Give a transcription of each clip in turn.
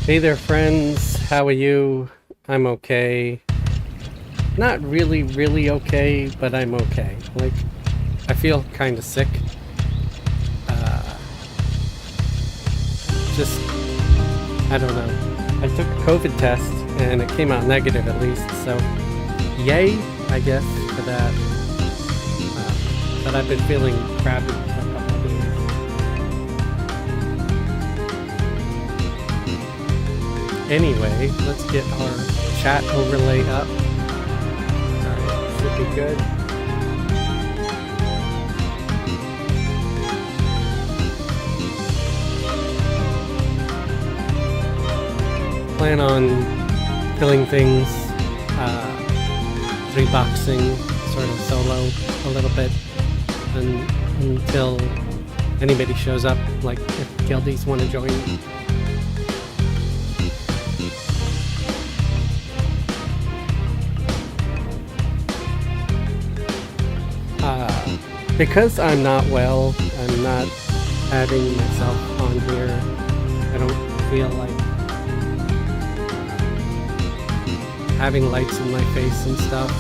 Hey there, friends. How are you? I'm okay. Not really, really okay, but I'm okay. Like, I feel kind of sick. Uh, just, I don't know. I took a COVID test and it came out negative at least, so yay, I guess, for that. But I've been feeling crappy for a couple of days. Anyway, let's get our chat overlay up. Alright, should be good. Plan on killing things, 3-boxing, sort of solo a little bit, until anybody shows up, like if guildies want to join. Because I'm not well, I'm not having myself on here. I don't feel like having lights in my face and stuff.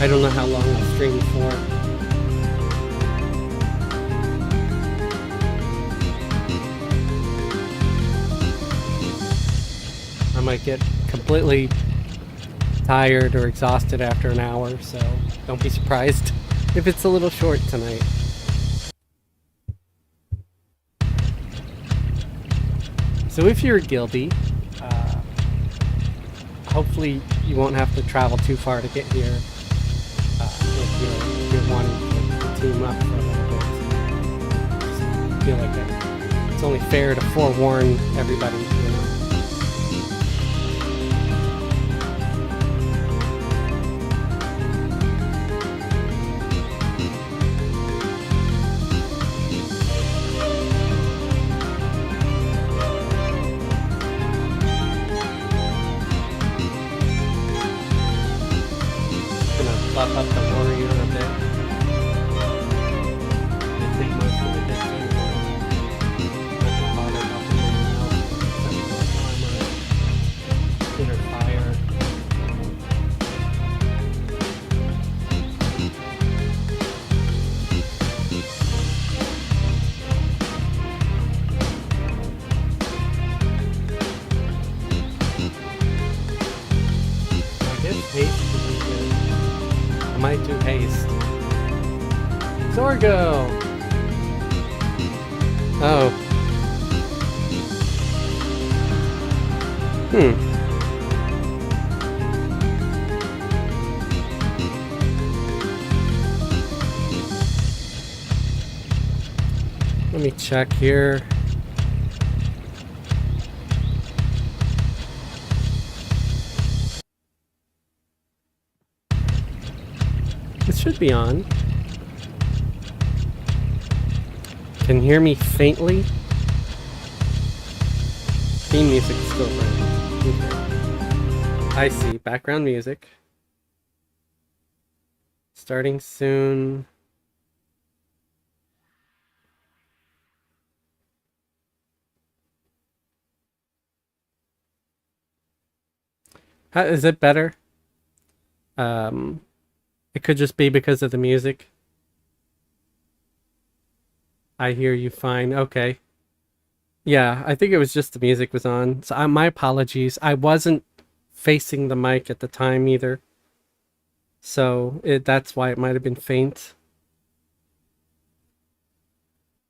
I don't know how long I'll stream for. I might get completely tired or exhausted after an hour, so don't be surprised if it's a little short tonight. So if you're a guildie, hopefully you won't have to travel too far to get here if you're wanting to team up for a little bit. Just feel like it's only fair to forewarn everybody, you know. Buff up the warrior a bit. I think most of the decks anyway. Not bother buffing anything else except for armor, inner fire. I guess haste would be good. I might do haste. Zorgo! Oh. Let me check here. It should be on. Can hear me faintly? Theme music is still running. Okay. I see. Background music. Starting soon. How, is it better? It could just be because of the music. I hear you fine. Okay. Yeah, I think it was just the music was on. So my apologies. I wasn't facing the mic at the time either. So that's why it might have been faint.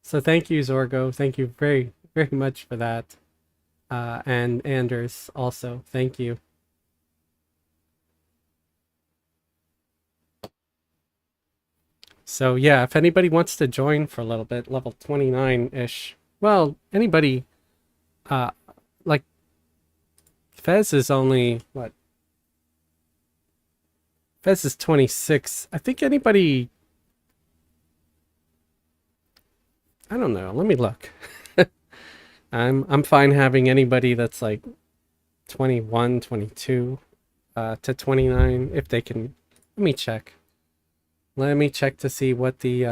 So thank you, Zorgo. Thank you very, very much for that. And Anders also. Thank you. So yeah, if anybody wants to join for a little bit, level 29-ish. Well, anybody, like, Fez is only, what? Fez is 26. I think anybody, I don't know, let me look. I'm fine having anybody that's like 21, 22, to 29, if they can, let me check. Let me check to see what the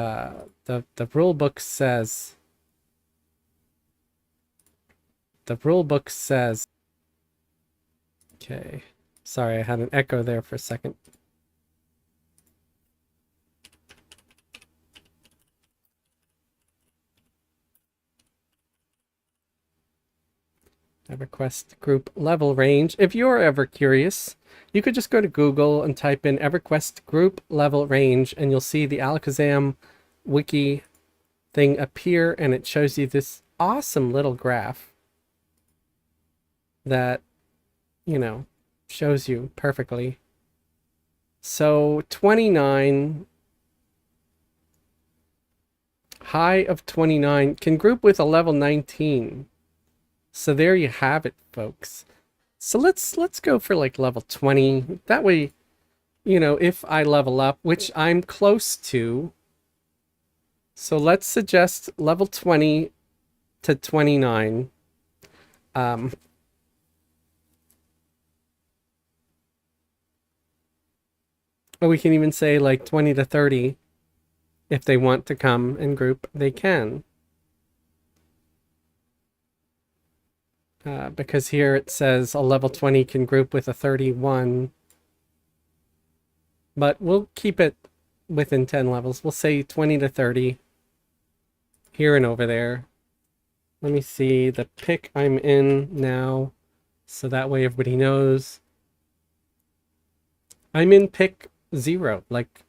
rule book says. The rule book says Okay. Sorry, I had an echo there for a second. Everquest group level range. If you're ever curious, you could just go to Google and type in Everquest group level range, and you'll see the Alakazam wiki thing appear, and it shows you this awesome little graph that, you know, shows you perfectly. So 29, high of 29, can group with a level 19. So there you have it, folks. So let's go for like level 20. That way, you know, if I level up, which I'm close to. So let's suggest level 20 to 29. Or we can even say like 20 to 30. If they want to come and group, they can. Because here it says a level 20 can group with a 31. But we'll keep it within 10 levels. We'll say 20 to 30. Here and over there. Let me see the pick I'm in now. So that way everybody knows. I'm in pick 0. Like,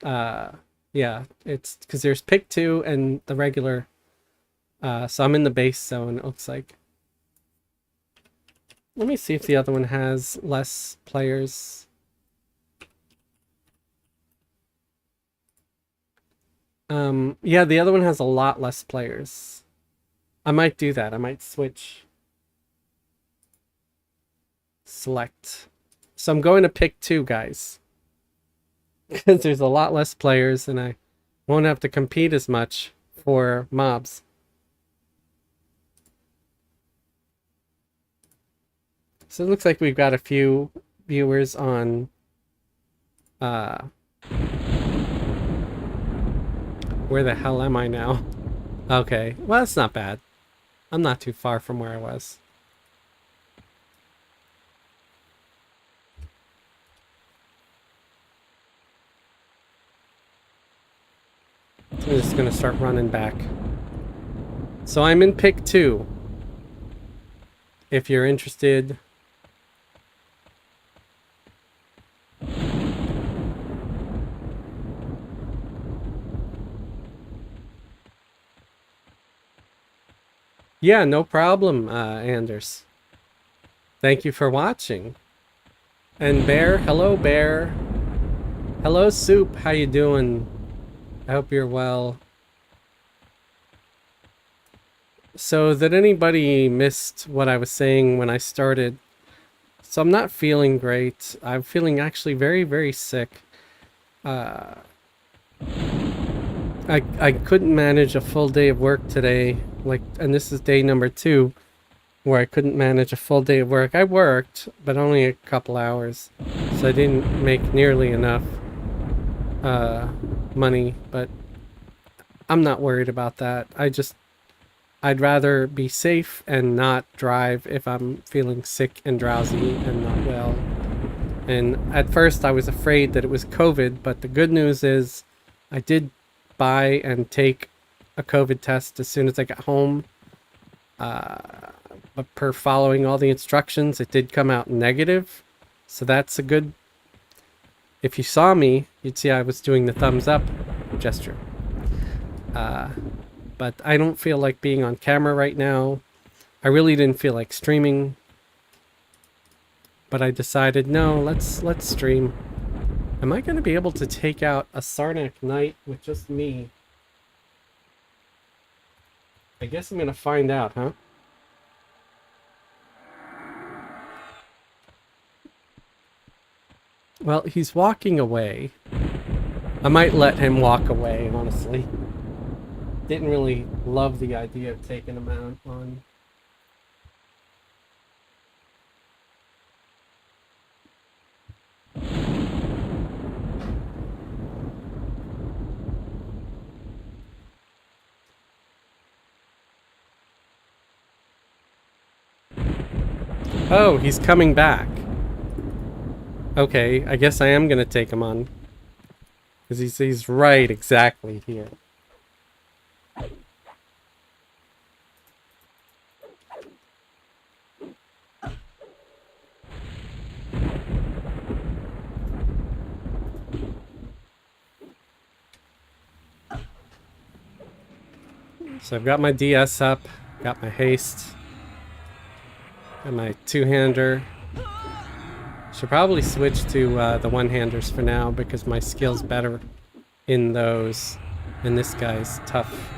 yeah, it's because there's pick 2 and the regular. So I'm in the base zone, it looks like. Let me see if the other one has less players. Yeah, the other one has a lot less players. I might do that. I might switch. Select. So I'm going to pick 2, guys. Because there's a lot less players and I won't have to compete as much for mobs. So it looks like we've got a few viewers on where the hell am I now? Okay, well that's not bad. I'm not too far from where I was. So I'm just gonna start running back. So I'm in pick 2. If you're interested. Yeah, no problem, Anders. Thank you for watching. And Bear, hello Bear. Hello Soup, how you doing? I hope you're well. So did anybody missed what I was saying when I started? So I'm not feeling great. I'm feeling actually very, very sick. I couldn't manage a full day of work today, like, and this is day number 2 where I couldn't manage a full day of work. I worked, but only a couple hours, so I didn't make nearly enough money, but I'm not worried about that. I'd rather be safe and not drive if I'm feeling sick and drowsy and not well. And at first I was afraid that it was COVID, but the good news is I did buy and take a COVID test as soon as I got home. But per following all the instructions, it did come out negative. So that's a good... If you saw me, you'd see I was doing the thumbs up gesture. But I don't feel like being on camera right now. I really didn't feel like streaming. But I decided, no, let's stream. Am I going to be able to take out a Sarnak Knight with just me? I guess I'm going to find out, huh? Well, he's walking away. I might let him walk away, honestly. Didn't really love the idea of taking him out on... Oh, he's coming back. Okay, I guess I am gonna take him on. Because he's right exactly here. So I've got my DS up, got my haste, got my two-hander. Should probably switch to the one-handers for now because my skill's better in those, and this guy's tough.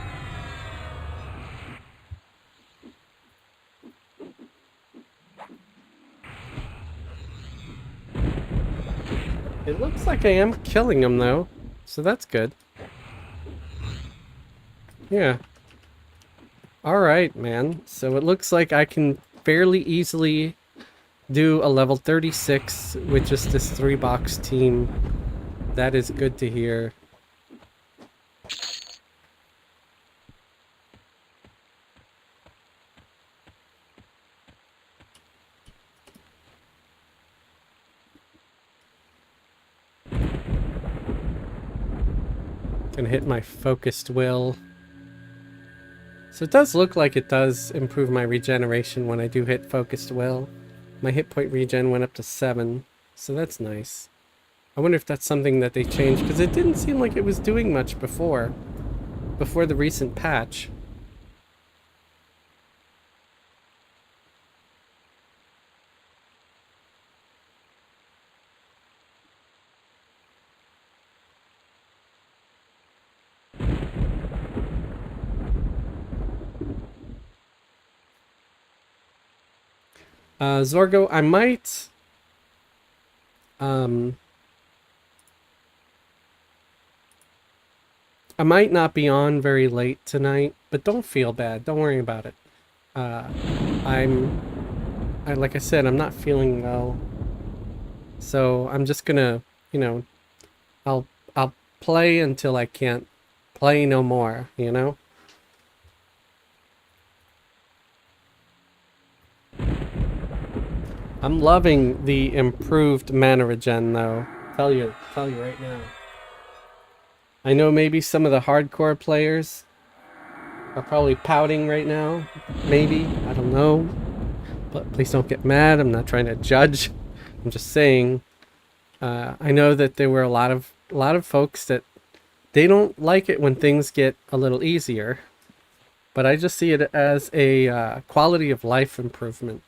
It looks like I am killing him though, so that's good. Yeah. Alright, man. So it looks like I can fairly easily do a level 36 with just this 3-box team. That is good to hear. Gonna hit my focused will. So it does look like it does improve my regeneration when I do hit focused will. My hit point regen went up to 7, so that's nice. I wonder if that's something that they changed, because it didn't seem like it was doing much before the recent patch. Zorgo, I might not be on very late tonight, but don't feel bad. Don't worry about it. Like I said, I'm not feeling well, so I'm just gonna, you know, I'll play until I can't play no more. You know. I'm loving the improved mana regen though. Tell you right now. I know maybe some of the hardcore players are probably pouting right now. Maybe, I don't know. But please don't get mad. I'm not trying to judge. I'm just saying. I know that there were a lot of folks that they don't like it when things get a little easier. But I just see it as a quality of life improvement.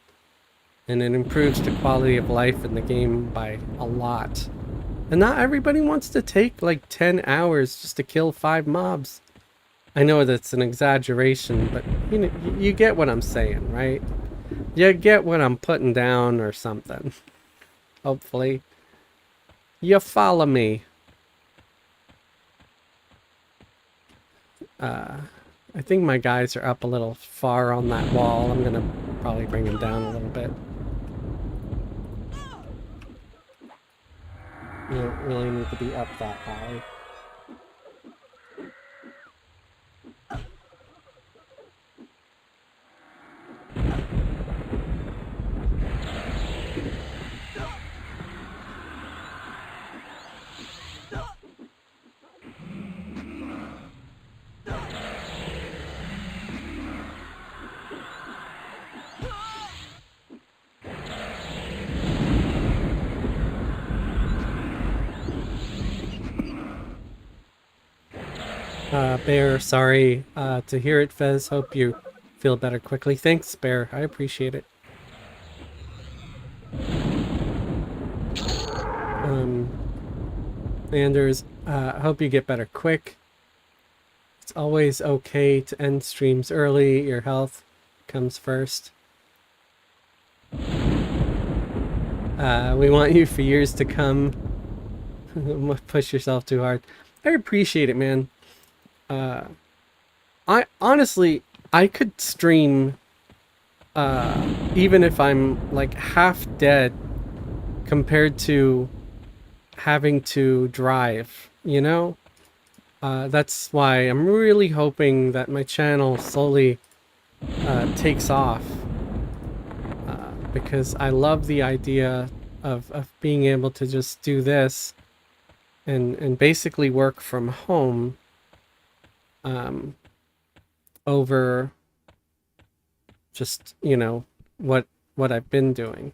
And it improves the quality of life in the game by a lot. And not everybody wants to take like 10 hours just to kill 5 mobs. I know that's an exaggeration, but you know, you get what I'm saying, right? You get what I'm putting down or something. Hopefully. You follow me. I think my guys are up a little far on that wall. I'm gonna probably bring them down a little bit. You don't really need to be up that high. Bear, sorry to hear it, Fez. Hope you feel better quickly. Thanks, Bear. I appreciate it. Anders, I hope you get better quick. It's always okay to end streams early. Your health comes first. We want you for years to come. Push yourself too hard. I appreciate it, man. I honestly, I could stream even if I'm like half dead compared to having to drive, you know? That's why I'm really hoping that my channel slowly takes off. because I love the idea of being able to just do this and basically work from home um, over just, you know, what I've been doing.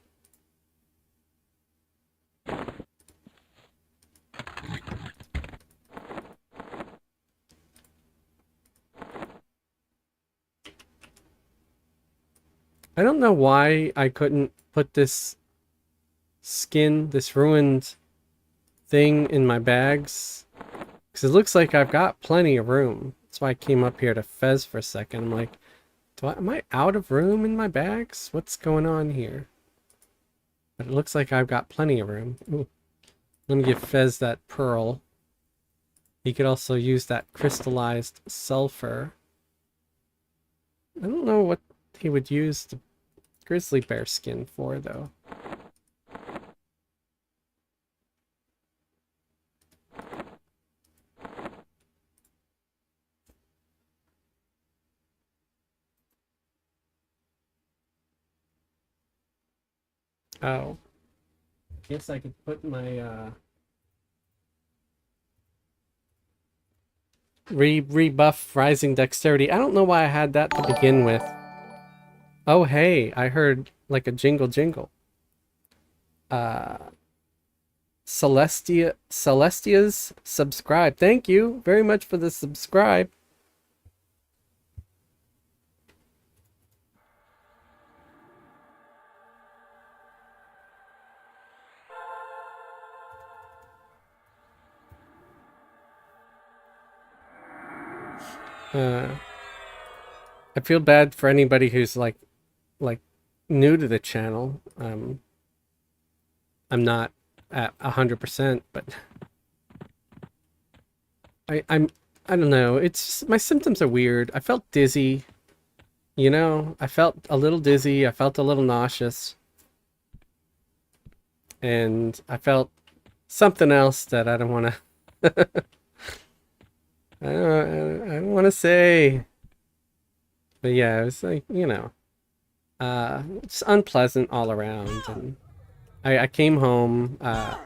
I don't know why I couldn't put this this ruined thing in my bags, because it looks like I've got plenty of room. That's why I came up here to Fez for a second. I'm like, am I out of room in my bags? What's going on here? But it looks like I've got plenty of room. Ooh. Let me give Fez that pearl. He could also use that crystallized sulfur. I don't know what he would use the grizzly bear skin for, though. Oh. Guess I could put my rebuff rising dexterity. I don't know why I had that to begin with. Oh hey, I heard like a jingle jingle. Celestia's subscribe. Thank you very much for the subscribe. I feel bad for anybody who's like new to the channel. I'm not at 100%, but I don't know. It's just, my symptoms are weird. I felt dizzy. You know, I felt a little dizzy. I felt a little nauseous. And I felt something else that I don't want to I don't want to say. But yeah, it was like, you know, it's unpleasant all around. And I came home, I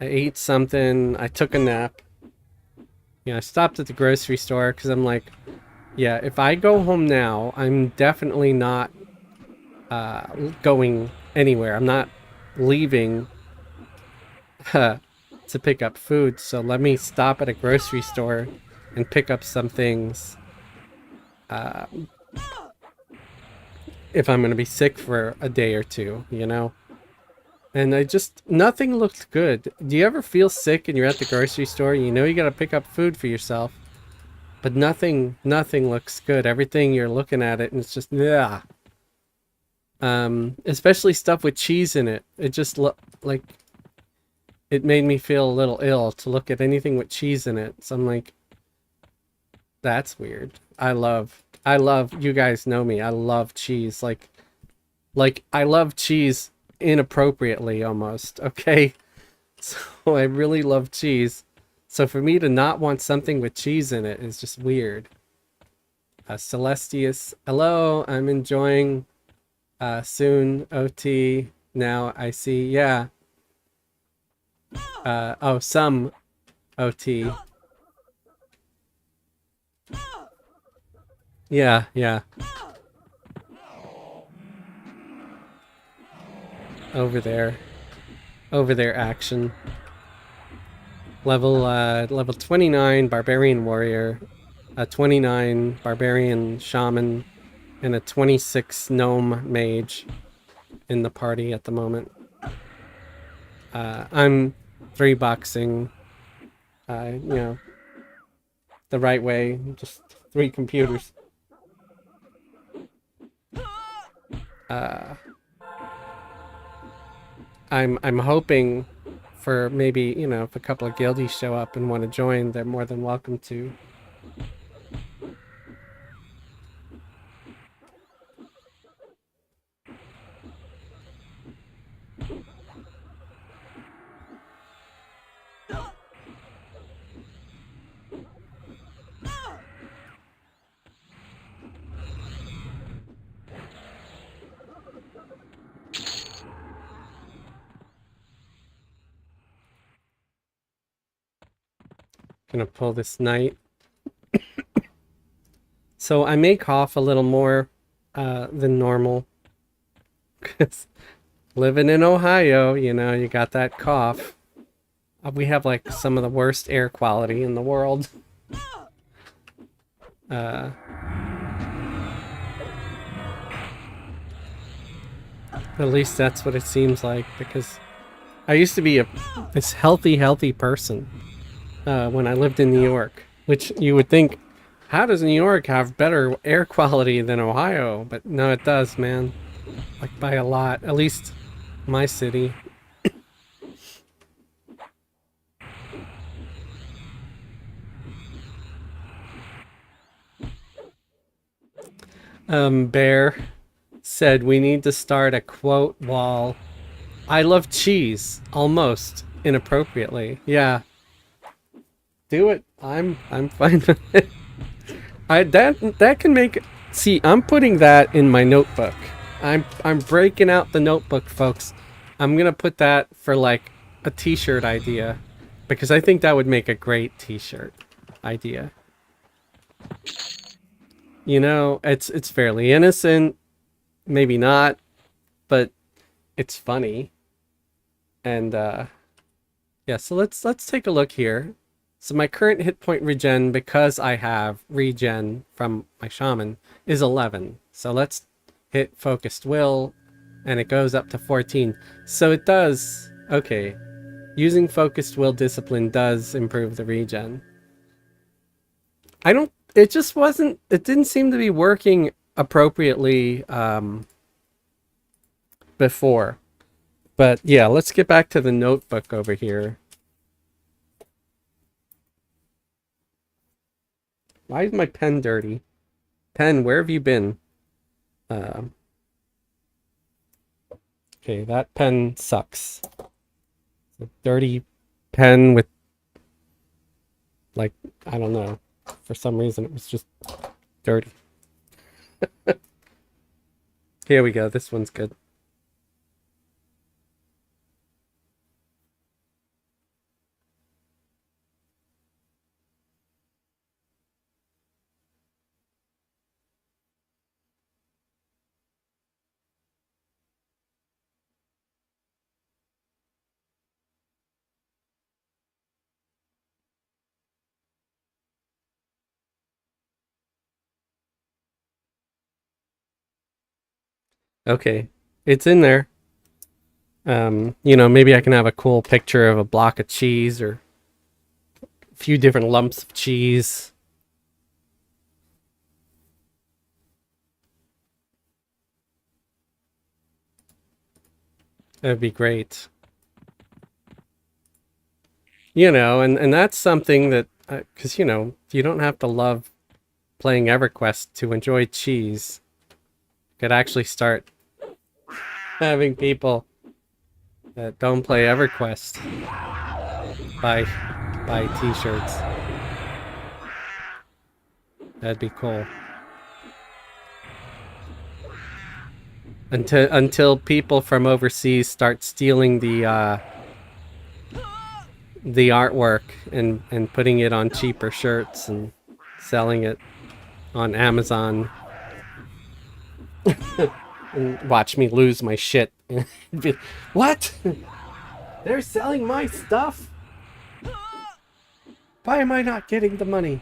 ate something, I took a nap. You know, I stopped at the grocery store because I'm like, yeah, if I go home now, I'm definitely not going anywhere. I'm not leaving to pick up food. So let me stop at a grocery store and pick up some things. If I'm going to be sick for a day or two, you know? And nothing looked good. Do you ever feel sick and you're at the grocery store and you know you got to pick up food for yourself, but nothing looks good. Everything you're looking at it and it's just, yeah. Especially stuff with cheese in it. It just like, it made me feel a little ill to look at anything with cheese in it. So I'm like, that's weird. I love, you guys know me. I love cheese. Like I love cheese inappropriately almost. Okay. So I really love cheese. So for me to not want something with cheese in it is just weird. Celestius, hello. I'm enjoying soon OT. Now I see. Yeah. Oh, some OT. Yeah, yeah. Over there action. Level 29 barbarian warrior, a 29 barbarian shaman, and a 26 gnome mage in the party at the moment. I'm 3-boxing, you know, the right way, just 3 computers. I'm hoping for maybe, you know, if a couple of guildies show up and want to join, they're more than welcome to. Gonna pull this knight. So I may cough a little more than normal. Because living in Ohio, you know, you got that cough. We have like some of the worst air quality in the world. Uh, at least that's what it seems like, because I used to be this healthy person when I lived in New York, which you would think, how does New York have better air quality than Ohio? But no, it does, man. Like by a lot. At least my city. Bear said we need to start a quote wall. I love cheese, almost inappropriately. Yeah, do it. I'm fine with it. That can make. See, I'm putting that in my notebook. I'm breaking out the notebook, folks. I'm gonna put that for like a T-shirt idea, because I think that would make a great T-shirt idea. You know, it's fairly innocent, maybe not, but it's funny. And yeah, so let's take a look here. So my current hit point regen, because I have regen from my shaman, is 11. So let's hit focused will, and it goes up to 14. So it does, okay, using focused will discipline does improve the regen. I don't, it just wasn't, it didn't seem to be working appropriately before. But yeah, let's get back to the notebook over here. Why is my pen dirty? Pen, where have you been? Uh, okay, that pen sucks. It's a dirty pen with, like, I don't know. For some reason, it was just dirty. Here we go. This one's good. Okay, it's in there. You know, maybe I can have a cool picture of a block of cheese or a few different lumps of cheese. That'd be great. You know, and that's something that, because, you know, you don't have to love playing EverQuest to enjoy cheese. You could actually start having people that don't play EverQuest buy t-shirts. That'd be cool. Until people from overseas start stealing the artwork and putting it on cheaper shirts and selling it on Amazon. And watch me lose my shit. What? They're selling my stuff? Why am I not getting the money?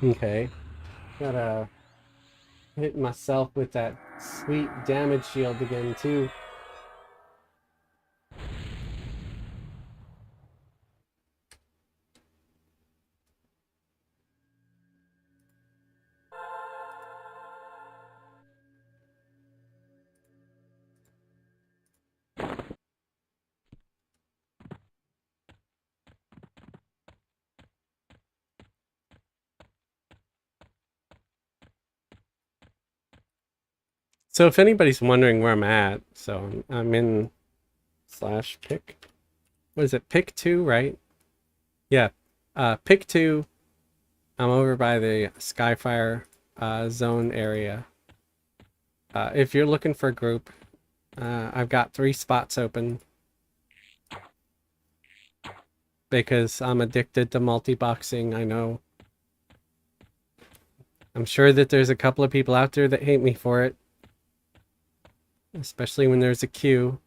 Okay. Gotta hit myself with that sweet damage shield again, too. So if anybody's wondering where I'm at, so I'm in /pick. what is it? Pick 2, right? Yeah. Pick 2. I'm over by the Skyfire zone area. If you're looking for a group, I've got 3 spots open because I'm addicted to multi-boxing. I know. I'm sure that there's a couple of people out there that hate me for it, especially when there's a queue.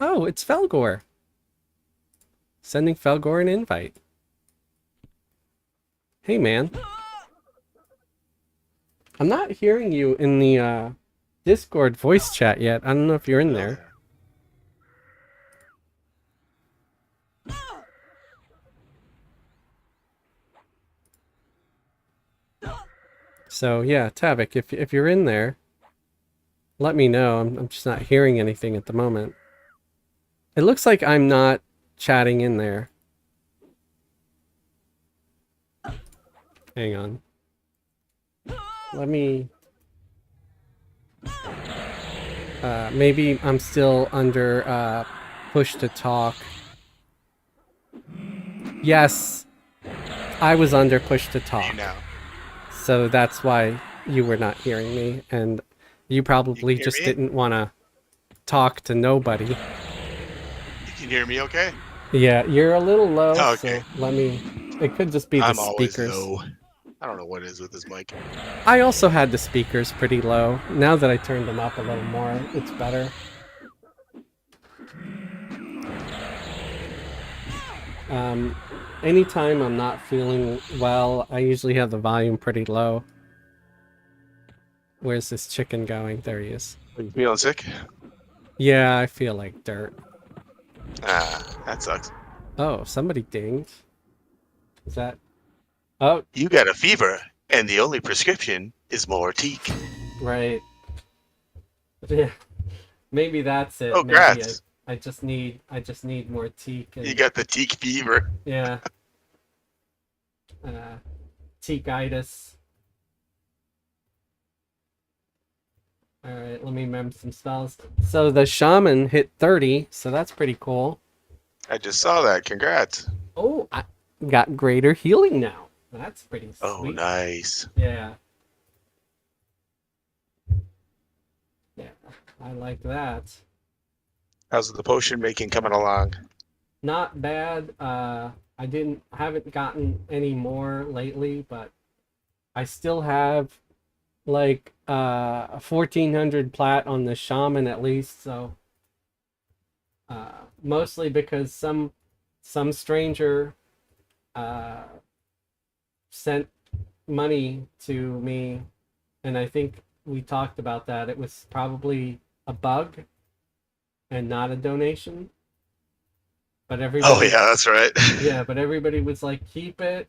Oh, it's Felgor. Sending Felgor an invite. Hey, man. I'm not hearing you in the Discord voice chat yet. I don't know if you're in there. So yeah, Tavik, if you're in there, let me know. I'm just not hearing anything at the moment. It looks like I'm not chatting in there. Hang on. Let me... maybe I'm still under push to talk. Yes, I was under push to talk. So that's why you were not hearing me, and you probably just didn't want to talk to nobody. You can hear me okay? Yeah, you're a little low, okay. So let me... It could just be the speakers. Always low. I don't know what it is with this mic. I also had the speakers pretty low. Now that I turned them up a little more, it's better. Anytime I'm not feeling well, I usually have the volume pretty low. Where's this chicken going? There he is. Are you feeling sick? Yeah, I feel like dirt. That sucks. Oh, somebody dinged. Is that... Oh. You got a fever, and the only prescription is more Teek. Right. Yeah. Maybe that's it. Oh, Maybe I just need more Teek. You got the Teek fever. Yeah. Teekitis. Alright, let me remember some spells. So the shaman hit 30, so that's pretty cool. I just saw that. Congrats. Oh, I got greater healing now. That's pretty sweet. Oh, nice. Yeah. Yeah, I like that. How's the potion making coming along? Not bad. I haven't gotten any more lately, but I still have like 1400 plat on the shaman at least, so mostly because some stranger sent money to me, and I think we talked about that. It was probably a bug and not a donation. But everybody... Oh yeah, that's right. Yeah, but everybody was like, keep it,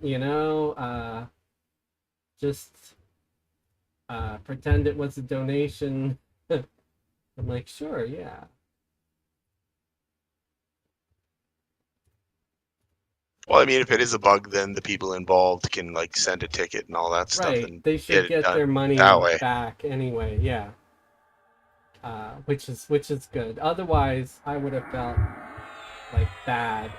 just pretend it was a donation. I'm like, sure, yeah. Well, I mean, if it is a bug, then the people involved can like send a ticket and all that stuff. Right, And they should get their money back anyway, yeah. Which is good. Otherwise, I would have felt like bad.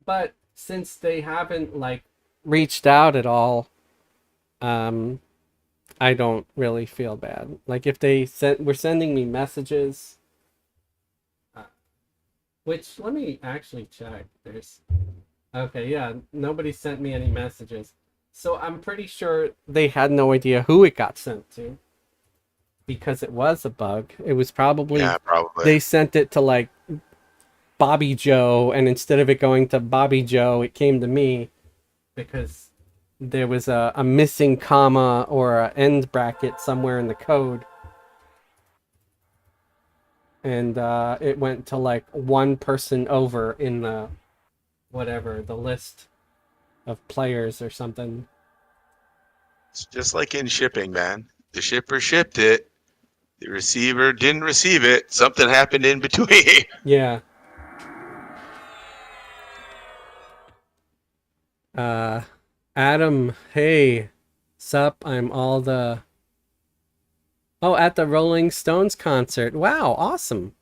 But since they haven't like reached out at all, I don't really feel bad. Like if they were sending me messages, which let me actually check. Okay, yeah, nobody sent me any messages, so I'm pretty sure they had no idea who it got sent to, because it was a bug. It was probably they sent it to like Bobby Joe, and instead of it going to Bobby Joe, it came to me because there was a missing comma or an end bracket somewhere in the code, and it went to like one person over in the the list of players or something. It's just like in shipping, man. The shipper shipped it, the receiver didn't receive it, something happened in between. Yeah. Adam, hey, sup, I'm all the... Oh, at the Rolling Stones concert. Wow, awesome.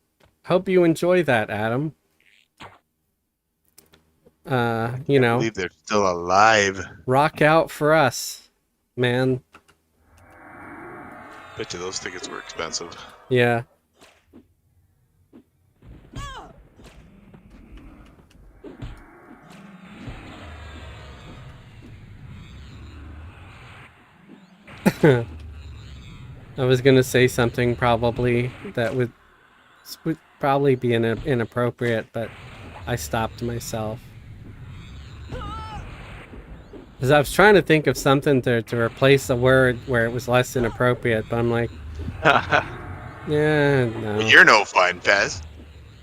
Hope you enjoy that, Adam. You I know, believe they're still alive. rock out for us, man. Bet you those tickets were expensive. Yeah. I was gonna say something probably that would probably be inappropriate, but I stopped myself. Because I was trying to think of something to replace a word where it was less inappropriate, but I'm like, yeah, no. You're no fun, Fez.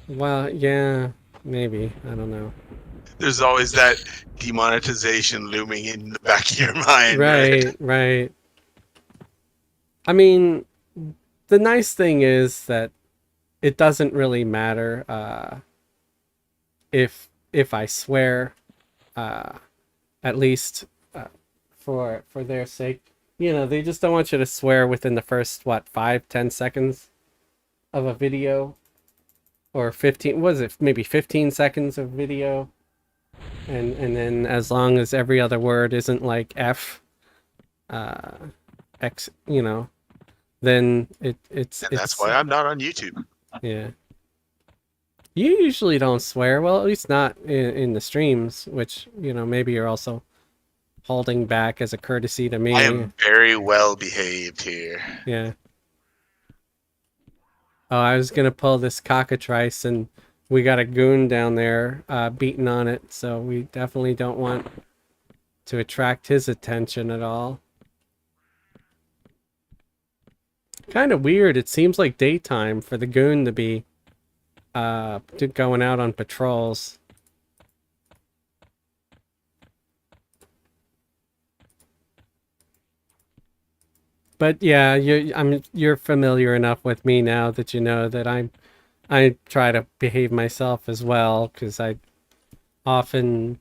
Well, yeah, maybe. I don't know. There's always that demonetization looming in the back of your mind, right? Right, right. I mean, the nice thing is that it doesn't really matter if I swear, uh, at least for their sake. You know, they just don't want you to swear within the first what 5-10 seconds of a video, or 15. Was it maybe 15 seconds of video? And then as long as every other word isn't like F, uh, X, you know, then And that's it's why I'm not on YouTube. yeah. You usually don't swear, well, at least not in the streams, which, you know, maybe you're also holding back as a courtesy to I me. am very well behaved here. Yeah. Oh, I was gonna pull this cockatrice, and we got a goon down there beating on it, so we definitely don't want to attract his attention at all. Kind of weird. It seems like daytime for the goon to be going out on patrols. But yeah, you're familiar enough with me now that you know that I try to behave myself as well, because I often,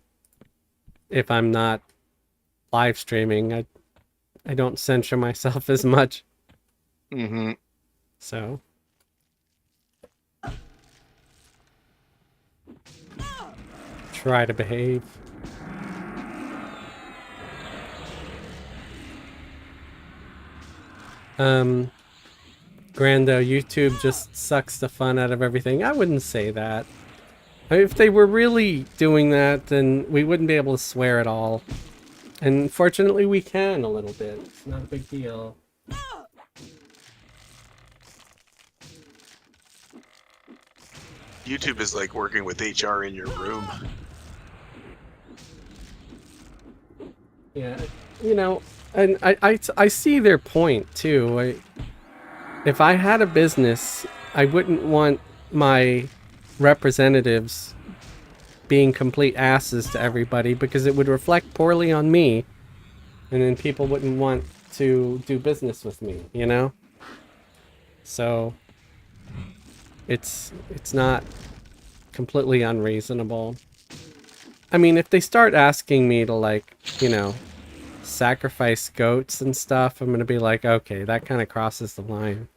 if I'm not live streaming, I don't censor myself as much. Mm-hmm. So try to behave. Grando, YouTube just sucks the fun out of everything. I wouldn't say that. I mean, if they were really doing that, then we wouldn't be able to swear at all. And fortunately, we can a little bit. It's not a big deal. YouTube is like working with HR in your room. Yeah, you know, and I see their point too. If I had a business, I wouldn't want my representatives being complete asses to everybody, because it would reflect poorly on me, and then people wouldn't want to do business with me, you know? So it's not completely unreasonable. I mean, if they start asking me to, like, you know, sacrifice goats and stuff, I'm gonna be like, okay, that kind of crosses the line.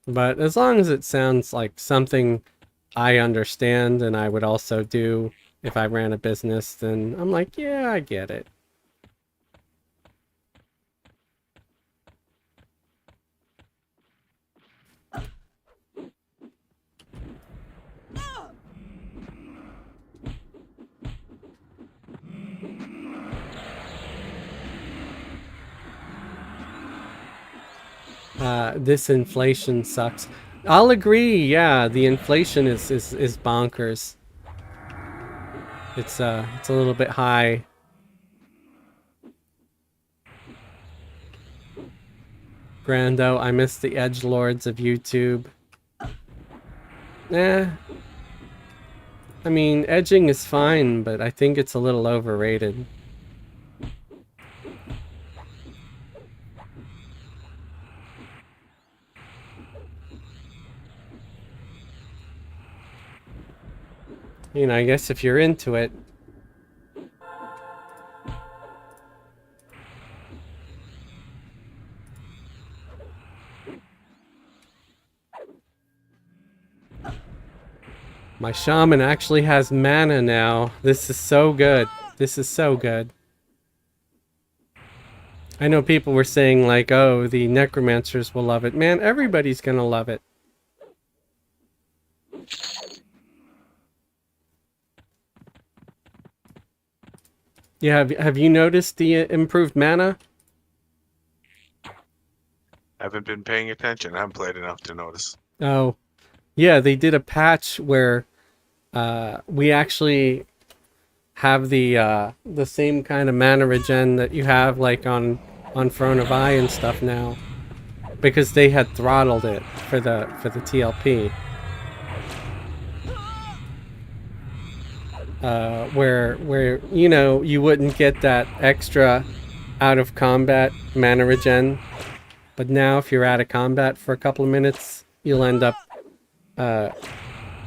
But as long as it sounds like something I understand and I would also do if I ran a business, then I'm like, yeah, I get it. This inflation sucks. I'll agree. Yeah, the inflation is bonkers. It's a little bit high. Grando, I miss the edgelords of YouTube. I mean, edging is fine, but I think it's a little overrated. You know, I guess if you're into it. My shaman actually has mana now. This is so good. This is so good. I know people were saying like, oh, the necromancers will love it. Man, everybody's gonna love it. Yeah, have you noticed the improved mana? I haven't been paying attention. I haven't played enough to notice. Oh, yeah, they did a patch where we actually have the same kind of mana regen that you have like on Throne of Eye and stuff now, because they had throttled it for the TLP. Where you know you wouldn't get that extra out of combat mana regen, but now if you're out of combat for a couple of minutes, you'll end up uh,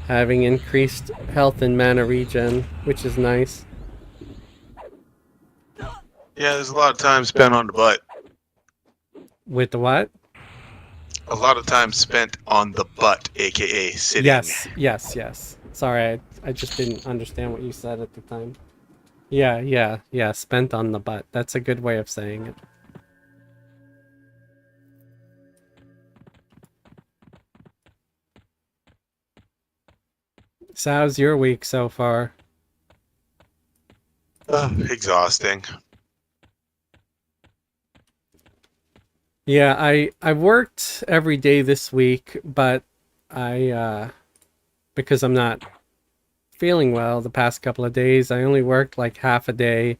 having increased health and mana regen, which is nice. Yeah, there's a lot of time spent on the butt. With the what? A lot of time spent on the butt, aka sitting. Yes. Sorry, I just didn't understand what you said at the time. Yeah. Spent on the butt. That's a good way of saying it. So how's your week so far? Exhausting. Yeah, I worked every day this week, but I because I'm not feeling well the past couple of days, I only worked like half a day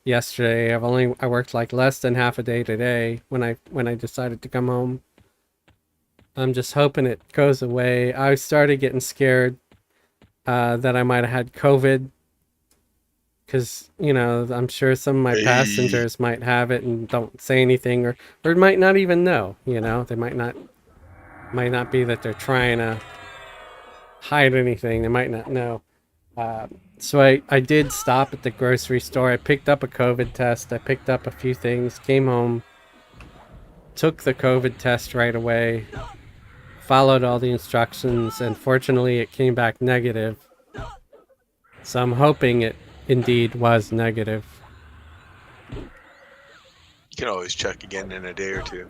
yesterday. I worked like less than half a day today when I decided to come home. I'm just hoping it goes away. I started getting scared that I might have had COVID, because you know I'm sure some of my Hey. passengers might have it and don't say anything, or might not even know. You know, they might not be that they're trying to hide anything. They might not know. So I did stop at the grocery store. I picked up a COVID test. I picked up a few things. Came home, took the COVID test right away. Followed all the instructions, and fortunately, it came back negative. So I'm hoping it indeed was negative. You can always check again in a day or two.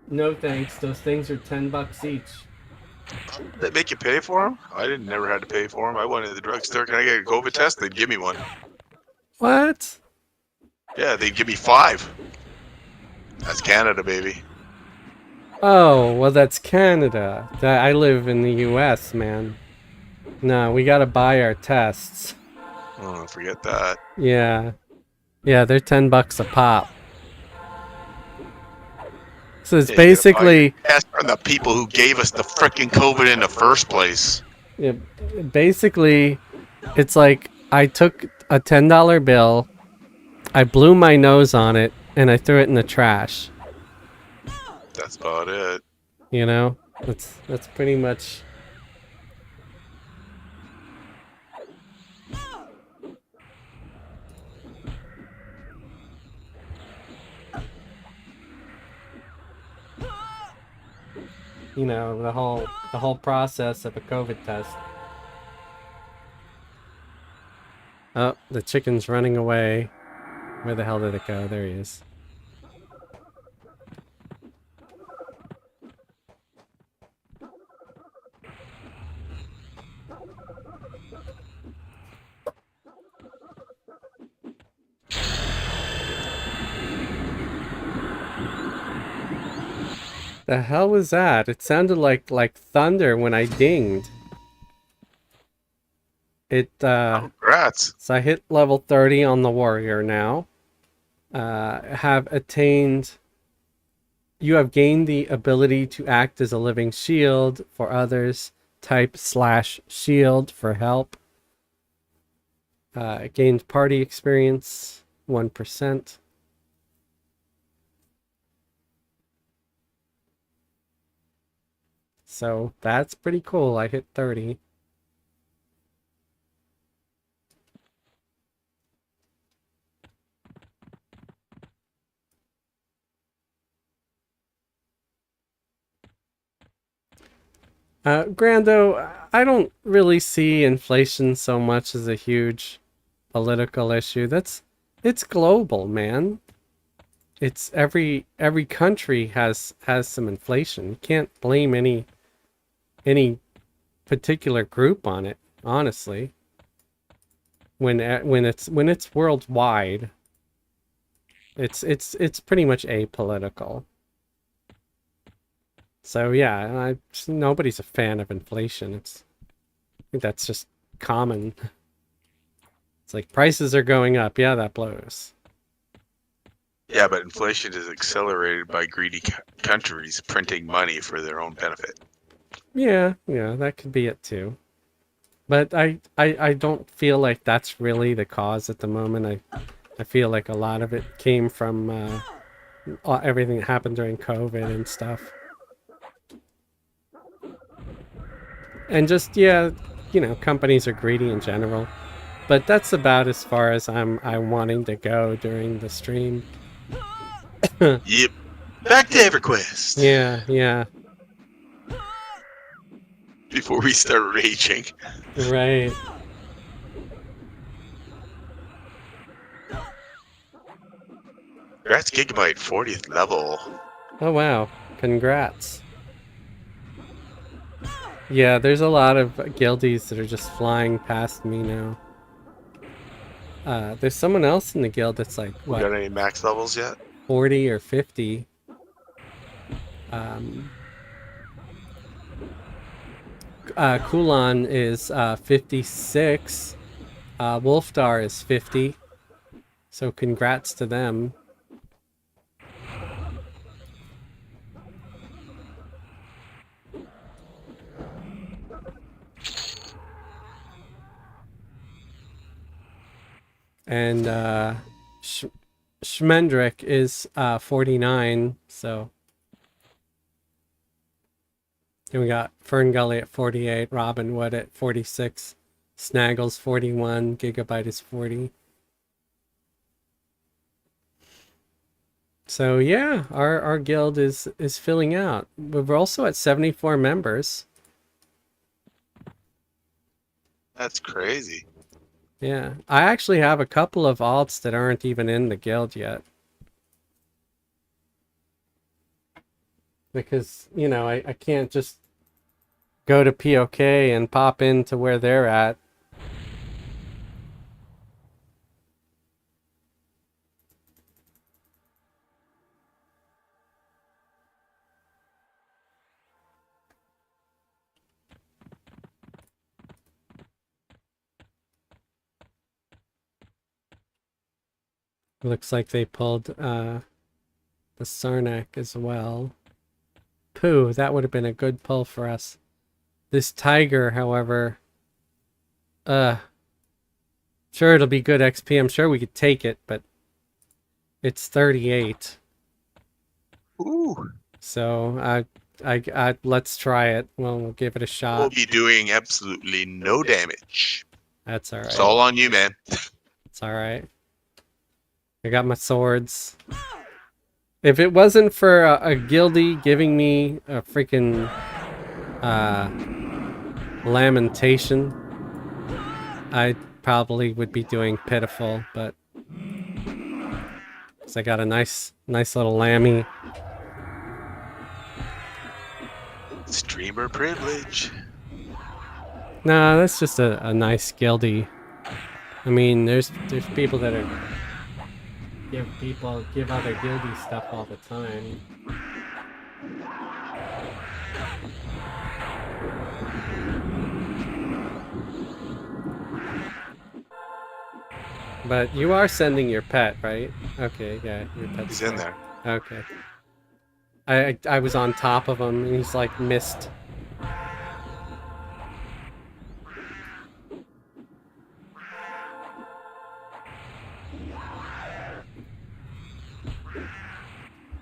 No thanks. Those things are $10 each. They make you pay for them? I didn't never had to pay for them. I went to the drugstore. Can I get a COVID test? They'd give me one. What? Yeah, they'd give me 5. That's Canada, baby. Oh, well, that's Canada. I live in the US, man. No, we gotta buy our tests. Oh, forget that. Yeah. Yeah, they're $10 a pop. So it's Yeah, you gotta buy your basically, test from the people who gave us the frickin' COVID in the first place. yeah, basically, it's like I took a $10 bill, I blew my nose on it, and I threw it in the trash. That's about it. You know, that's pretty much. You know, the whole process of a COVID test. Oh, the chicken's running away. Where the hell did it go? There he is. The hell was that? It sounded like thunder when I dinged. Congrats. So I hit level 30 on the warrior now. Have attained. You have gained the ability to act as a living shield for others. Type /shield for help. Gained party experience 1%. So that's pretty cool. I hit 30. Grando, I don't really see inflation so much as a huge political issue. It's global, man. It's every country has some inflation. You can't blame any particular group on it, honestly. When it's worldwide, it's pretty much apolitical. So yeah, nobody's a fan of inflation. I think that's just common. It's like prices are going up. Yeah, that blows. Yeah, but inflation is accelerated by greedy countries printing money for their own benefit. Yeah, that could be it too. But I don't feel like that's really the cause at the moment. I feel like a lot of it came from everything that happened during COVID and stuff. And just, yeah, companies are greedy in general. But that's about as far as I'm wanting to go during the stream. Yep. Back to Everquest. Yeah. Before we start raging. Right. Congrats, Gigabyte, 40th level. Oh wow. Congrats. Yeah, there's a lot of guildies that are just flying past me now. There's someone else in the guild that's like, what, Got any max levels yet? 40 or 50. Kulan is 56. Wolfdar is 50. So congrats to them. And Schmendrick is 49, so. And we got Fern Gully at 48, Robin Wood at 46, Snaggles 41, Gigabyte is 40. So yeah, our guild is filling out. We're also at 74 members. That's crazy. Yeah, I actually have a couple of alts that aren't even in the guild yet. Because, I can't just go to POK and pop into where they're at. Looks like they pulled the Sarnak as well. Pooh, that would have been a good pull for us. This Tiger, however, sure, it'll be good XP. I'm sure we could take it, but it's 38. Ooh. So I let's try it. We'll give it a shot. We'll be doing absolutely no damage. That's all right. It's all on you, man. It's all right. I got my swords. If it wasn't for a guildie giving me a freaking lamentation, I probably would be doing pitiful, but because I got a nice little lammy. Streamer privilege. Nah, that's just a nice guildie. I mean, there's people that are give other guildie stuff all the time. But you are sending your pet, right? Okay, yeah, your pet's He's in there. Okay. I was on top of him and he's like missed.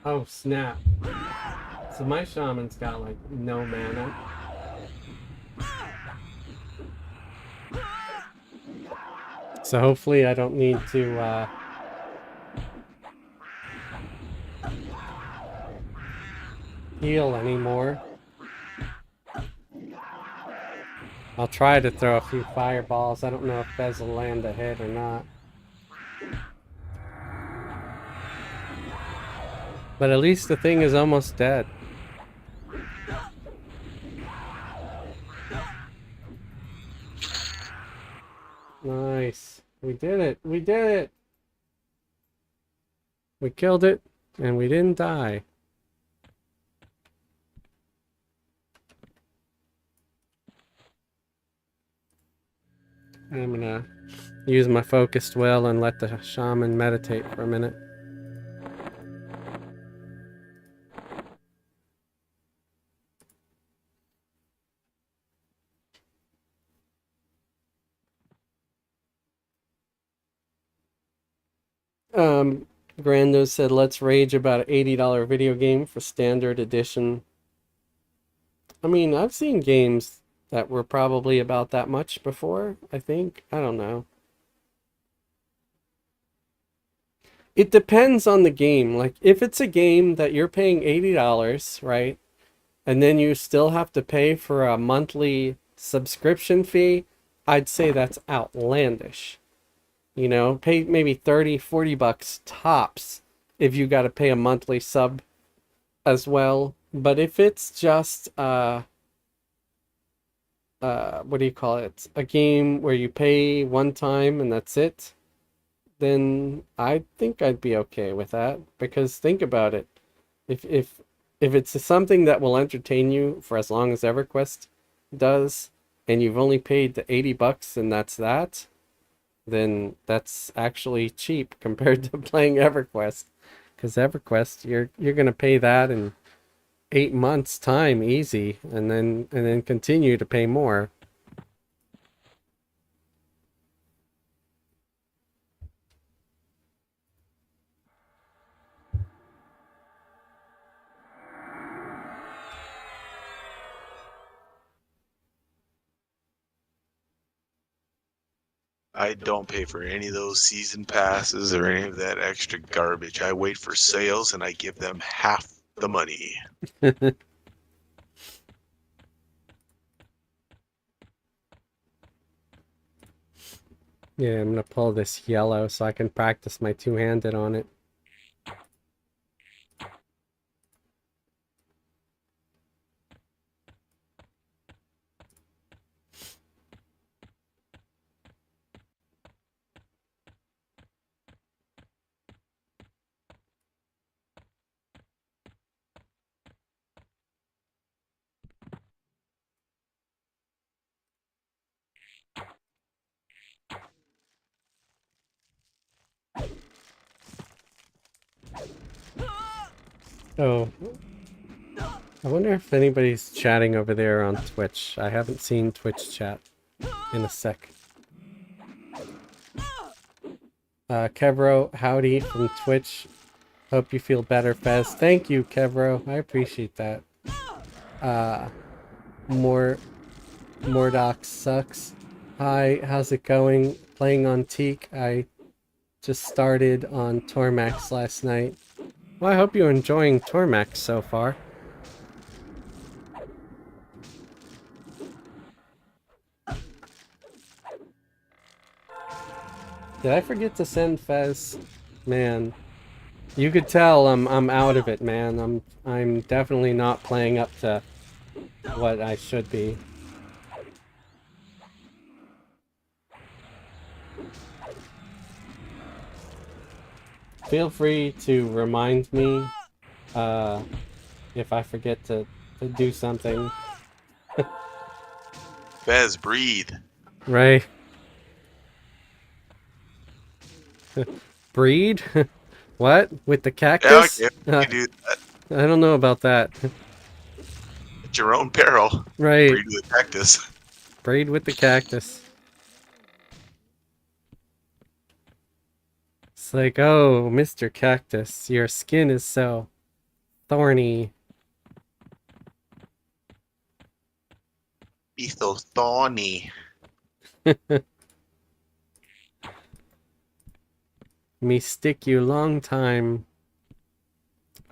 Oh snap. So my shaman's got like no mana. So hopefully I don't need to heal anymore. I'll try to throw a few fireballs. I don't know if Fez will land a hit or not. But at least the thing is almost dead. Nice. We did it. We did it. We killed it, and we didn't die. I'm gonna use my focused will and let the shaman meditate for a minute. Grando said, let's rage about an $80 video game for standard edition. I mean, I've seen games that were probably about that much before, I think. I don't know. It depends on the game. Like, if it's a game that you're paying $80, right? And then you still have to pay for a monthly subscription fee, I'd say that's outlandish. You know, pay maybe 30, 40 bucks tops if you got to pay a monthly sub as well. But if it's just what do you call it? A game where you pay one time and that's it, then I think I'd be okay with that. Because think about it. If it's something that will entertain you for as long as EverQuest does, and you've only paid the 80 bucks and that's that, then that's actually cheap compared to playing EverQuest. Because EverQuest, you're gonna pay that in 8 months' time easy, and then continue to pay more. I don't pay for any of those season passes or any of that extra garbage. I wait for sales and I give them half the money. Yeah, I'm gonna pull this yellow so I can practice my two-handed on it. Oh, I wonder if anybody's chatting over there on Twitch. I haven't seen Twitch chat in a sec. Kevro, howdy from Twitch. Hope you feel better, Fez. Thank you, Kevro. I appreciate that. Mordox sucks. Hi, how's it going? Playing on Teek. I just started on Tormax last night. Well, I hope you're enjoying Tormax so far. Did I forget to send Fez? Man, you could tell I'm out of it, man. I'm definitely not playing up to what I should be. Feel free to remind me if I forget to do something. Fez, breathe. Right. Breed? What? With the cactus? Yeah, okay, you do that I don't know about that. at your own peril. Right. Breed with cactus. Breed with the cactus. It's like, oh, Mr. Cactus, your skin is so thorny. Be so thorny. Me stick you long time.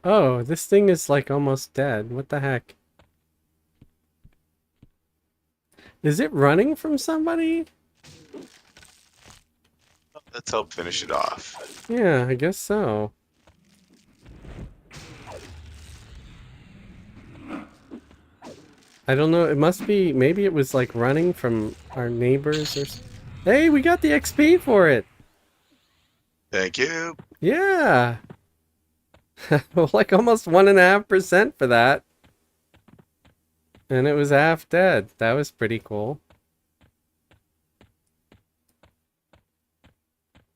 Oh, this thing is like almost dead. What the heck? Is it running from somebody? Let's help finish it off. Yeah, I guess so. I don't know. It must be. Maybe it was like running from our neighbors or. Hey, we got the XP for it. Thank you. Yeah. Like almost 1.5% for that. And it was half dead. That was pretty cool.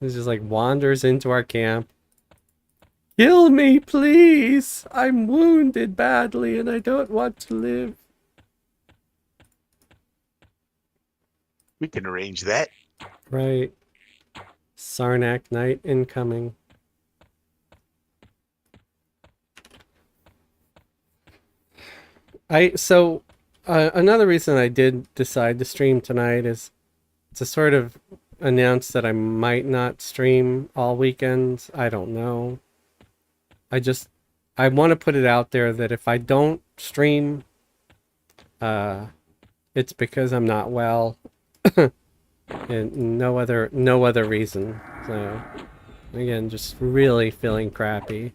It just like wanders into our camp. Kill me, please! I'm wounded badly and I don't want to live. We can arrange that. Right. Sarnak Knight incoming. Another reason I did decide to stream tonight is to sort of announce that I might not stream all weekends. I don't know. I want to put it out there that if I don't stream, it's because I'm not well, and no other reason. So again, just really feeling crappy.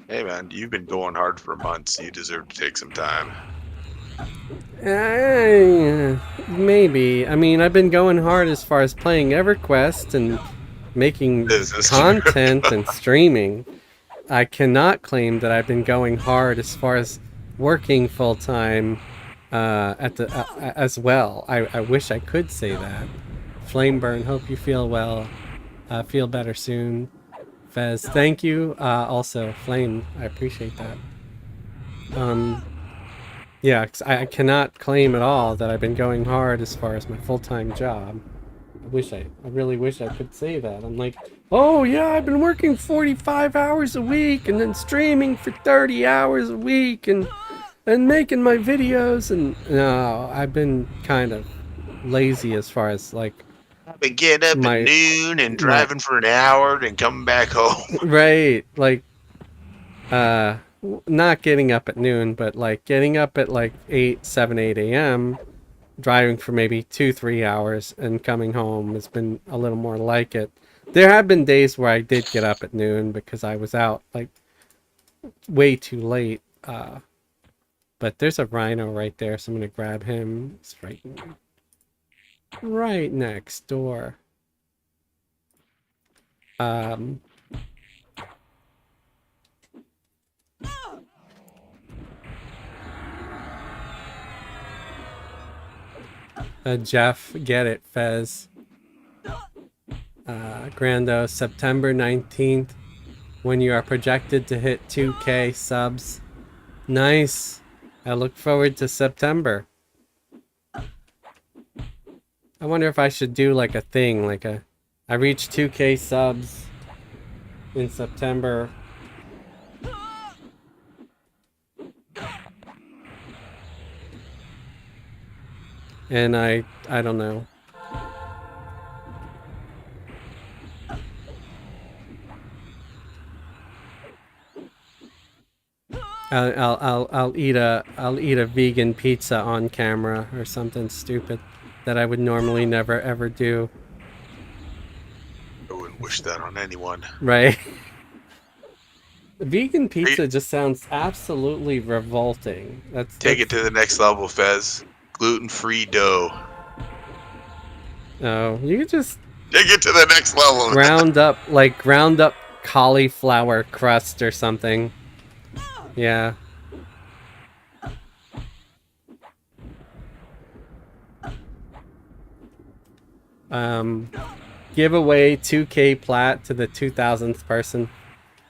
Hey man, you've been going hard for months. You deserve to take some time. Maybe. I mean, I've been going hard as far as playing Everquest and making This is content true. and streaming. I cannot claim that I've been going hard as far as working full time as well. I wish I could say that. Flameburn, hope you feel well. Feel better soon. Fez, thank you. Also, Flame, I appreciate that. Yeah, 'cause I cannot claim at all that I've been going hard as far as my full-time job. I really wish I could say that. I'm like, oh yeah, I've been working 45 hours a week and then streaming for 30 hours a week and making my videos, and no, I've been kind of lazy as far as like I've been getting up at noon and driving for an hour and coming back home. right, like not getting up at noon, but like getting up at like 8 a.m, driving for maybe 2-3 hours and coming home has been a little more like it. There have been days where I did get up at noon because I was out like way too late. But there's a rhino right there, so I'm gonna grab him. It's right next door. Jeff, get it, Fez. Grando, September 19th, when you are projected to hit 2K subs. Nice. I look forward to September. I wonder if I should do like a thing, like I reached 2K subs in September. And I don't know. I'll eat a vegan pizza on camera or something stupid that I would normally never ever do. I wouldn't wish that on anyone. Right. Vegan pizza just sounds absolutely revolting. Take it to the next level, Fez. Gluten-free dough. Oh, you could just take it to the next level. ground up cauliflower crust or something. Yeah. Give away 2K plat to the 2000th person.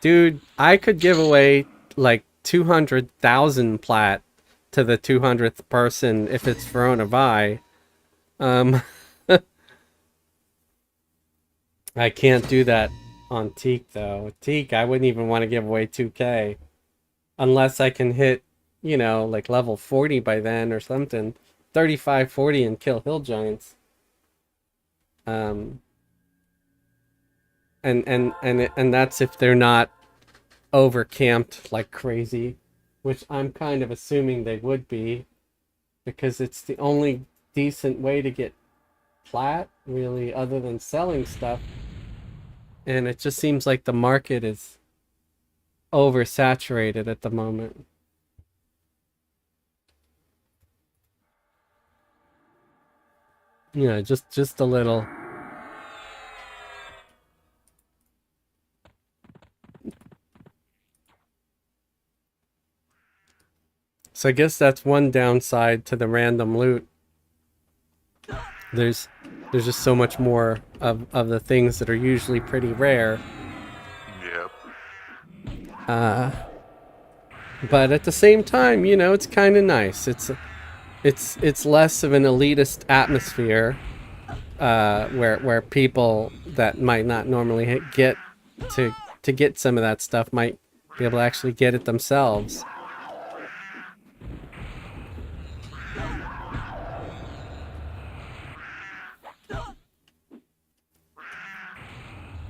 Dude, I could give away like 200,000 plat to the 200th person if it's Verona Vi. I can't do that on Teek though. Teek, I wouldn't even want to give away 2K unless I can hit, like level 40 by then or something. 35, 40 and kill hill giants. And that's if they're not over camped like crazy, which I'm kind of assuming they would be, because it's the only decent way to get plat, really, other than selling stuff. And it just seems like the market is oversaturated at the moment. Yeah, just a little. So I guess that's one downside to the random loot. There's just so much more of the things that are usually pretty rare. Yep. But at the same time, you know, it's kind of nice. It's less of an elitist atmosphere, where people that might not normally get to get some of that stuff might be able to actually get it themselves.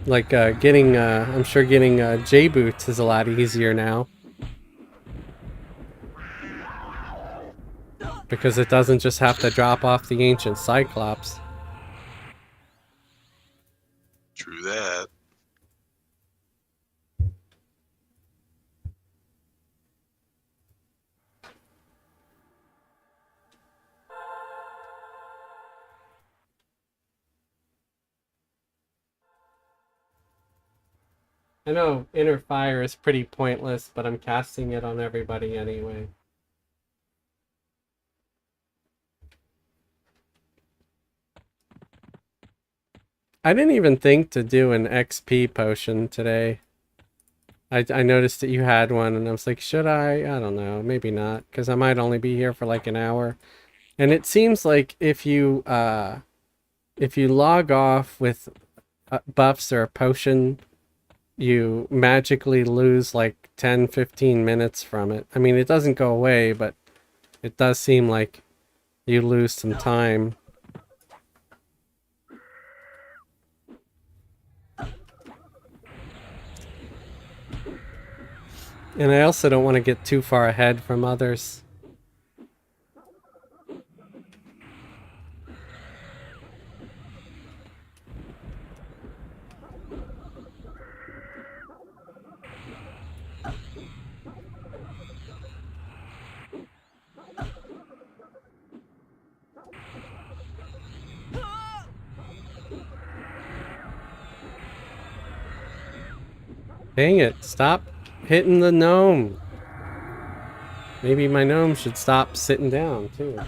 Like I'm sure getting J boots is a lot easier now because it doesn't just have to drop off the ancient Cyclops. True that. I know inner fire is pretty pointless, but I'm casting it on everybody anyway. I didn't even think to do an XP potion today. I noticed that you had one, and I was like, should I? I don't know, maybe not, because I might only be here for like an hour. And it seems like if you log off with buffs or a potion, you magically lose like 10-15 minutes from it. I mean, it doesn't go away, but it does seem like you lose some time. And I also don't want to get too far ahead from others. Dang it, stop hitting the gnome. Maybe my gnome should stop sitting down, too.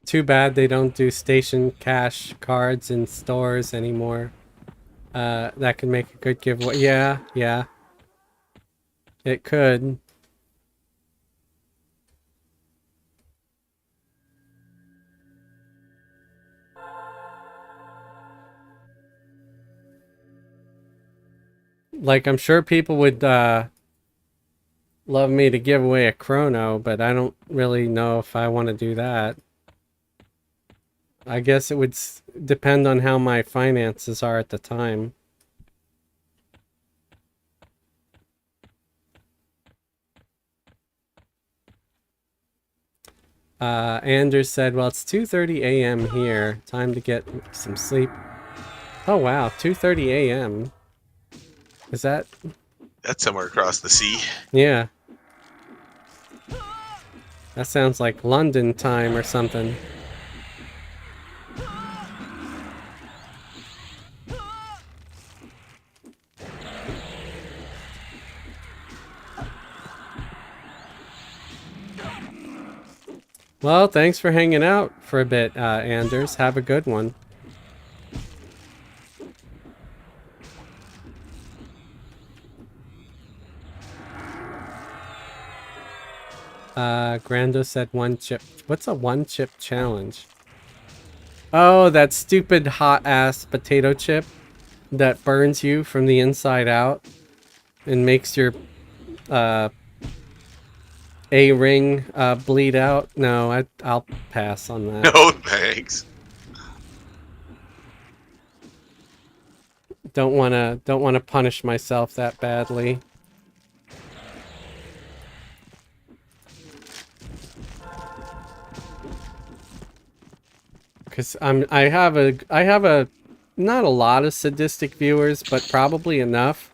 Too bad they don't do station cash cards in stores anymore. That could make a good giveaway. Yeah, yeah. It could. Like, I'm sure people would love me to give away a chrono, but I don't really know if I want to do that. I guess it would depend on how my finances are at the time. Anders said, well, it's 2:30 a.m. here. Time to get some sleep. Oh, wow. 2:30 a.m. Is that? That's somewhere across the sea. Yeah. That sounds like London time or something. Well, thanks for hanging out for a bit, Anders. Have a good one. Grando said 1 chip. What's a 1 chip challenge? Oh, that stupid hot ass potato chip that burns you from the inside out and makes your A-ring bleed out. No, I'll pass on that. No thanks. Don't wanna punish myself that badly. Cause I have a not a lot of sadistic viewers, but probably enough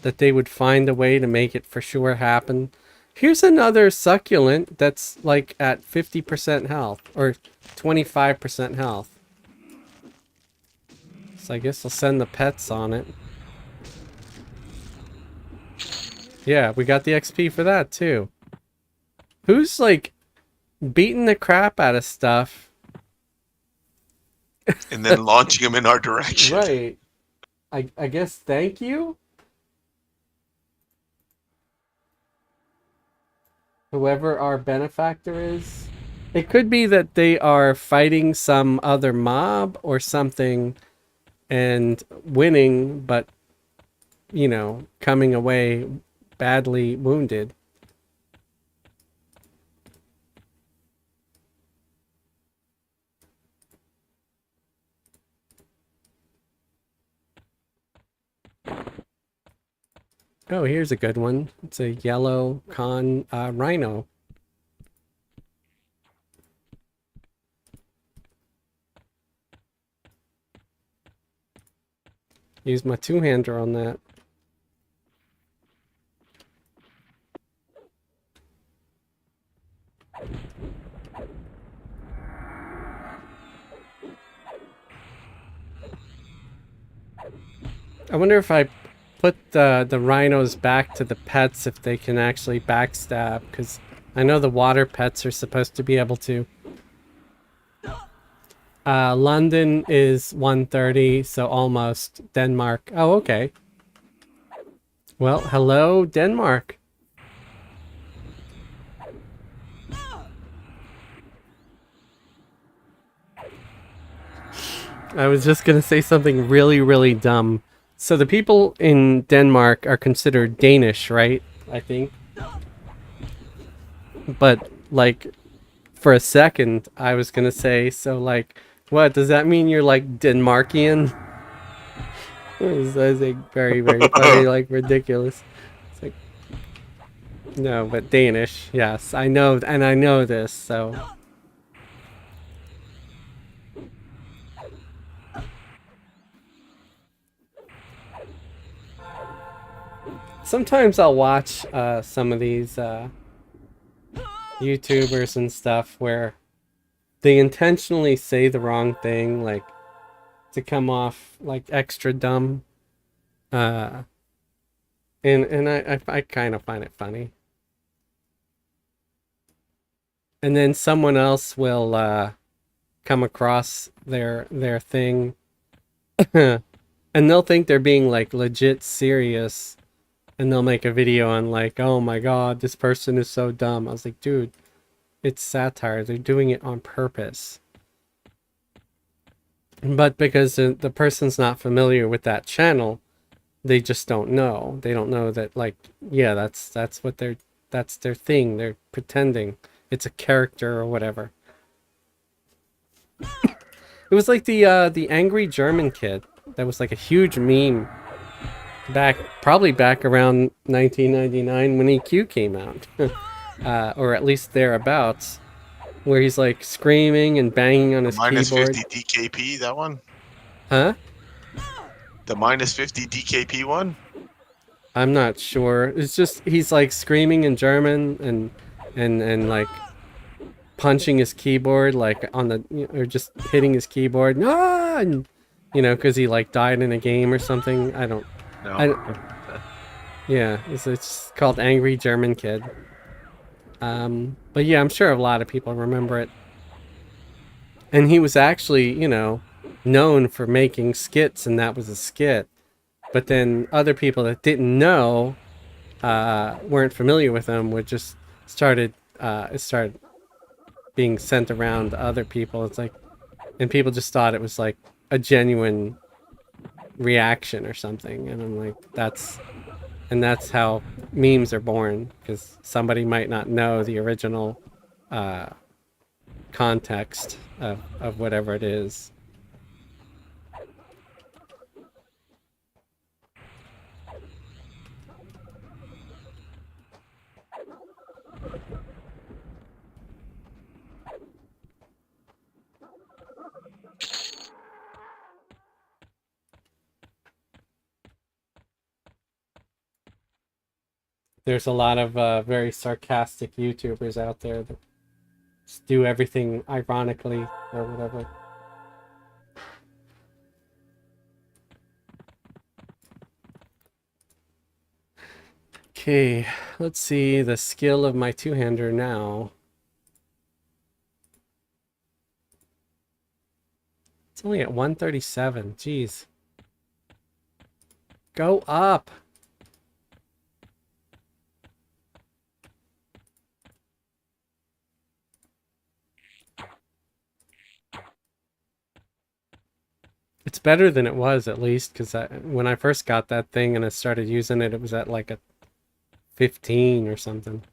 that they would find a way to make it for sure happen. Here's another succulent that's like at 50% health or 25% health. So I guess I'll send the pets on it. Yeah, we got the XP for that too. Who's like beating the crap out of stuff? And then launching them in our direction. Right. I guess thank you? Whoever our benefactor is. It could be that they are fighting some other mob or something and winning, but, you know, coming away badly wounded. Oh, here's a good one. It's a yellow rhino. Use my two-hander on that. I wonder if I put the rhinos back to the pets if they can actually backstab, because I know the water pets are supposed to be able to. London is 130, so almost. Denmark. Oh, okay. Well, hello, Denmark. I was just gonna say something really, really dumb. So the people in Denmark are considered Danish, right? I think. But, like, for a second, I was gonna say, so, like, what, does that mean you're, like, Denmarkian? It's like, very, very funny, like, ridiculous. It's like, no, but Danish, yes, I know, and I know this, so... Sometimes I'll watch some of these YouTubers and stuff where they intentionally say the wrong thing, like to come off like extra dumb. And I kind of find it funny. And then someone else will come across their thing, and they'll think they're being like legit serious. And they'll make a video on like, oh my god, this person is so dumb. I was like, dude, it's satire. They're doing it on purpose. But because the person's not familiar with that channel, they just don't know. They don't know that, like, yeah, that's their thing. They're pretending it's a character or whatever. It was like the angry German kid that was like a huge meme. Probably back around 1999 when EQ came out, or at least thereabouts, where he's like screaming and banging on his Minus keyboard. 50 DKP, that one? Huh? The minus 50 DKP one? I'm not sure. It's just he's like screaming in German and like punching his keyboard like on the or just hitting his keyboard. Ah! And, you know, because he like died in a game or something. I don't. No. Yeah, it's called Angry German Kid. But yeah, I'm sure a lot of people remember it. And he was actually, you know, known for making skits, and that was a skit. But then other people that didn't know, weren't familiar with him, would just started it started being sent around to other people. It's like, and people just thought it was like a genuine reaction or something. And I'm like, that's how memes are born, because somebody might not know the original uh, context of whatever it is. There's a lot of very sarcastic YouTubers out there that just do everything ironically or whatever. Okay, let's see the skill of my two-hander now. It's only at 137. Jeez. Go up. It's better than it was, at least, because when I first got that thing and I started using it, it was at like a 15 or something.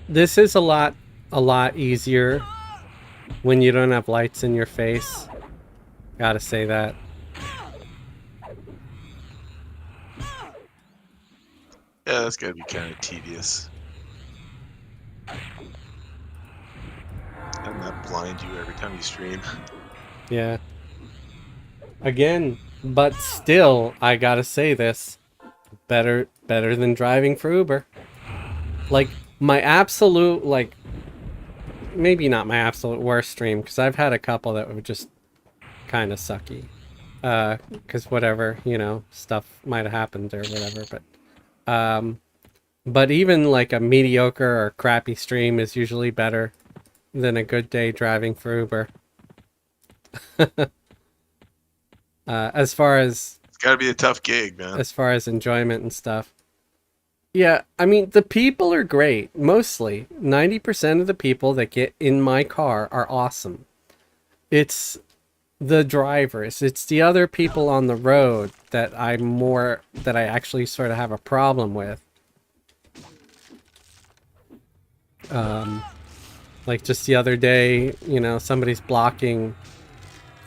This is a lot easier when you don't have lights in your face. Gotta say that. Yeah, that's gotta be kind of tedious. And that blind you every time you stream. Yeah. Again, but still, I gotta say this. Better than driving for Uber. Like, my absolute, like, maybe not my absolute worst stream, because I've had a couple that were just kind of sucky. Because whatever, you know, stuff might have happened or whatever, but even like a mediocre or crappy stream is usually better than a good day driving for Uber. As far as It's gotta be a tough gig, man. as far as enjoyment and stuff. Yeah, I mean, the people are great. Mostly 90% of the people that get in my car are awesome. It's the drivers, it's the other people on the road that I actually sort of have a problem with. Like just the other day, you know, somebody's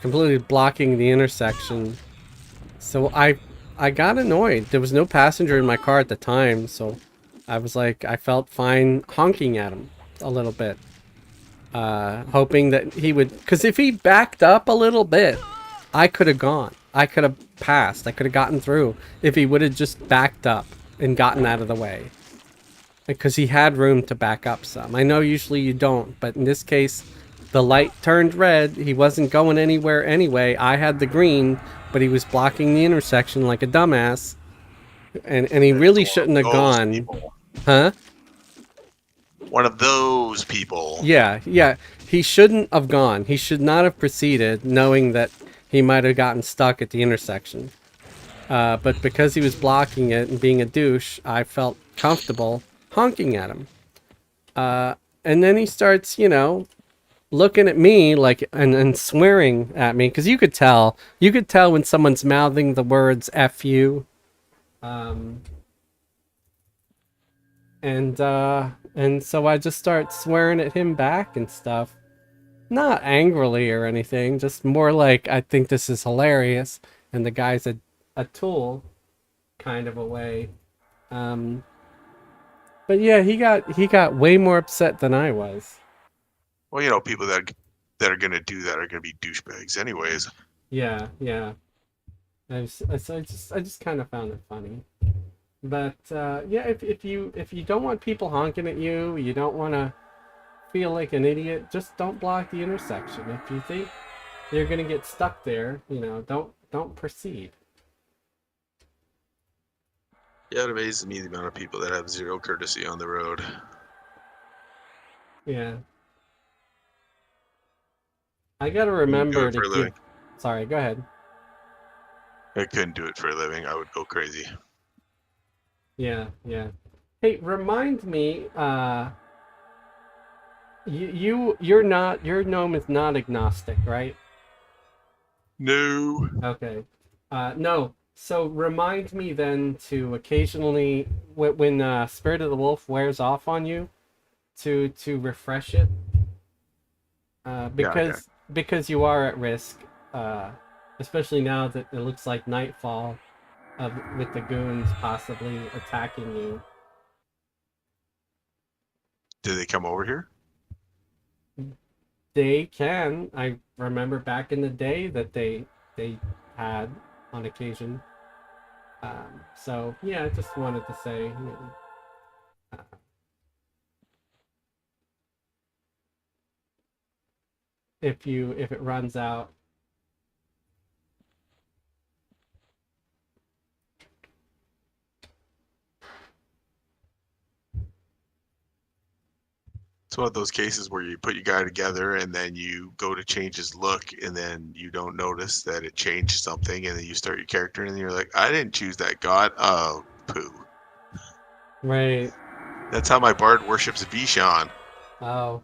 completely blocking the intersection. So I got annoyed. There was no passenger in my car at the time, so I was like, I felt fine honking at him a little bit. Hoping that he would, because if he backed up a little bit, I could have gone. I could have passed. I could have gotten through if he would have just backed up and gotten out of the way. Because he had room to back up some. I know usually you don't, but in this case, the light turned red. He wasn't going anywhere anyway. I had the green, but he was blocking the intersection like a dumbass. And he really shouldn't have gone. People. Huh? One of those people. Yeah. He shouldn't have gone. He should not have proceeded knowing that he might have gotten stuck at the intersection. But because he was blocking it and being a douche, I felt comfortable honking at him. And then he starts, you know, looking at me like and swearing at me, because you could tell when someone's mouthing the words F you. And so I just start swearing at him back and stuff. Not angrily or anything, just more like, I think this is hilarious and the guy's a tool kind of a way. But yeah, he got way more upset than I was. Well, you know, people that are gonna do that are gonna be douchebags anyways. Yeah. I just kind of found it funny. But yeah, if you don't want people honking at you, you don't want to feel like an idiot, just don't block the intersection. If you think you're gonna get stuck there, don't proceed. Yeah, it amazes me the amount of people that have zero courtesy on the road. Yeah, I gotta You do remember it to for a give. living. Sorry, go ahead. I couldn't do it for a living. I would go crazy. Yeah, yeah. Hey, remind me. Your gnome is not agnostic, right? No. Okay. No. So remind me then to occasionally, when Spirit of the Wolf wears off on you, to refresh it, Yeah, okay. because you are at risk, uh, especially now that it looks like nightfall, with the goons possibly attacking you. Did they come over here? They can. I remember back in the day that they had on occasion. So yeah, I just wanted to say, uh, if it runs out. It's one of those cases where you put your guy together and then you go to change his look and then you don't notice that it changed something and then you start your character and you're like, I didn't choose that god. Oh, poo. Right. That's how my bard worships Vishan. Oh.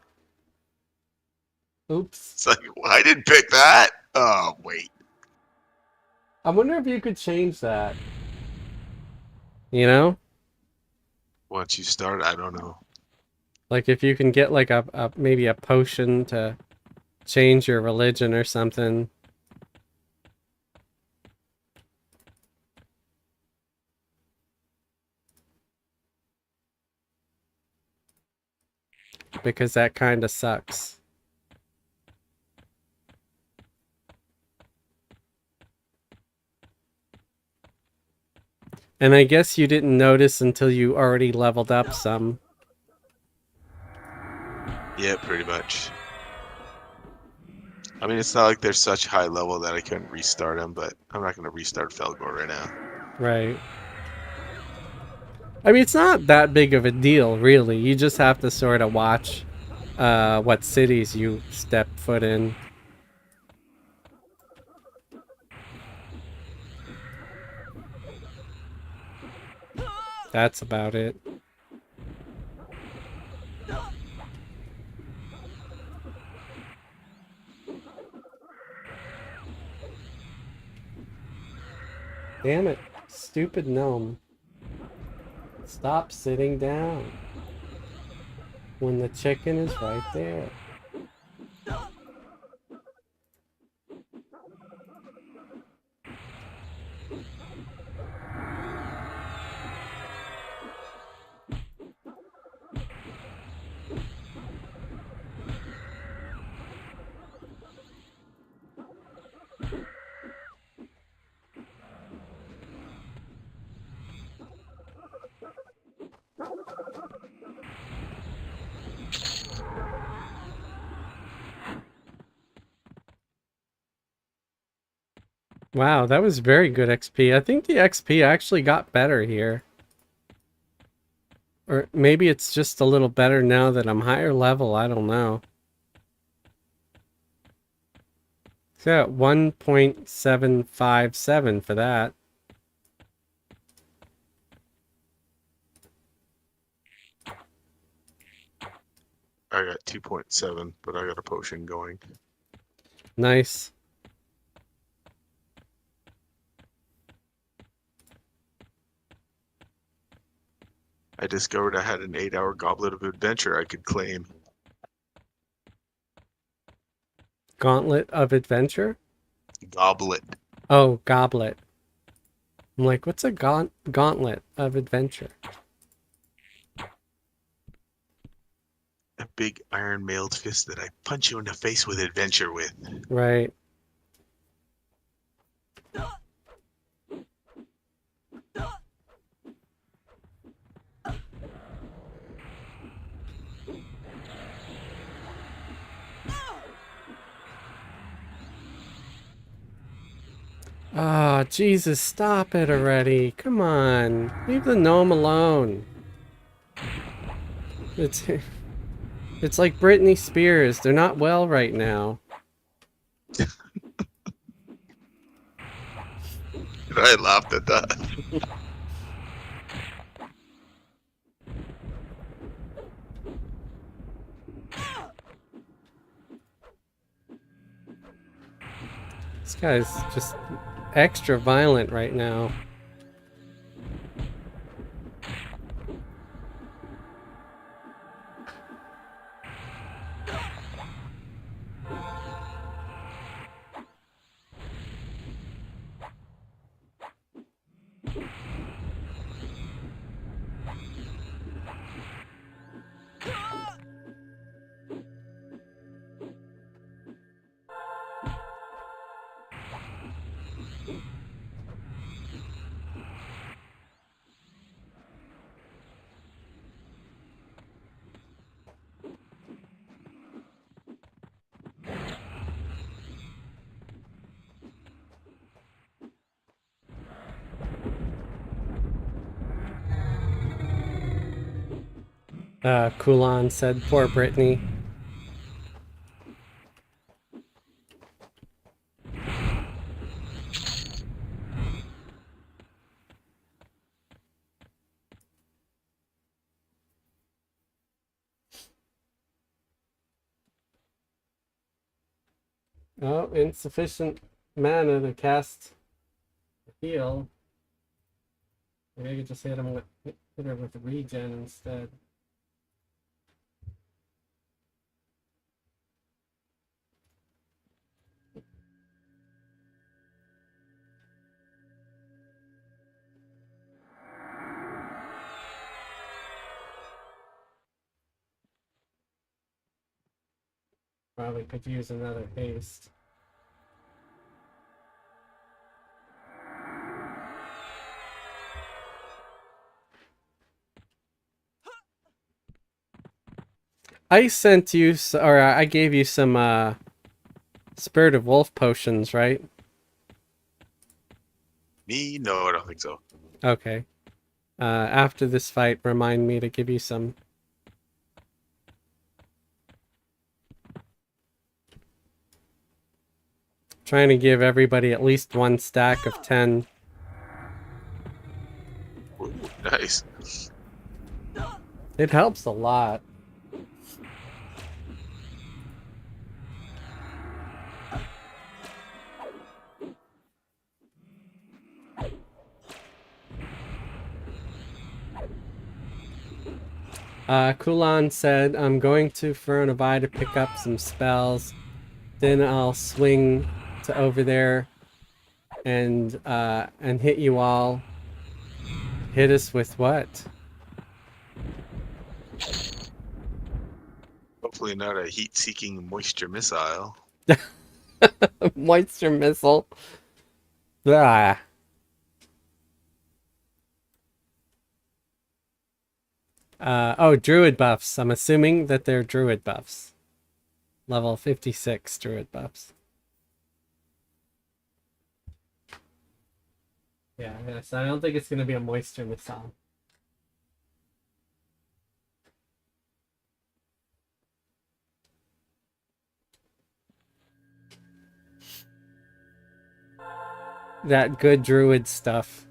Oops. It's like, well, I didn't pick that. Oh, wait. I wonder if you could change that. You know, Once you start, I don't know. like if you can get like a maybe a potion to change your religion or something. Because that kind of sucks. And I guess you didn't notice until you already leveled up some. Yeah, pretty much. I mean, it's not like they're such high level that I couldn't restart them, but I'm not going to restart Felgor right now. Right. I mean, it's not that big of a deal, really. You just have to sort of watch what cities you step foot in. That's about it. Damn it. Stupid gnome. Stop sitting down when the chicken is right there. Wow, that was very good XP. I think the XP actually got better here. Or maybe it's just a little better now that I'm higher level. I don't know. It's got 1.757 for that. I got 2.7, but I got a potion going. Nice. I discovered I had an 8-hour goblet of adventure I could claim. Gauntlet of Adventure? Goblet. Oh, Goblet. I'm like, what's a gauntlet of adventure? A big iron mailed fist that I punch you in the face with adventure with. Right. Oh, Jesus, stop it already. Come on. Leave the gnome alone. It's like Britney Spears. They're not well right now. I laughed at that. This guy's just extra violent right now. Kulan said, poor Brittany. Oh, insufficient mana to cast heal. Maybe I could just hit her with regen instead. Probably could use another haste. I sent you, or I gave you some Spirit of Wolf potions, right? Me? No, I don't think so. Okay. After this fight, remind me to give you some. Trying to give everybody at least one stack of 10. Ooh, nice. It helps a lot. Kulan said, I'm going to Fernovi to pick up some spells. Then I'll swing to over there and hit you all. Hit us with what? Hopefully not a heat-seeking moisture missile. Moisture missile. Ah. Oh, druid buffs. I'm assuming that they're druid buffs. Level 56 druid buffs. Yeah, so I don't think it's going to be a moisture missile. That good druid stuff.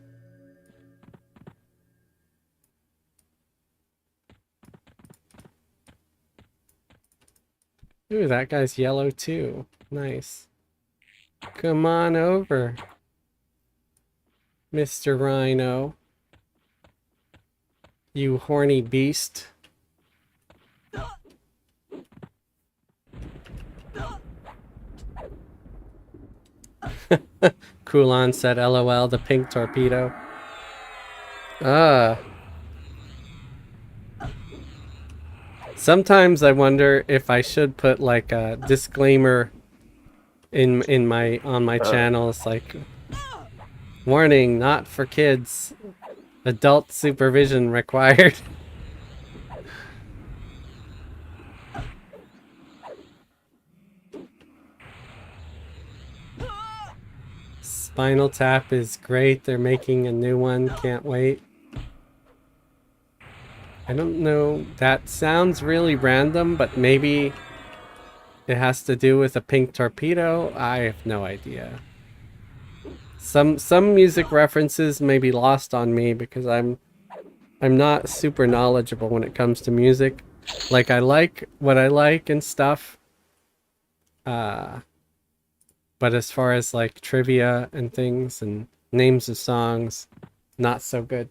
Ooh, that guy's yellow too. Nice. Come on over, Mr. Rhino. You horny beast. Kulan said, LOL, the pink torpedo. Sometimes I wonder if I should put like a disclaimer on my channel. It's like, warning, not for kids. Adult supervision required. Spinal Tap is great. They're making a new one. Can't wait. I don't know. That sounds really random, but maybe it has to do with a pink torpedo. I have no idea. Some music references may be lost on me because I'm not super knowledgeable when it comes to music. Like, I like what I like and stuff. But as far as like trivia and things and names of songs, not so good.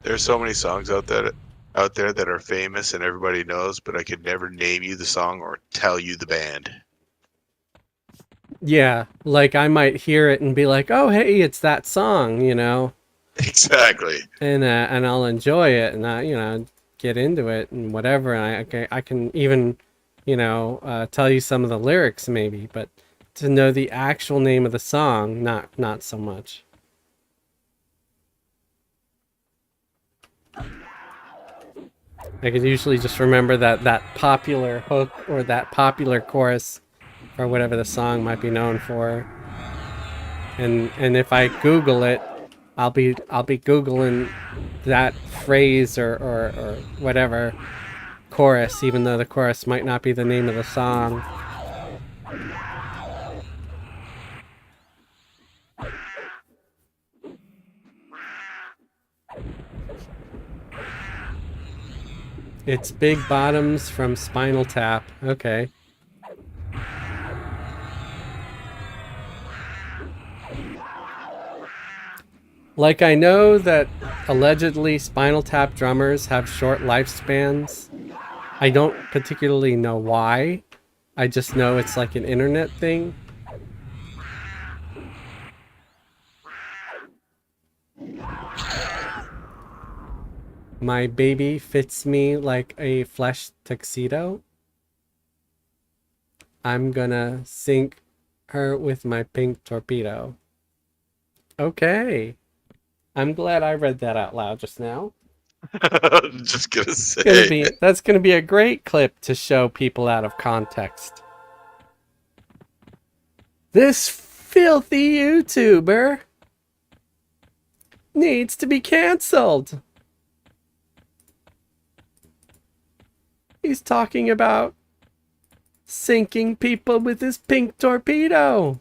There's so many songs out there that are famous and everybody knows, but I could never name you the song or tell you the band. Yeah, like I might hear it and be like, "Oh, hey, it's that song," you know, Exactly. and I'll enjoy it and get into it and whatever. And I can even, tell you some of the lyrics maybe, but to know the actual name of the song, not so much. I could usually just remember that popular hook or that popular chorus or whatever the song might be known for. And if I Google it, I'll be Googling that phrase or whatever chorus, even though the chorus might not be the name of the song. It's Big Bottoms from Spinal Tap. Okay. Like, I know that allegedly Spinal Tap drummers have short lifespans. I don't particularly know why. I just know it's like an internet thing. My baby fits me like a flesh tuxedo. I'm gonna sink her with my pink torpedo. Okay. I'm glad I read that out loud just now. Just gonna say. That's gonna be a great clip to show people out of context. This filthy YouTuber needs to be canceled. He's talking about sinking people with his pink torpedo.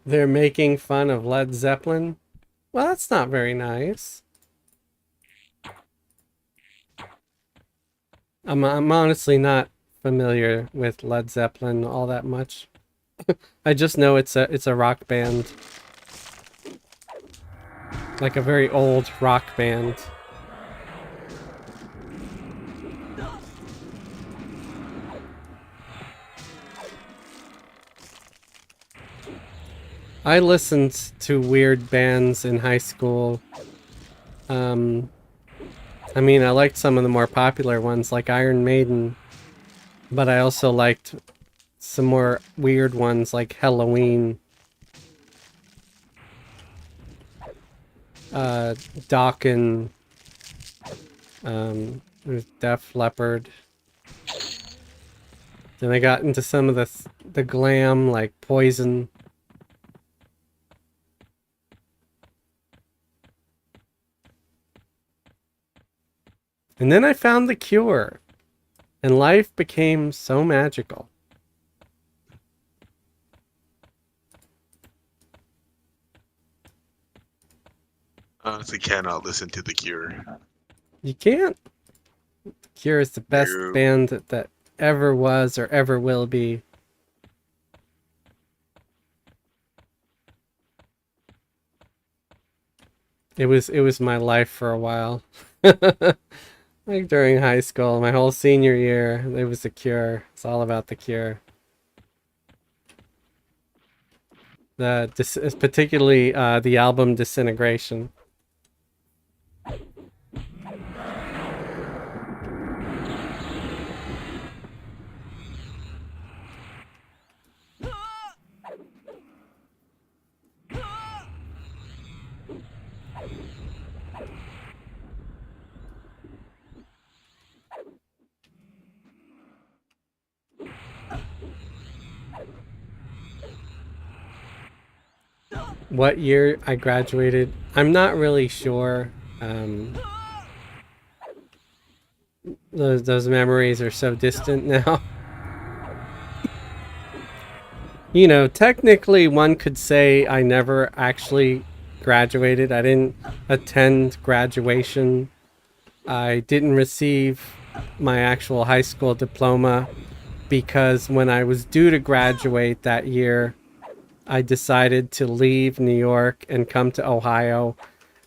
They're making fun of Led Zeppelin. Well, that's not very nice. I'm honestly not familiar with Led Zeppelin all that much. I just know it's a rock band. Like a very old rock band. I listened to weird bands in high school. I mean, I liked some of the more popular ones like Iron Maiden, but I also liked some more weird ones like Halloween. Dokken, there's Def Leppard. Then I got into some of the glam like Poison. And then I found The Cure, and life became so magical. Honestly, cannot listen to The Cure. You can't. The Cure is the best No. band that ever was or ever will be. It was my life for a while. Like during high school, my whole senior year, it was The Cure. It's all about The Cure. Particularly the album Disintegration. what year I graduated. I'm not really sure. Um, those memories are so distant now. You know, technically, one could say I never actually graduated. I didn't attend graduation. I didn't receive my actual high school diploma because when I was due to graduate that year, I decided to leave New York and come to Ohio.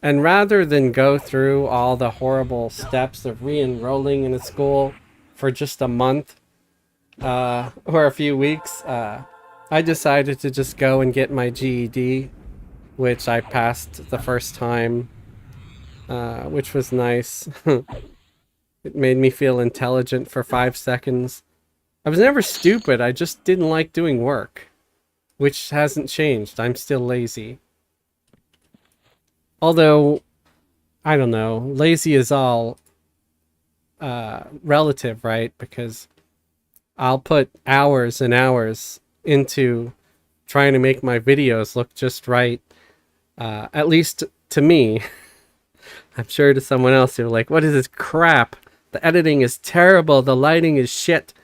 And rather than go through all the horrible steps of re enrolling in a school for just a month or a few weeks, I decided to just go and get my GED, which I passed the first time, which was nice. It made me feel intelligent for 5 seconds. I was never stupid, I just didn't like doing work, which hasn't changed. I'm still lazy. Although, I don't know, lazy is all relative, right? Because I'll put hours and hours into trying to make my videos look just right. At least to me. I'm sure to someone else who're like, what is this crap? The editing is terrible. The lighting is shit.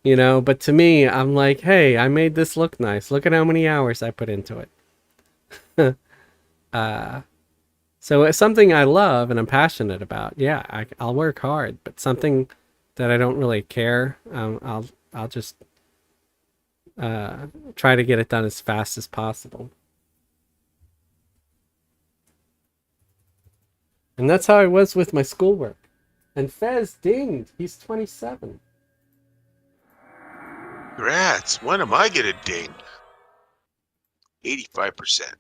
You know, but to me, I'm like, hey, I made this look nice. Look at how many hours I put into it. So it's something I love and I'm passionate about. Yeah, I'll work hard, but something that I don't really care, I'll just try to get it done as fast as possible. And that's how I was with my schoolwork. And Fez dinged. He's 27. Congrats. When am I gonna ding? 85%.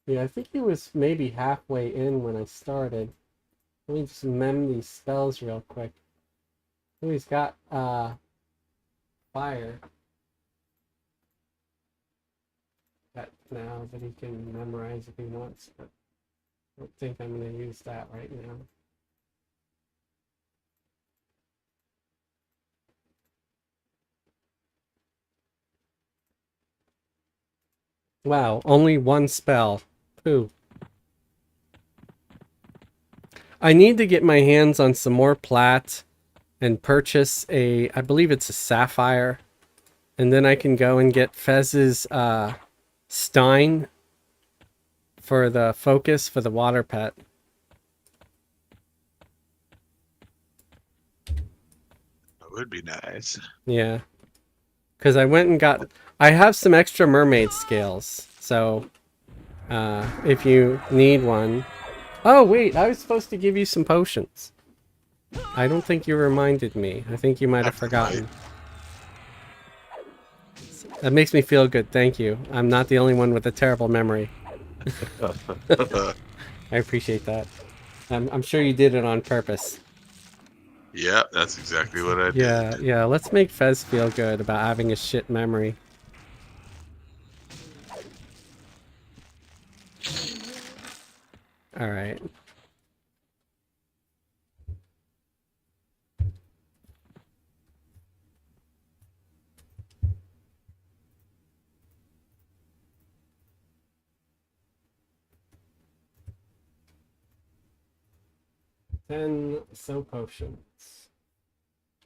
Yeah, I think he was maybe halfway in when I started. Let me just mem these spells real quick. Oh, he's got fire. That now that he can memorize if he wants, but I don't think I'm gonna use that right now. Wow, only one spell. Pooh. I need to get my hands on some more plat and purchase I believe it's a sapphire. And then I can go and get Fez's Stein for the focus for the water pet. That would be nice. Yeah. Because I went and got... I have some extra mermaid scales. So, if you need one... Oh, wait. I was supposed to give you some potions. I don't think you reminded me. I think you might have forgotten. That makes me feel good. Thank you. I'm not the only one with a terrible memory. I appreciate that. I'm sure you did it on purpose. Yeah, that's exactly what I Yeah, did. yeah. Let's make Fez feel good about having a shit memory. All right. Ten soap potions.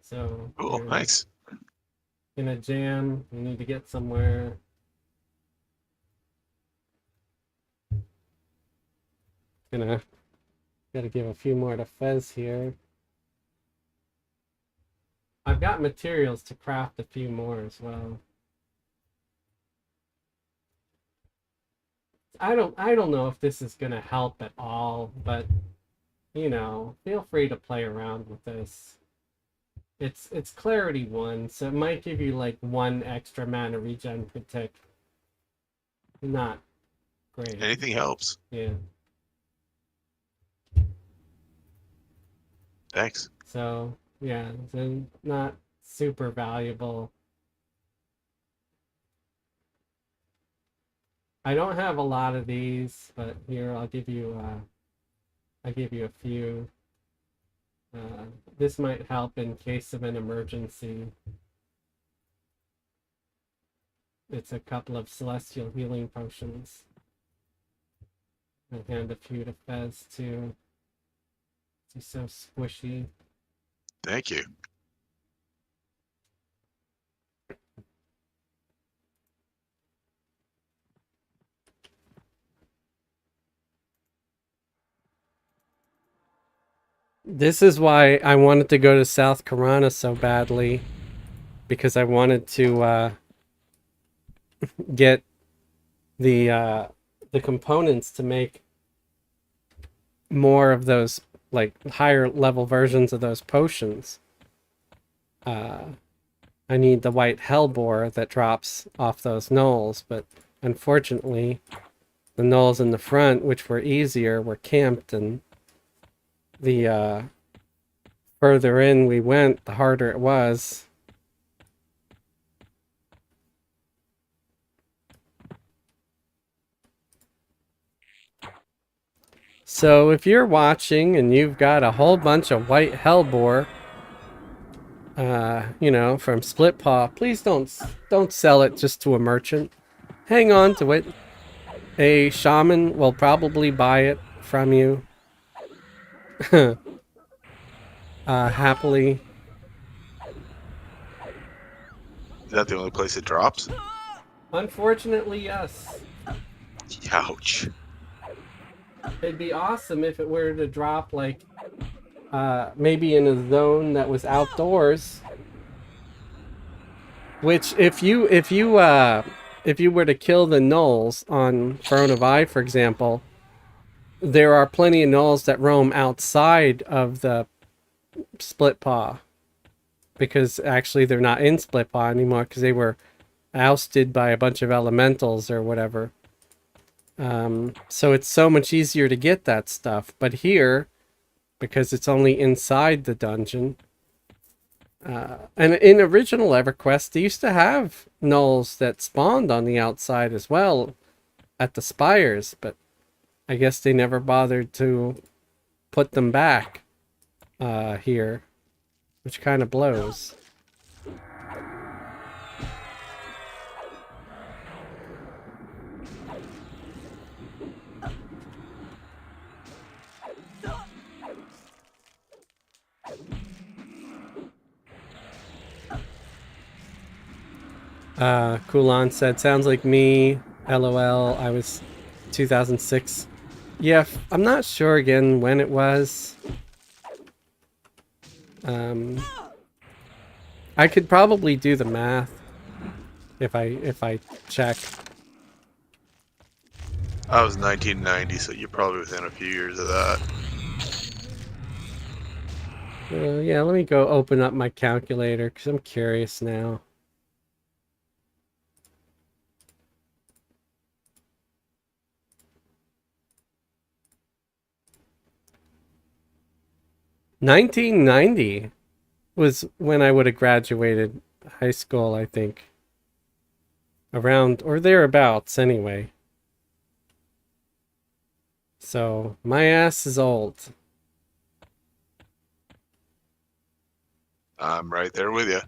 So Oh, you're nice. in a jam. You need to get somewhere. Gotta give a few more to Fez here. I've got materials to craft a few more as well. I don't know if this is gonna help at all, but you know, feel free to play around with this. It's clarity 1, so it might give you like 1 extra mana regen per tick. Not great. Anything helps. Yeah. Thanks. So yeah, so not super valuable. I don't have a lot of these, but here I'll give you a few. This might help in case of an emergency. It's a couple of celestial healing potions. I'll hand a few to Fez too. He's so squishy. Thank you. This is why I wanted to go to South Karana so badly, because I wanted to get the components to make more of those like higher level versions of those potions. I need the white hellbore that drops off those knolls, but unfortunately the knolls in the front, which were easier, were camped, and the further in we went, the harder it was. So if you're watching and you've got a whole bunch of white hellbore, you know, from Split Paw, please don't sell it just to a merchant. Hang on to it. A shaman will probably buy it from you. Happily. Is that the only place it drops? Unfortunately, yes. Ouch. It'd be awesome if it were to drop like maybe in a zone that was outdoors. Which if you were to kill the gnolls on Throne of Eye, for example, there are plenty of gnolls that roam outside of the Split Paw. Because actually they're not in Split Paw anymore because they were ousted by a bunch of elementals or whatever. So it's so much easier to get that stuff. But here, because it's only inside the dungeon, and in original EverQuest, they used to have gnolls that spawned on the outside as well at the spires, but I guess they never bothered to put them back here, which kind of blows. Kulan said, sounds like me. LOL. I was 2006. Yeah, I'm not sure again when it was. I could probably do the math if I check. I was 1990, so you're probably within a few years of that. Yeah, let me go open up my calculator because I'm curious now. $1990 was when I would have graduated high school, I think. Around or thereabouts, anyway. So my ass is old. I'm right there with you.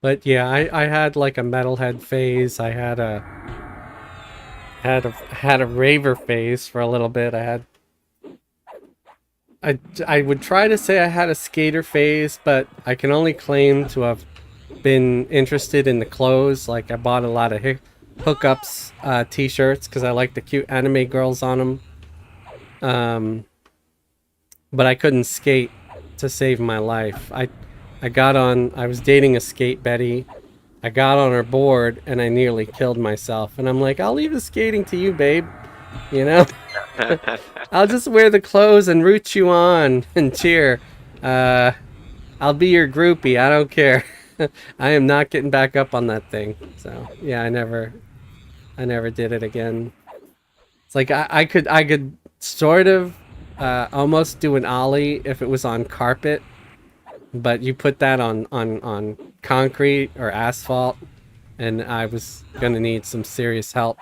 But yeah, I had like a metalhead phase. I had a raver phase for a little bit. I would try to say I had a skater phase, but I can only claim to have been interested in the clothes. Like I bought a lot of hookups t-shirts because I like the cute anime girls on them. But I couldn't skate to save my life. I was dating a skate Betty. I got on her board and I nearly killed myself. And I'm like, I'll leave the skating to you, babe. You know? I'll just wear the clothes and root you on and cheer. I'll be your groupie. I don't care. I am not getting back up on that thing. So yeah, I never did it again. It's like I could sort of almost do an ollie if it was on carpet, but you put that on concrete or asphalt, and I was gonna need some serious help.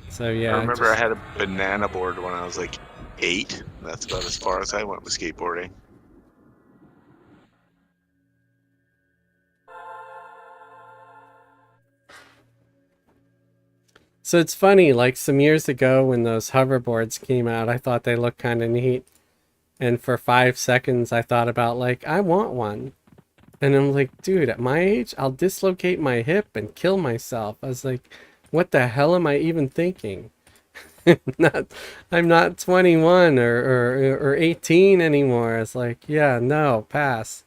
So I yeah, remember I just had a banana board when I was like 8. That's about as far as I went with skateboarding. so it's funny. Like some years ago when those hoverboards came out, I thought they looked kind of neat, and for 5 seconds I thought about like I want one. And I'm like, dude, at my age, I'll dislocate my hip and kill myself. I was like, what the hell am I even thinking? not, I'm not 21 or 18 anymore. It's like, yeah, no, pass.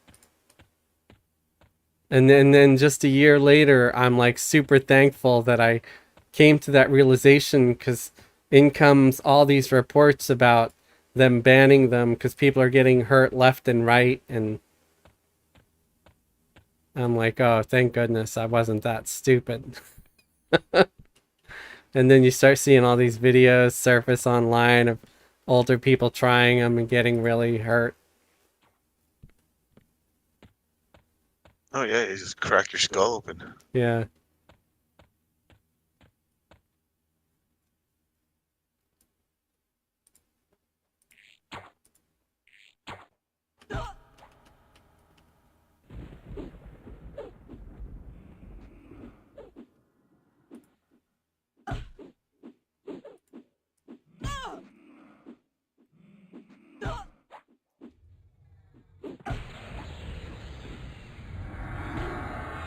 And then just a year later, I'm like super thankful that I came to that realization, because in comes all these reports about them banning them because people are getting hurt left and right, and I'm like, oh, thank goodness I wasn't that stupid. And then you start seeing all these videos surface online of older people trying them and getting really hurt. Oh yeah, you just crack your skull open. Yeah.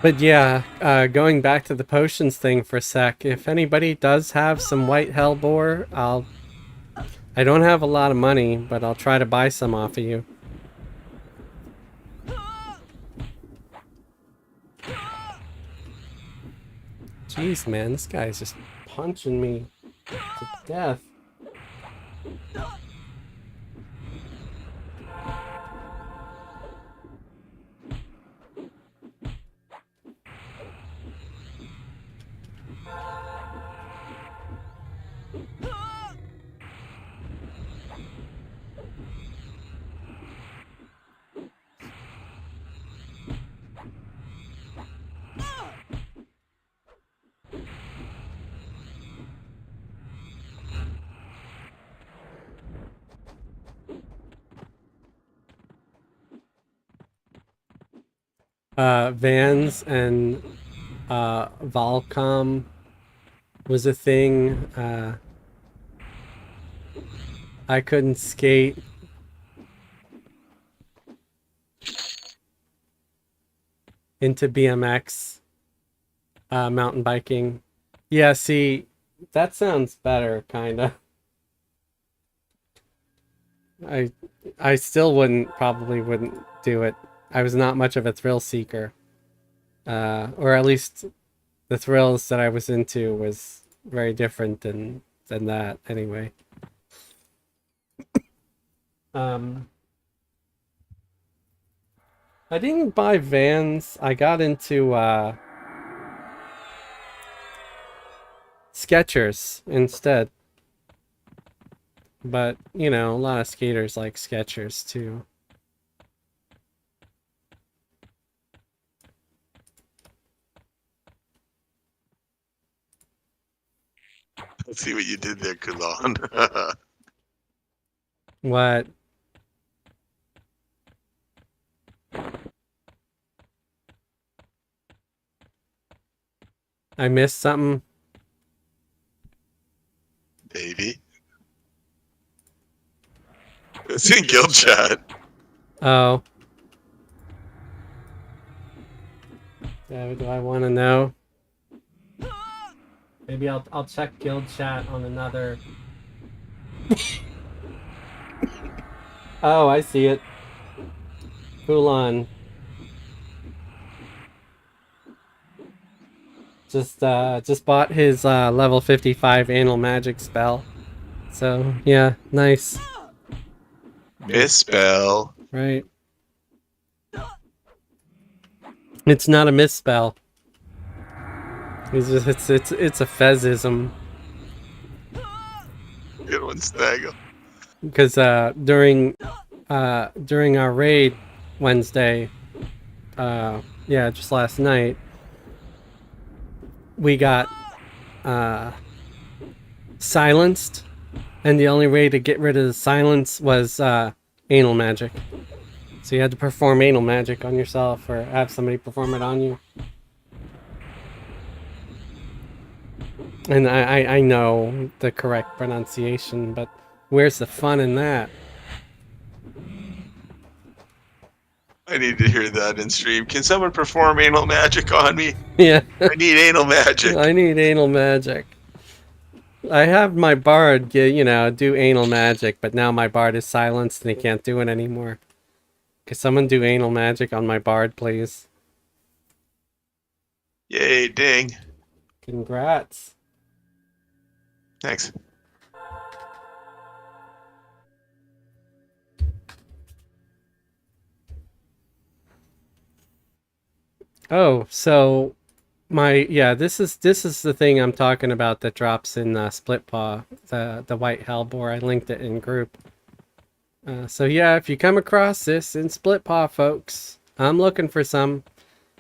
But yeah, going back to the potions thing for a sec, if anybody does have some white hellbore, I don't have a lot of money, but I'll try to buy some off of you. Jeez, man, this guy's just punching me to death. Vans and Volcom was a thing. I couldn't skate. Into BMX, mountain biking. Yeah, see, that sounds better, kinda. I I still probably wouldn't do it. I was not much of a thrill seeker. Or at least the thrills that I was into was very different than that anyway. Um I didn't buy Vans. I got into Skechers instead. But, you know, a lot of skaters like Skechers too. Let's see what you did there, Kulon. What? I missed something? Maybe. It's in guild chat. Oh. Do I want to know? Maybe I'll check guild chat on another. Oh, I see it. Fulan. Just bought his level 55 anal magic spell. So, yeah, nice. Misspell. Right. It's not a misspell. It's a Fezism. Good one, Staggle. Because during our raid Wednesday, yeah, just last night, we got silenced, and the only way to get rid of the silence was anal magic. So you had to perform anal magic on yourself, or have somebody perform it on you. And I know the correct pronunciation, but where's the fun in that? I need to hear that in stream. Can someone perform anal magic on me? Yeah, I need anal magic. I need anal magic. I have my bard, do anal magic, but now my bard is silenced and he can't do it anymore. Could someone do anal magic on my bard, please? Yay, ding. Congrats. Thanks. Oh, so this is the thing I'm talking about that drops in Split Paw, the white hellbore. I linked it in group. So yeah, if you come across this in Split Paw, folks, I'm looking for some.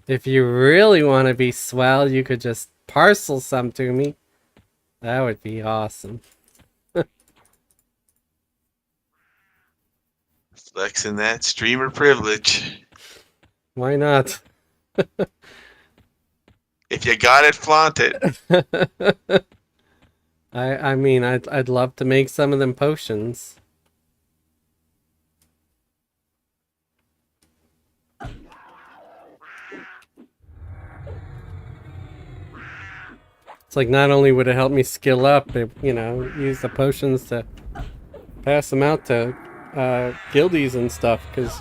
If you really want to be swell, you could just parcel some to me. That would be awesome. Flexing that streamer privilege. Why not? If you got it, flaunt it. I mean, I'd love to make some of them potions. It's like, not only would it help me skill up, it, use the potions to pass them out to guildies and stuff, because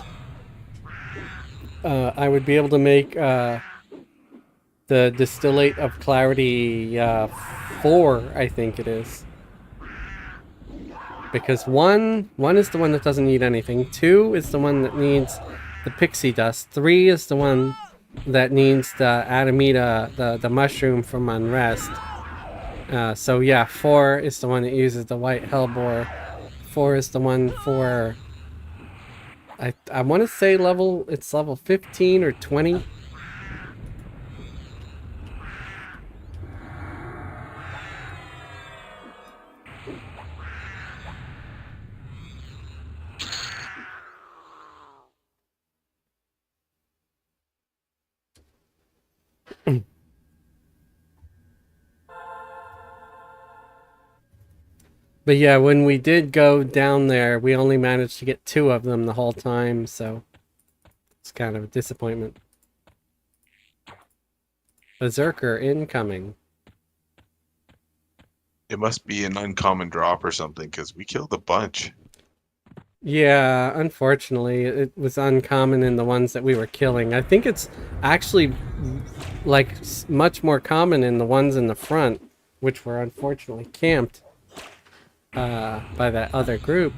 I would be able to make the Distillate of Clarity 4, I think it is. Because one is the one that doesn't need anything. 2 is the one that needs the pixie dust. 3 is the one that needs the Adamita, the mushroom from Unrest. So yeah, 4 is the one that uses the white hellbore. 4 is the one for, I want to say it's level 15 or 20. But yeah, when we did go down there, we only managed to get 2 of them the whole time, so it's kind of a disappointment. Berserker incoming. It must be an uncommon drop or something, because we killed a bunch. Yeah, unfortunately, it was uncommon in the ones that we were killing. I think it's actually like much more common in the ones in the front, which were unfortunately camped by that other group.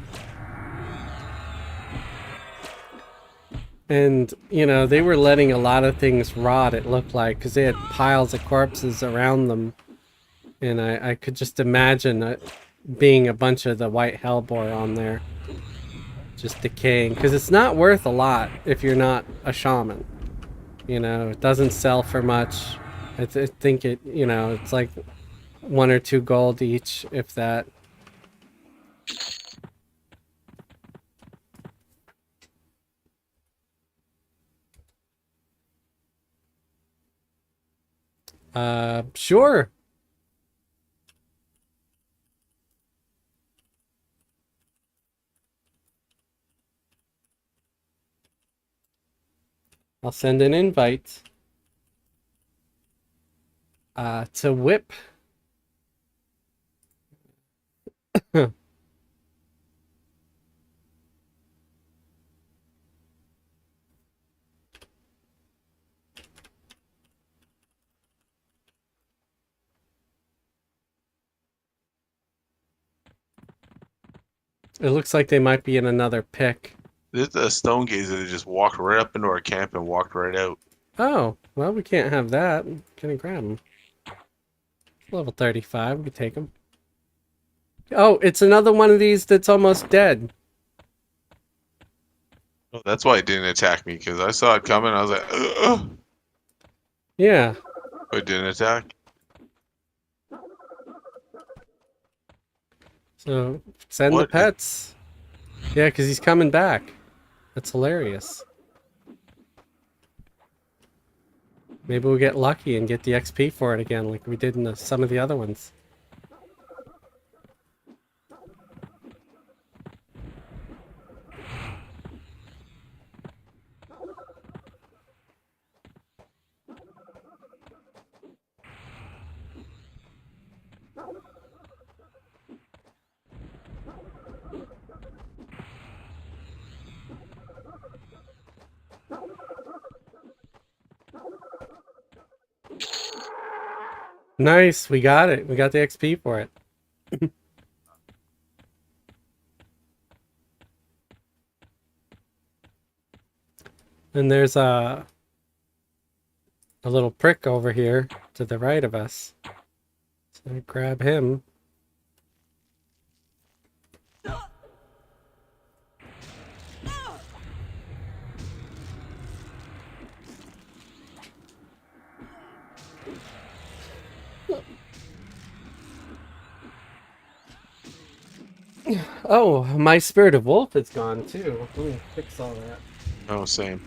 And, they were letting a lot of things rot, it looked like, because they had piles of corpses around them. And I could just imagine it being a bunch of the white hellbore on there. Just decaying. Because it's not worth a lot if you're not a shaman. It doesn't sell for much. I think it's like 1 or 2 gold each, if that. Sure. I'll send an invite. To Whip. It looks like they might be in another pick. There's a stone gazer that just walked right up into our camp and walked right out. Oh, well, we can't have that. Can I grab him? Level 35, we can take him. Oh, it's another one of these that's almost dead. Oh, that's why it didn't attack me, because I saw it coming. I was like, ugh, Yeah, but it didn't attack. so send the What is, pets. Yeah, because he's coming back. That's hilarious. Maybe we'll get lucky and get the XP for it again like we did in some of the other ones. Nice, we got it. We got the XP for it. And there's a little prick over here to the right of us. So grab him. Oh, my spirit of wolf is gone too. Let me fix all that. oh, same.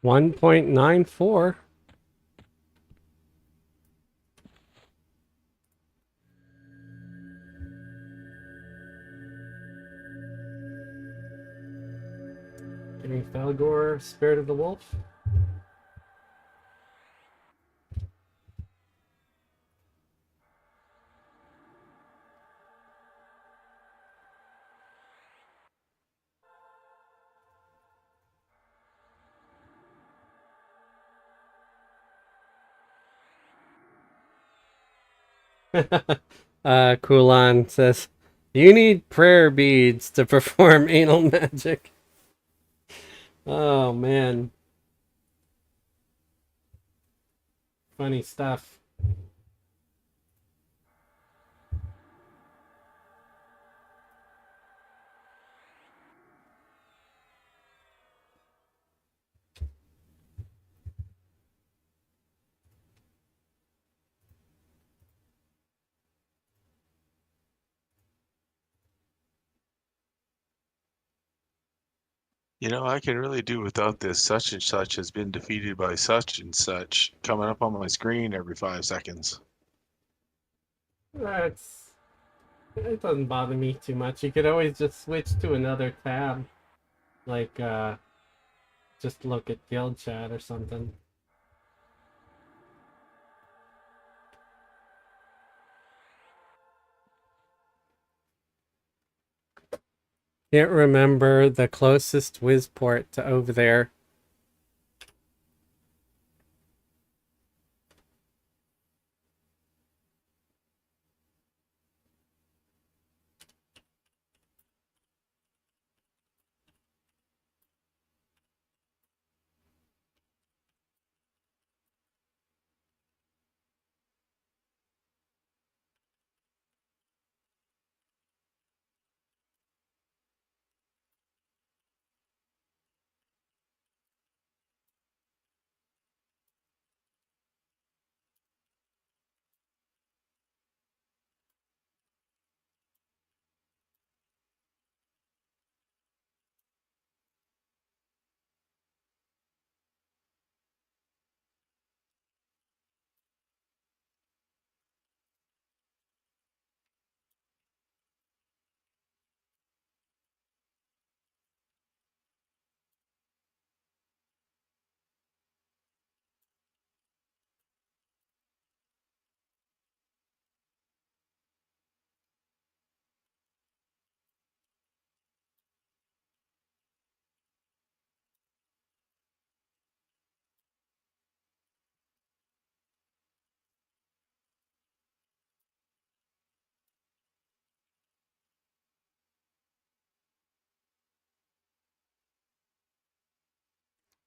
$1.94. Give me Felgor, Spirit of the Wolf. Kulan says, you need prayer beads to perform anal magic. Oh man, funny stuff. You know, I can really do without this such and such has been defeated by such and such coming up on my screen every 5 seconds. That's it doesn't bother me too much. You could always just switch to another tab, like just look at guild chat or something. Can't remember the closest whiz port to over there.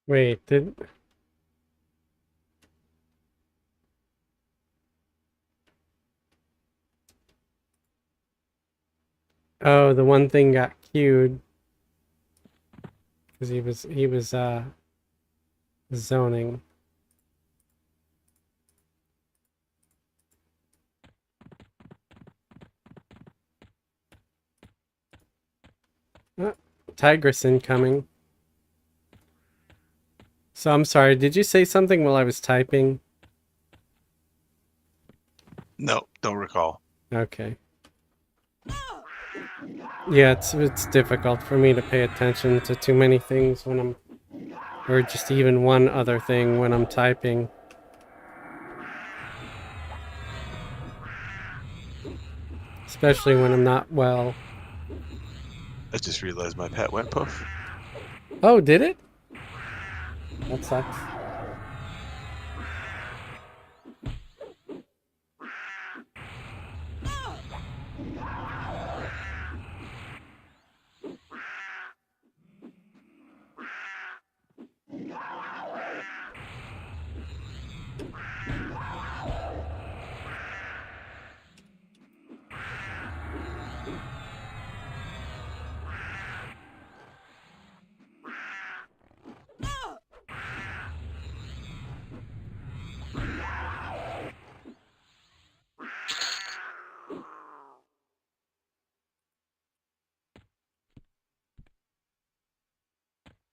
Wait, did... Oh, the one thing got queued because he was zoning. Tigress incoming. So I'm sorry, did you say something while I was typing? No, don't recall. Okay. Yeah, it's difficult for me to pay attention to too many things when I'm, or just even one other thing when I'm typing. Especially when I'm not well. I just realized my pet went poof. Oh, did it? That sucks.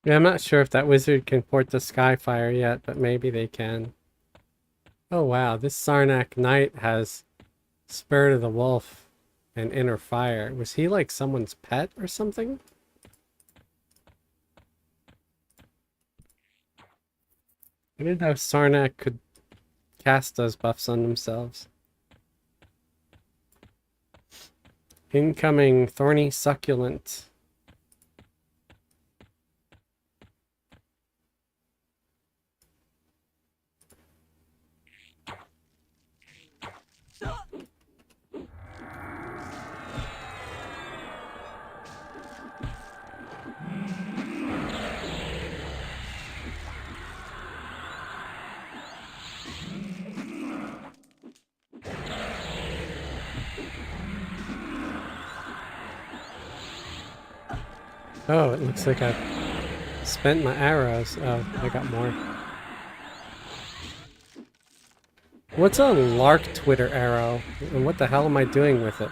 Yeah, I'm not sure if that wizard can port to Skyfire yet, but maybe they can. Oh wow, this Sarnak Knight has Spirit of the Wolf and Inner Fire. Was he like someone's pet or something? I didn't know Sarnak could cast those buffs on themselves. Incoming Thorny Succulent. Oh, it looks like I've spent my arrows. Oh, I got more. What's a Lark Twitter arrow? And what the hell am I doing with it?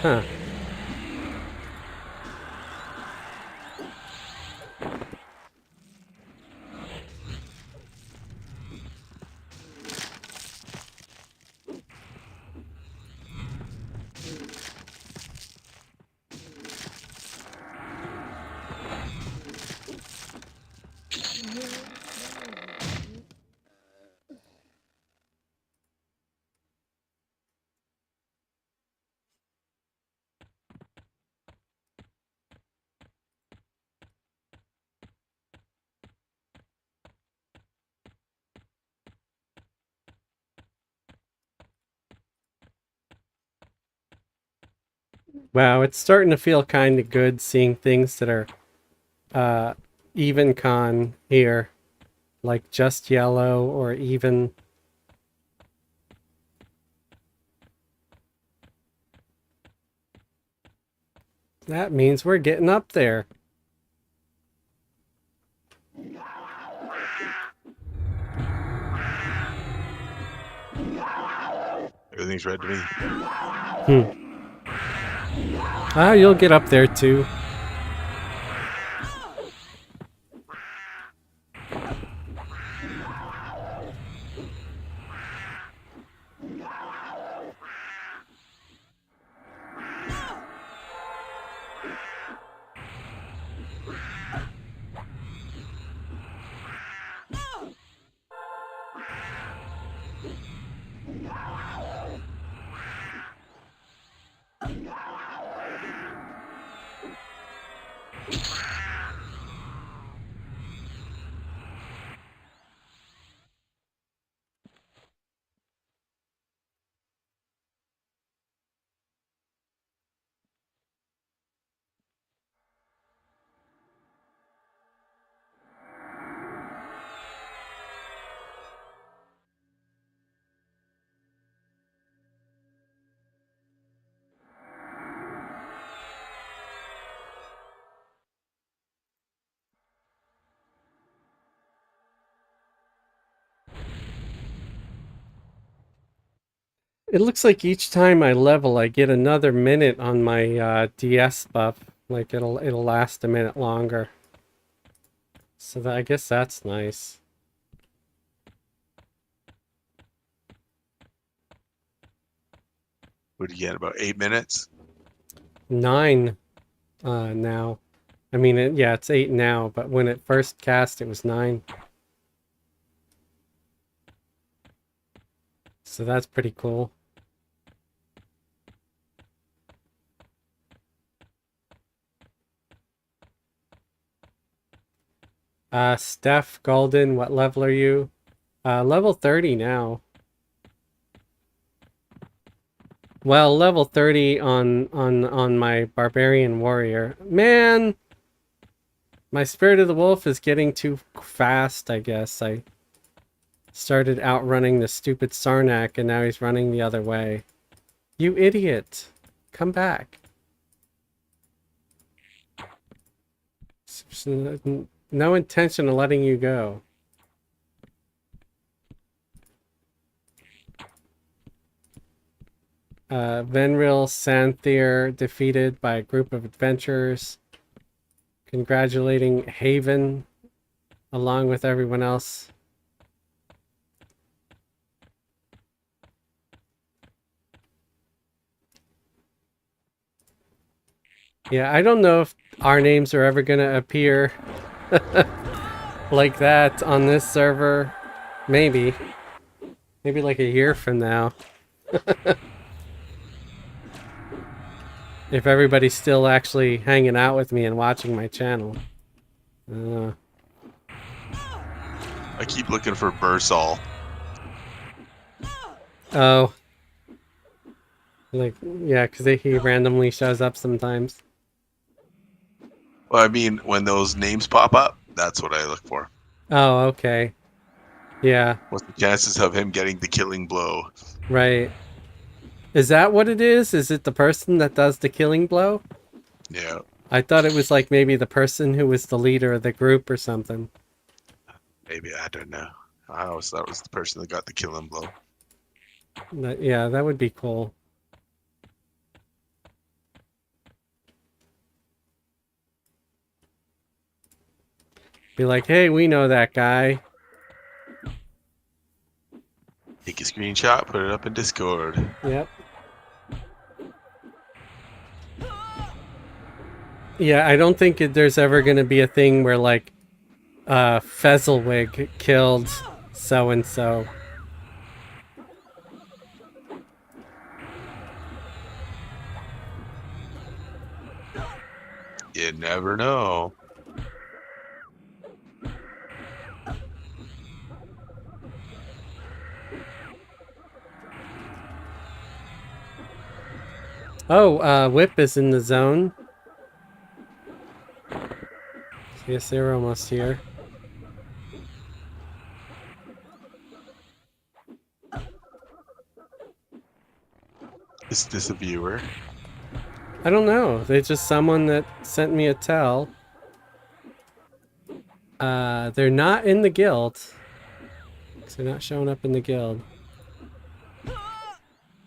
Huh. Wow, it's starting to feel kind of good seeing things that are even con here, like just yellow or even. That means we're getting up there. Everything's red to me. Ah, you'll get up there too. It looks like each time I level, I get another minute on my DS buff. Like it'll last a minute longer. So I guess that's nice. What do you get? About 8 minutes? 9 now. I mean, yeah, it's 8 now, but when it first cast, it was 9. So that's pretty cool. Steph Golden, what level are you? Level 30 now. Well, level 30 on my Barbarian Warrior. Man, my Spirit of the Wolf is getting too fast, I guess. I started outrunning the stupid Sarnak, and now he's running the other way. You idiot. Come back. No intention of letting you go. Venril Santhier defeated by a group of adventurers. Congratulating Haven along with everyone else. Yeah, I don't know if our names are ever going to appear like that on this server. Maybe. Maybe like a year from now. If everybody's still actually hanging out with me and watching my channel. I keep looking for Bursal. Oh. Like, yeah, because he randomly shows up sometimes. Well, I mean, when those names pop up, that's what I look for. Oh, okay. Yeah, What's the chances of him getting the killing blow? right. Is that what it is? Is it the person that does the killing blow? Yeah, I thought it was like maybe the person who was the leader of the group or something. maybe. I don't know. I always thought it was the person that got the killing blow. Yeah, that would be cool. Be like, hey, we know that guy. Take a screenshot, put it up in Discord. Yep. Yeah, I don't think there's ever going to be a thing where, like, Fezzelwig killed so-and-so. You never know. Oh, Whip is in the zone. I guess they're almost here. Is this a viewer? I don't know. They're just someone that sent me a tell. They're not in the guild. They're not showing up in the guild.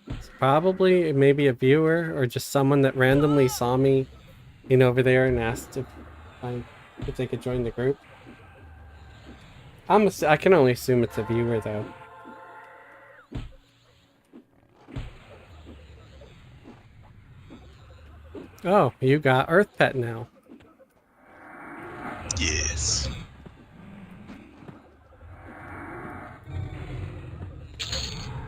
It's probably maybe a viewer or just someone that randomly saw me in over there and asked if they could join the group. I can only assume it's a viewer though. Oh, you got Earth Pet now. Yes.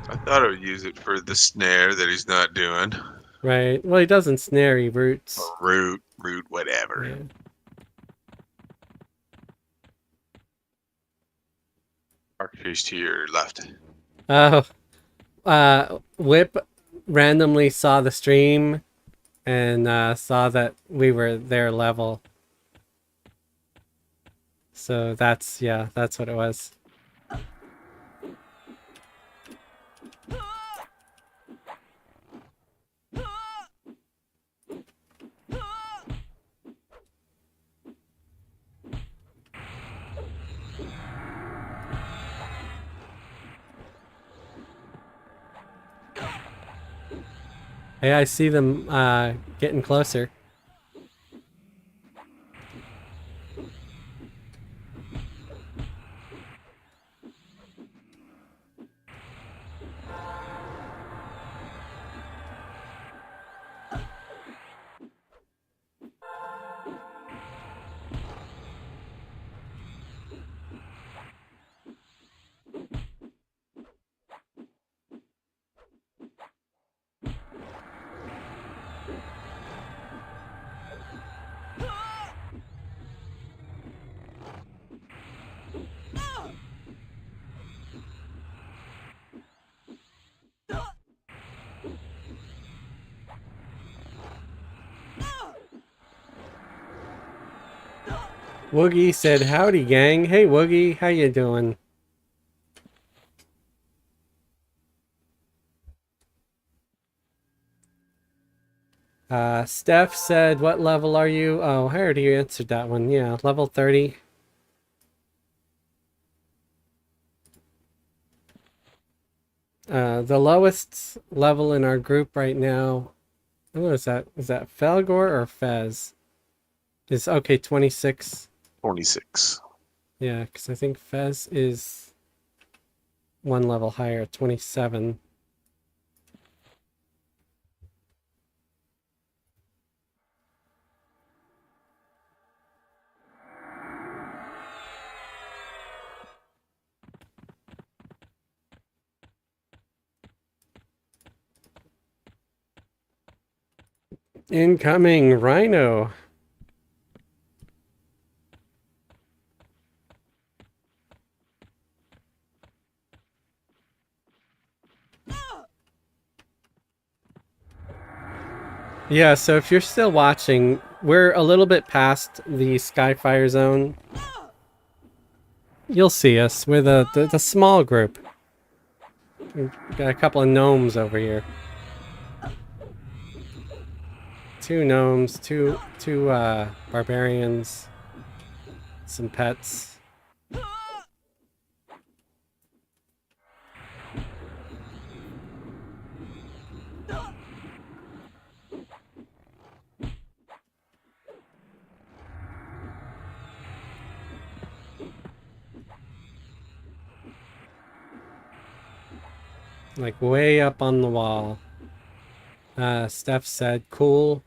I thought I would use it for the snare that he's not doing. Right. Well, he doesn't snare, he roots. Or root, whatever. Yeah. Archer's to your left. Oh, Whip randomly saw the stream and saw that we were their level. So that's what it was. Hey, I see them getting closer. Woogie said, "Howdy, gang. Hey, Woogie, how you doing?" Steph said, "What level are you?" Oh, I already answered that one. Yeah, level 30. The lowest level in our group right now. Oh, is that Felgor or Fez? Is okay, 26. 26. Yeah, because I think Fez is one level higher, 27. Incoming Rhino. Yeah, so if you're still watching, we're a little bit past the Skyfire zone. You'll see us. We're the small group. We've got a couple of gnomes over here. Two gnomes, two barbarians, some pets. Like way up on the wall. Steph said, "Cool."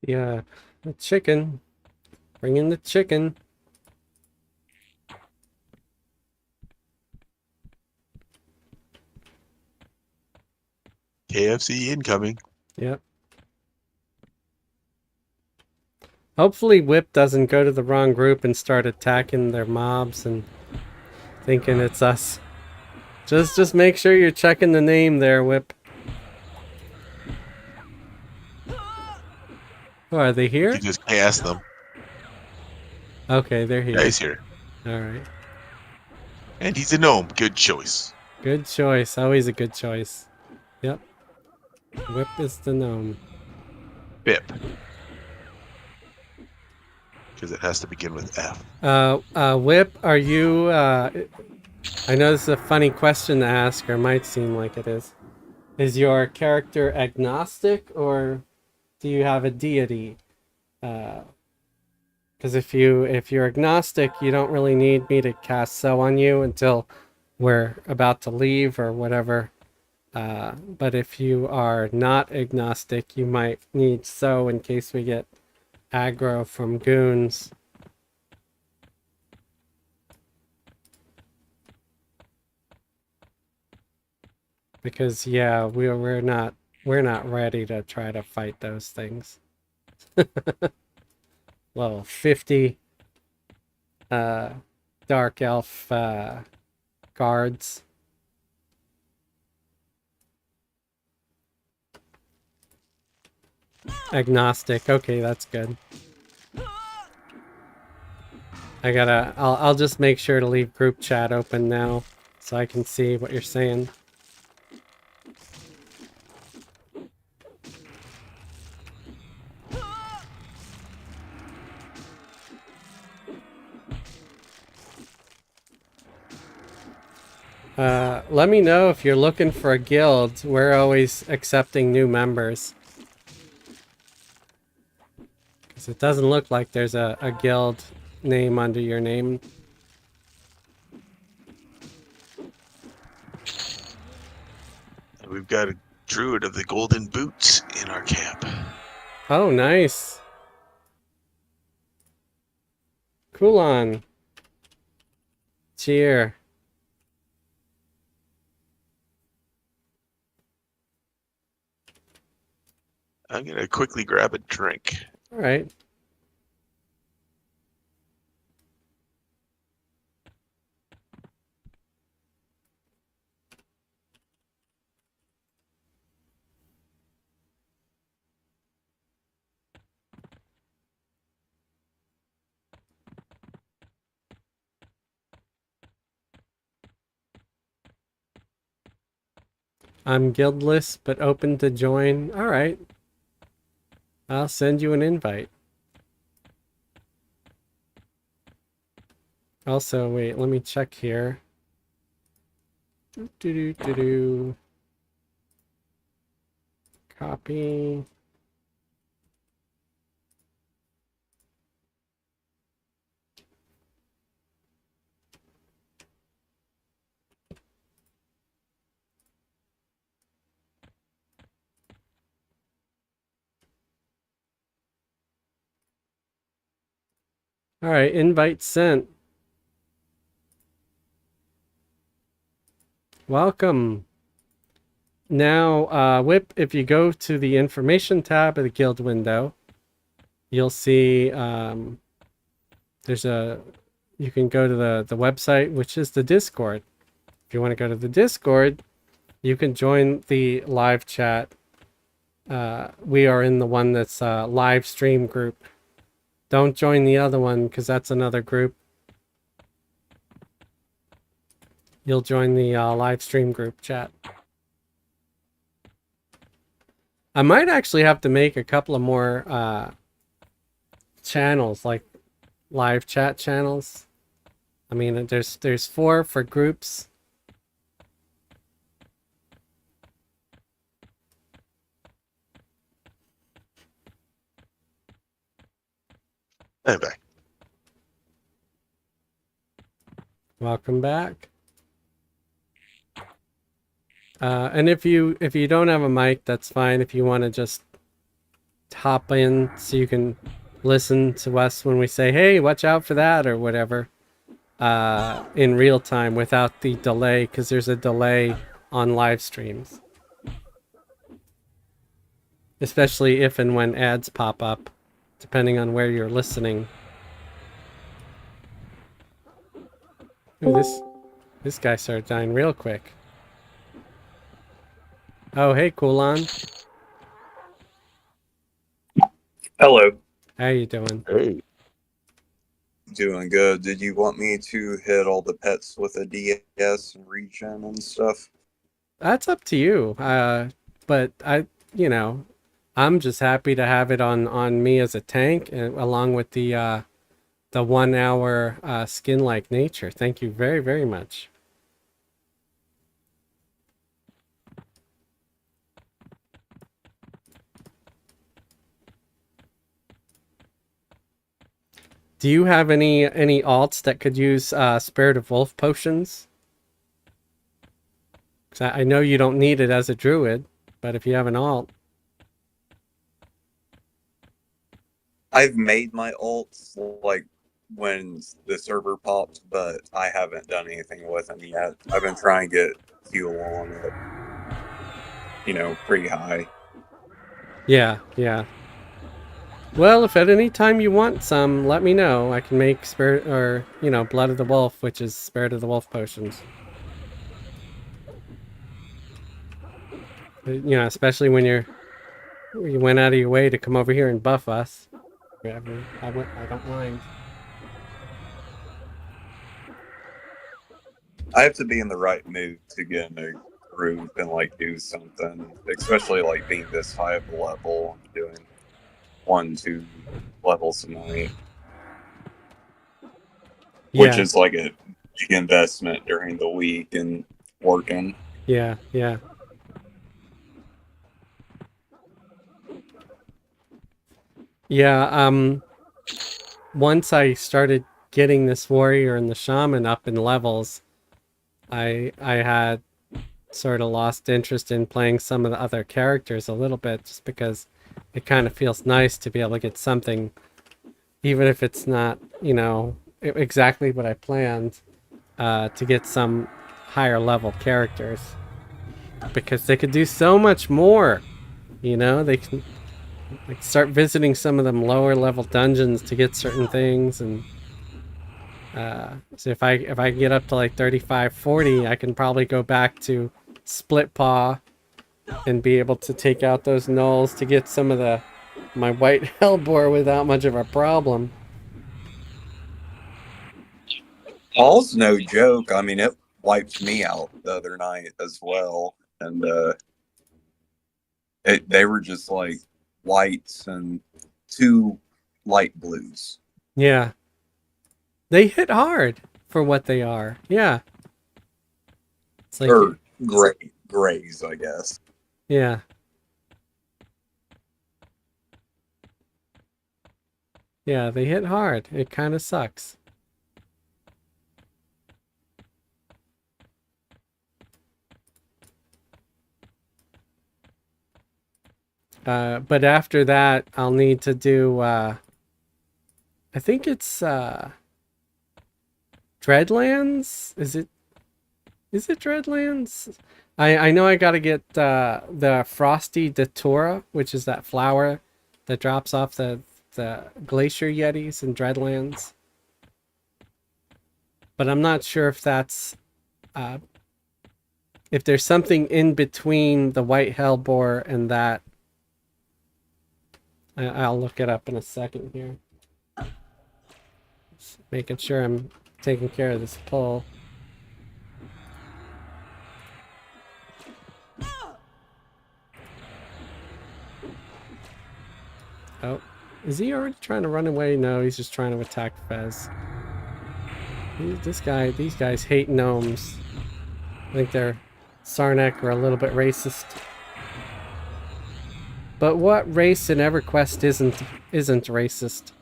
The chicken. Bring in the chicken. KFC incoming. Yep. Hopefully Whip doesn't go to the wrong group and start attacking their mobs and thinking it's us. Just make sure you're checking the name there, Whip. Oh, are they You here? could just chaos them. Okay, they're Yeah, here. he's here. Alright. And he's a gnome. Good choice. Good choice. Always a good choice. Yep. Whip is the gnome. Bip. Because it has to begin with F. Whip, are you, I know this is a funny question to ask, or might seem like it is. Is your character agnostic, or do you have a deity? Because if you're agnostic, you don't really need me to cast so on you until we're about to leave or whatever. But if you are not agnostic, you might need so in case we get aggro from goons. Because yeah, we're not ready to try to fight those things. Level 50 dark elf guards. Agnostic. Okay, that's good. I'll just make sure to leave group chat open now so I can see what you're saying. Let me know if you're looking for a guild. We're always accepting new members. Because it doesn't look like there's a guild name under your name. We've got a druid of the golden boots in our camp. Oh, nice. Kulon. Cheer. I'm going to quickly grab a drink. All right. I'm guildless, but open to join. All right. I'll send you an invite. Also, wait, let me check here. Do. Copy. All right, invite sent. Welcome. Now, Whip, if you go to the information tab of the guild window, you'll see you can go to the website, which is the Discord. If you want to go to the Discord, you can join the live chat. We are in the one that's live stream group. Don't join the other one because that's another group. You'll join the live stream group chat. I might actually have to make a couple of more channels, like live chat channels. I mean, there's 4 for groups. I'm back. Welcome back. And if you don't have a mic, that's fine. If you want to just hop in so you can listen to us when we say, hey, watch out for that or whatever, in real time without the delay, because there's a delay on live streams, especially if and when ads pop up, depending on where you're listening. Ooh, this guy started dying real quick. Oh, hey, Kulon. Hello. How you doing? Hey. Doing good. Did you want me to hit all the pets with a DS and regen and stuff? That's up to you. But I'm just happy to have it on me as a tank, along with the 1 hour skin like nature. Thank you very, very much. Do you have any alts that could use Spirit of Wolf potions? 'Cause I know you don't need it as a druid, but if you have an alt. I've made my ults like when the server popped, but I haven't done anything with them yet. I've been trying to get fuel on it, pretty high. Yeah, yeah. Well, if at any time you want some, let me know. I can make Spirit, or, Blood of the Wolf, which is Spirit of the Wolf potions. Especially when you went out of your way to come over here and buff us. Whatever. I don't mind. I have to be in the right mood to get in a group and do something, especially being this high of a level, doing 1-2 levels a night. Which Yeah, is a big investment during the week and working. yeah, yeah. Yeah, once I started getting this warrior and the shaman up in levels, I had sort of lost interest in playing some of the other characters a little bit, just because it kind of feels nice to be able to get something, even if it's not, exactly what I planned, to get some higher level characters, because they could do so much more. They can start visiting some of them lower level dungeons to get certain things, and so if I get up to 35, 40, I can probably go back to Split Paw and be able to take out those gnolls to get some of my white hellbore without much of a problem. Paul's no joke. I mean, it wiped me out the other night as well, and they were just whites and 2 light blues. Yeah, they hit hard for what they are. Yeah, it's like, or grays, I guess. Yeah. Yeah, they hit hard. It kind of sucks. But after that, I'll need to do, I think it's, Dreadlands? Is it Dreadlands? I know I gotta get, the Frosty Datura, which is that flower that drops off the Glacier Yetis in Dreadlands. But I'm not sure if that's, if there's something in between the White Hellbore and that. I'll look it up in a second here. Just making sure I'm taking care of this pull. Oh, is he already trying to run away? No, he's just trying to attack Fez. These guys hate gnomes. I think they're Sarnak are a little bit racist. But what race in Everquest isn't racist?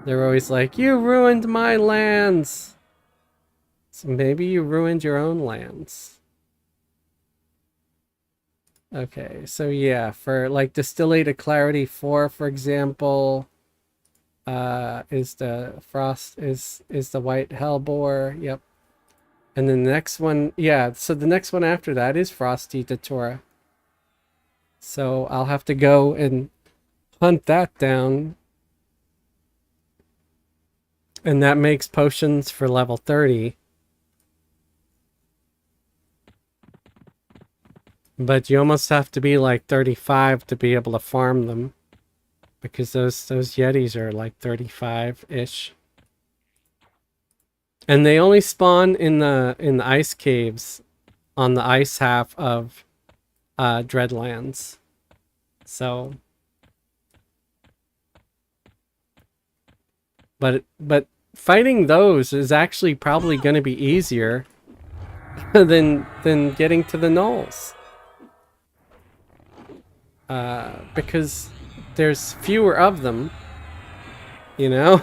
They're always like, you ruined my lands. So maybe you ruined your own lands. Okay, so yeah, for like Distillated Clarity 4, for example, is the Frost is the White Hellbore. Yep. And then the next one, yeah, so the next one after that is Frosty Datura. So I'll have to go and hunt that down. And that makes potions for level 30. But you almost have to be like 35 to be able to farm them. Because those Yetis are like 35-ish. And they only spawn in the ice caves on the ice half of Dreadlands. So but fighting those is actually probably going to be easier than getting to the gnolls. Because there's fewer of them, you know?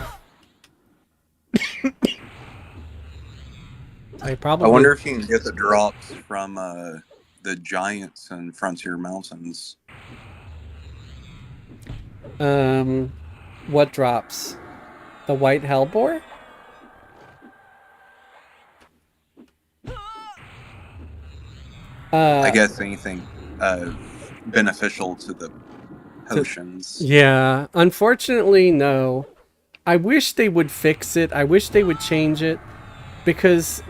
I wonder if you can get the drops from the giants and Frontier Mountains. What drops? The White Hellbore? I guess anything beneficial to the potions. Yeah, unfortunately, no. I wish they would fix it. I wish they would change it. Because,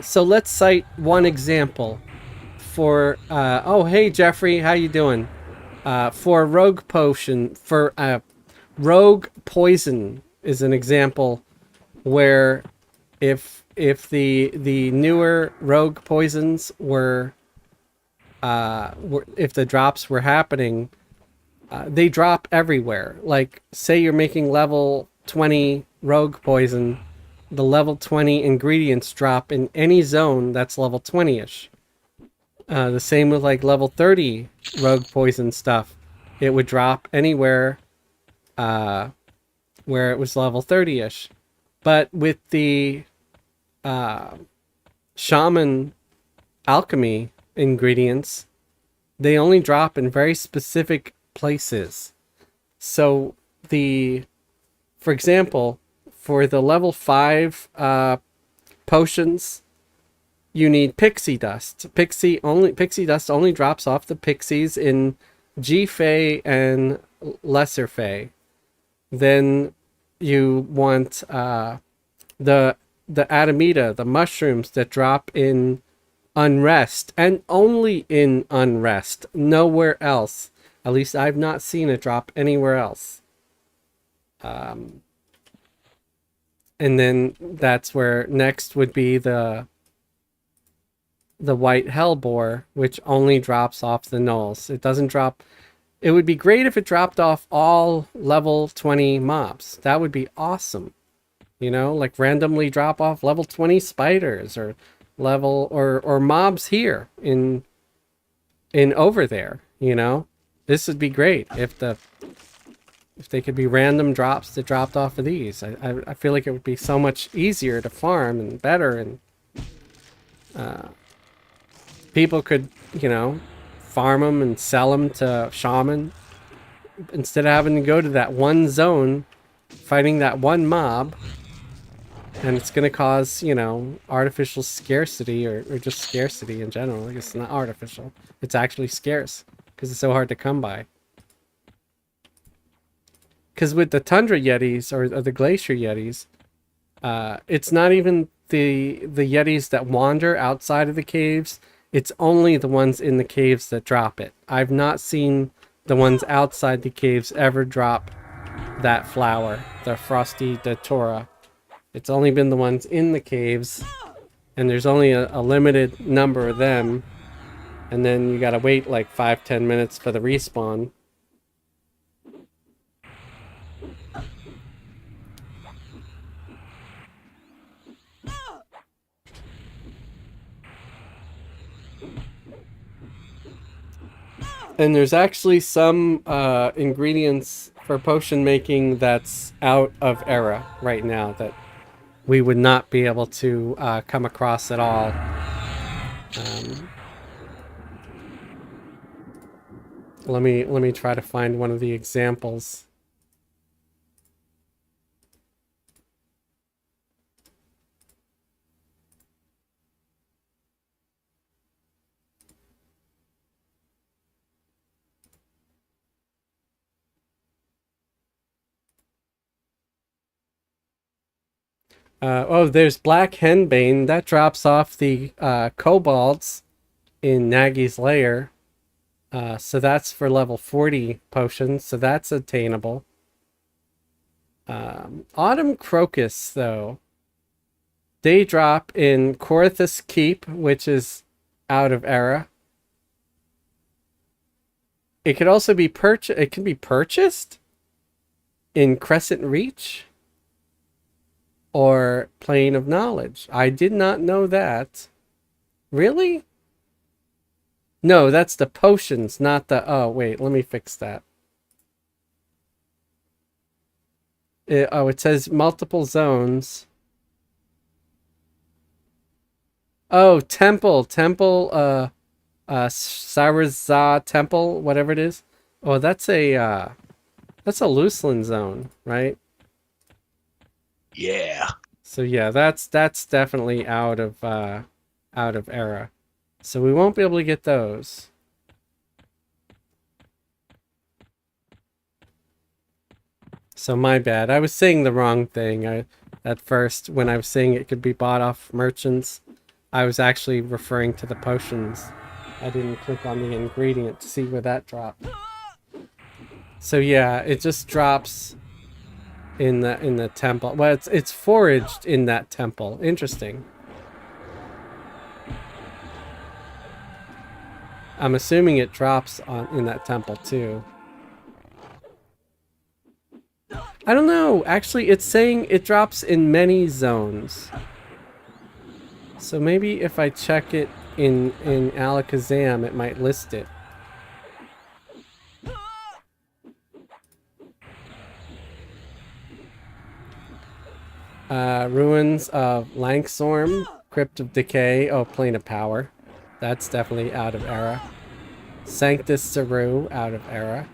so let's cite one example. For, oh, hey, Jeffrey, how you doing? For Rogue Potion, for Rogue Poison is an example where if the newer Rogue Poisons were if the drops were happening, they drop everywhere. Like, say you're making level 20 Rogue Poison, the level 20 ingredients drop in any zone that's level 20-ish. The same with like level 30 Rogue Poison stuff. It would drop anywhere where it was level 30-ish. But with the Shaman Alchemy ingredients, they only drop in very specific places. So for example, for the level 5 potions, you need pixie dust. Pixie dust only drops off the pixies in G Fey and Lesser Fey. Then you want the Adamita, the mushrooms that drop in Unrest, and only in Unrest, nowhere else. At least I've not seen it drop anywhere else. And then that's where next would be the White Hellbore, which only drops off the gnolls. It doesn't drop. It would be great if it dropped off all level 20 mobs. That would be awesome. You know, like randomly drop off level 20 spiders or level or mobs here in Overthere, you know? This would be great if they could be random drops that dropped off of these. I feel like it would be so much easier to farm and better, and people could, you know, farm them and sell them to shaman instead of having to go to that one zone fighting that one mob, and it's going to cause, you know, artificial scarcity or just scarcity in general. I guess it's not artificial, it's actually scarce because it's so hard to come by. Because with the Tundra Yetis or the Glacier Yetis, it's not even the Yetis that wander outside of the caves. It's only the ones in the caves that drop it. I've not seen the ones outside the caves ever drop that flower, the Frosty Datura. It's only been the ones in the caves, and there's only a limited number of them. And then you gotta wait like 5-10 minutes for the respawn. And there's actually some ingredients for potion making that's out of era right now that we would not be able to come across at all. Let me try to find one of the examples. Oh, there's Black Henbane. That drops off the kobolds in Nagi's Lair. So that's for level 40 potions, so that's attainable. Autumn Crocus, though. They drop in Corythus Keep, which is out of era. It could also be it can be purchased in Crescent Reach or Plane of Knowledge. I did not know that. Really? No, that's the potions, not the... Oh, wait, let me fix that. It says multiple zones. Oh, temple, Sarazah Temple, whatever it is. Oh, that's a Luceland zone, right? Yeah. So yeah, that's definitely out of era. So we won't be able to get those. So my bad. I was saying the wrong thing. At first, when I was saying it could be bought off merchants, I was actually referring to the potions. I didn't click on the ingredient to see where that dropped. So yeah, it just drops in the temple. Well, it's foraged in that temple. Interesting. I'm assuming it drops in that temple too. I don't know. Actually, it's saying it drops in many zones. So maybe if I check it in Alakazam, it might list it. Ruins of Lanksorm, Crypt of Decay. Oh, Plane of Power. That's definitely out of era. Sanctus Saru, out of era.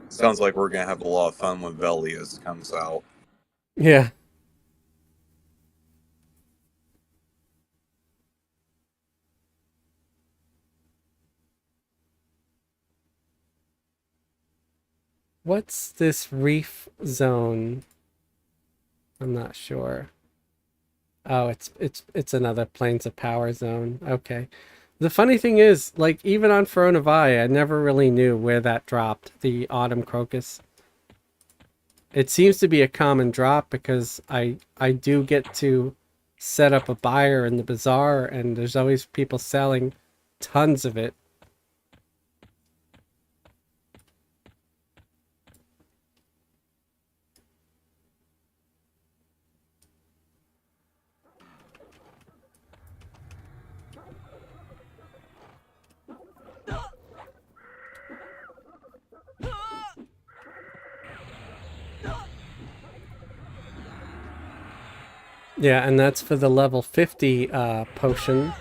Sounds like we're gonna have a lot of fun when Velius comes out. Yeah. What's this reef zone? I'm not sure. Oh, it's another Plains of Power zone. Okay. The funny thing is, like, even on Feronavai, I never really knew where that dropped, the Autumn Crocus. It seems to be a common drop because I do get to set up a buyer in the bazaar, and there's always people selling tons of it. Yeah, and that's for the level 50 potion.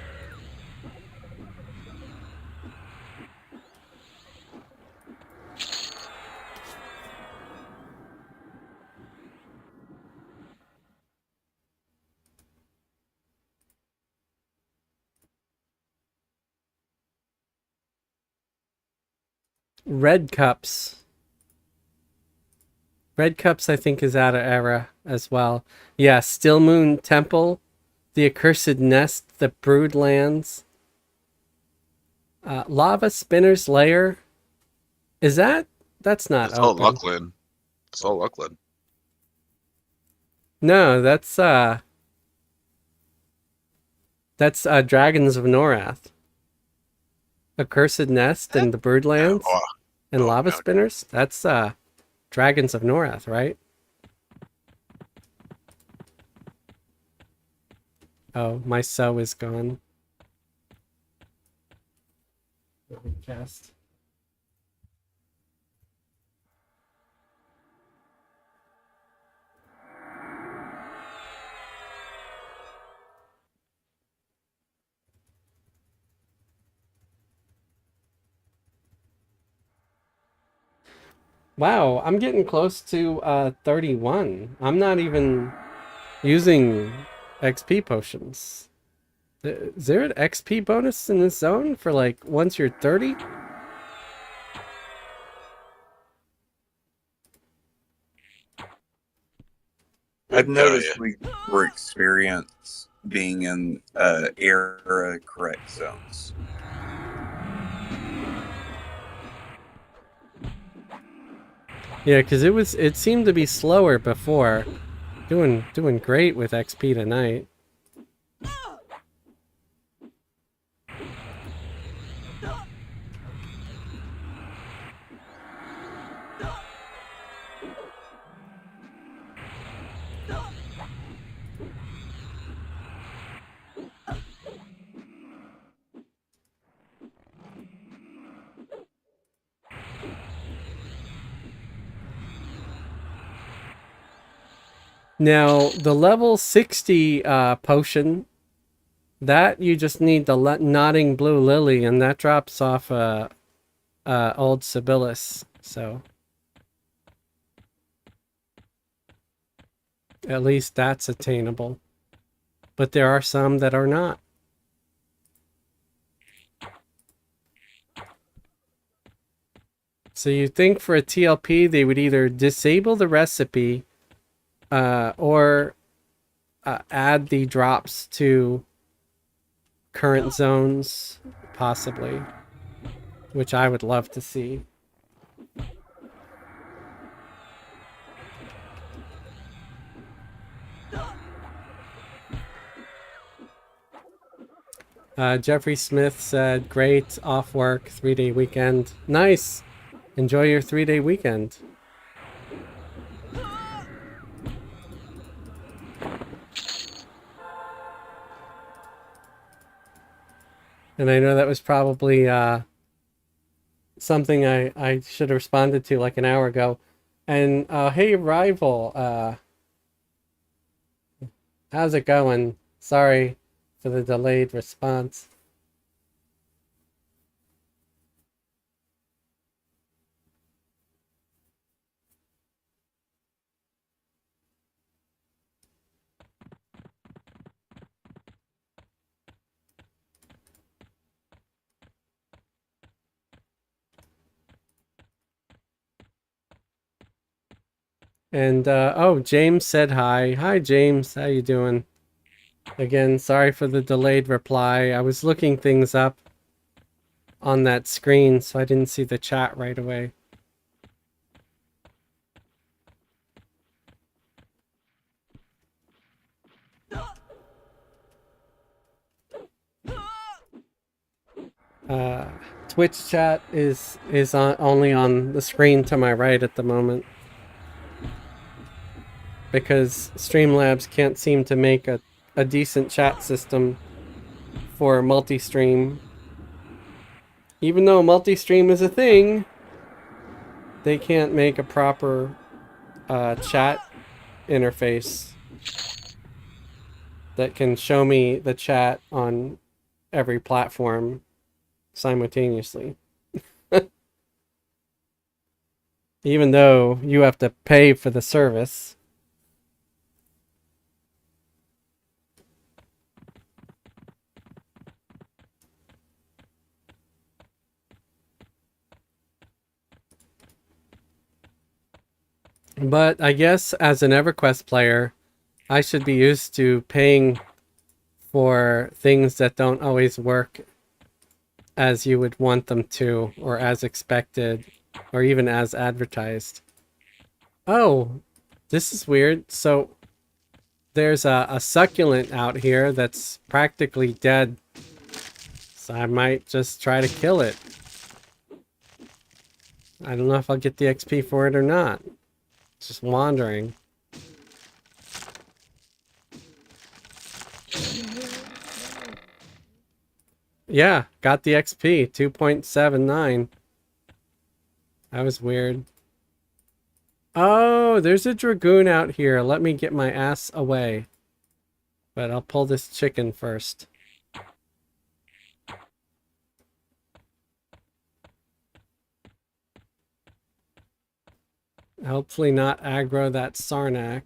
Red Cups. Red Cups, I think, is out of era as well. Yeah, Still Moon Temple, the Accursed Nest, the Broodlands, Lava Spinner's Lair. Is that's not It's all open? Luckland. It's all Luckland. No, that's Dragons of Norath. Accursed Nest and the Broodlands and Lava no. Spinners. That's Dragons of Norath, right? Oh, my so is gone. Cast. Wow, I'm getting close to 31. I'm not even using XP potions. Is there an XP bonus in this zone for like once you're 30? I've Couldn't tell you. noticed we were experienced being in era correct zones. Yeah, because it seemed to be slower before. Doing great with XP tonight. Now, the level 60 potion, that you just need the nodding blue lily, and that drops off old Sibyllus. So at least that's attainable. But there are some that are not. So you think for a TLP they would either disable the recipe or add the drops to current zones, possibly, which I would love to see. Jeffrey Smith said, great, off work, 3-day weekend. Nice. Enjoy your 3-day weekend. And I know that was probably something I should have responded to like an hour ago. And hey, Rival, how's it going? Sorry for the delayed response. And oh, James said hi. Hi, James. How you doing? Again, sorry for the delayed reply. I was looking things up on that screen, so I didn't see the chat right away. Twitch chat is only on the screen to my right at the moment, because Streamlabs can't seem to make a decent chat system for multi-stream. Even though multi-stream is a thing, they can't make a proper chat interface that can show me the chat on every platform simultaneously. Even though you have to pay for the service. But I guess as an Everquest player, I should be used to paying for things that don't always work as you would want them to, or as expected, or even as advertised. Oh, this is weird. So there's a succulent out here that's practically dead. So I might just try to kill it. I don't know if I'll get the XP for it or not. It's just wandering. Yeah, got the XP, 2.79. That was weird. Oh, there's a dragoon out here. Let me get my ass away. But I'll pull this chicken first. Hopefully not aggro that Sarnak.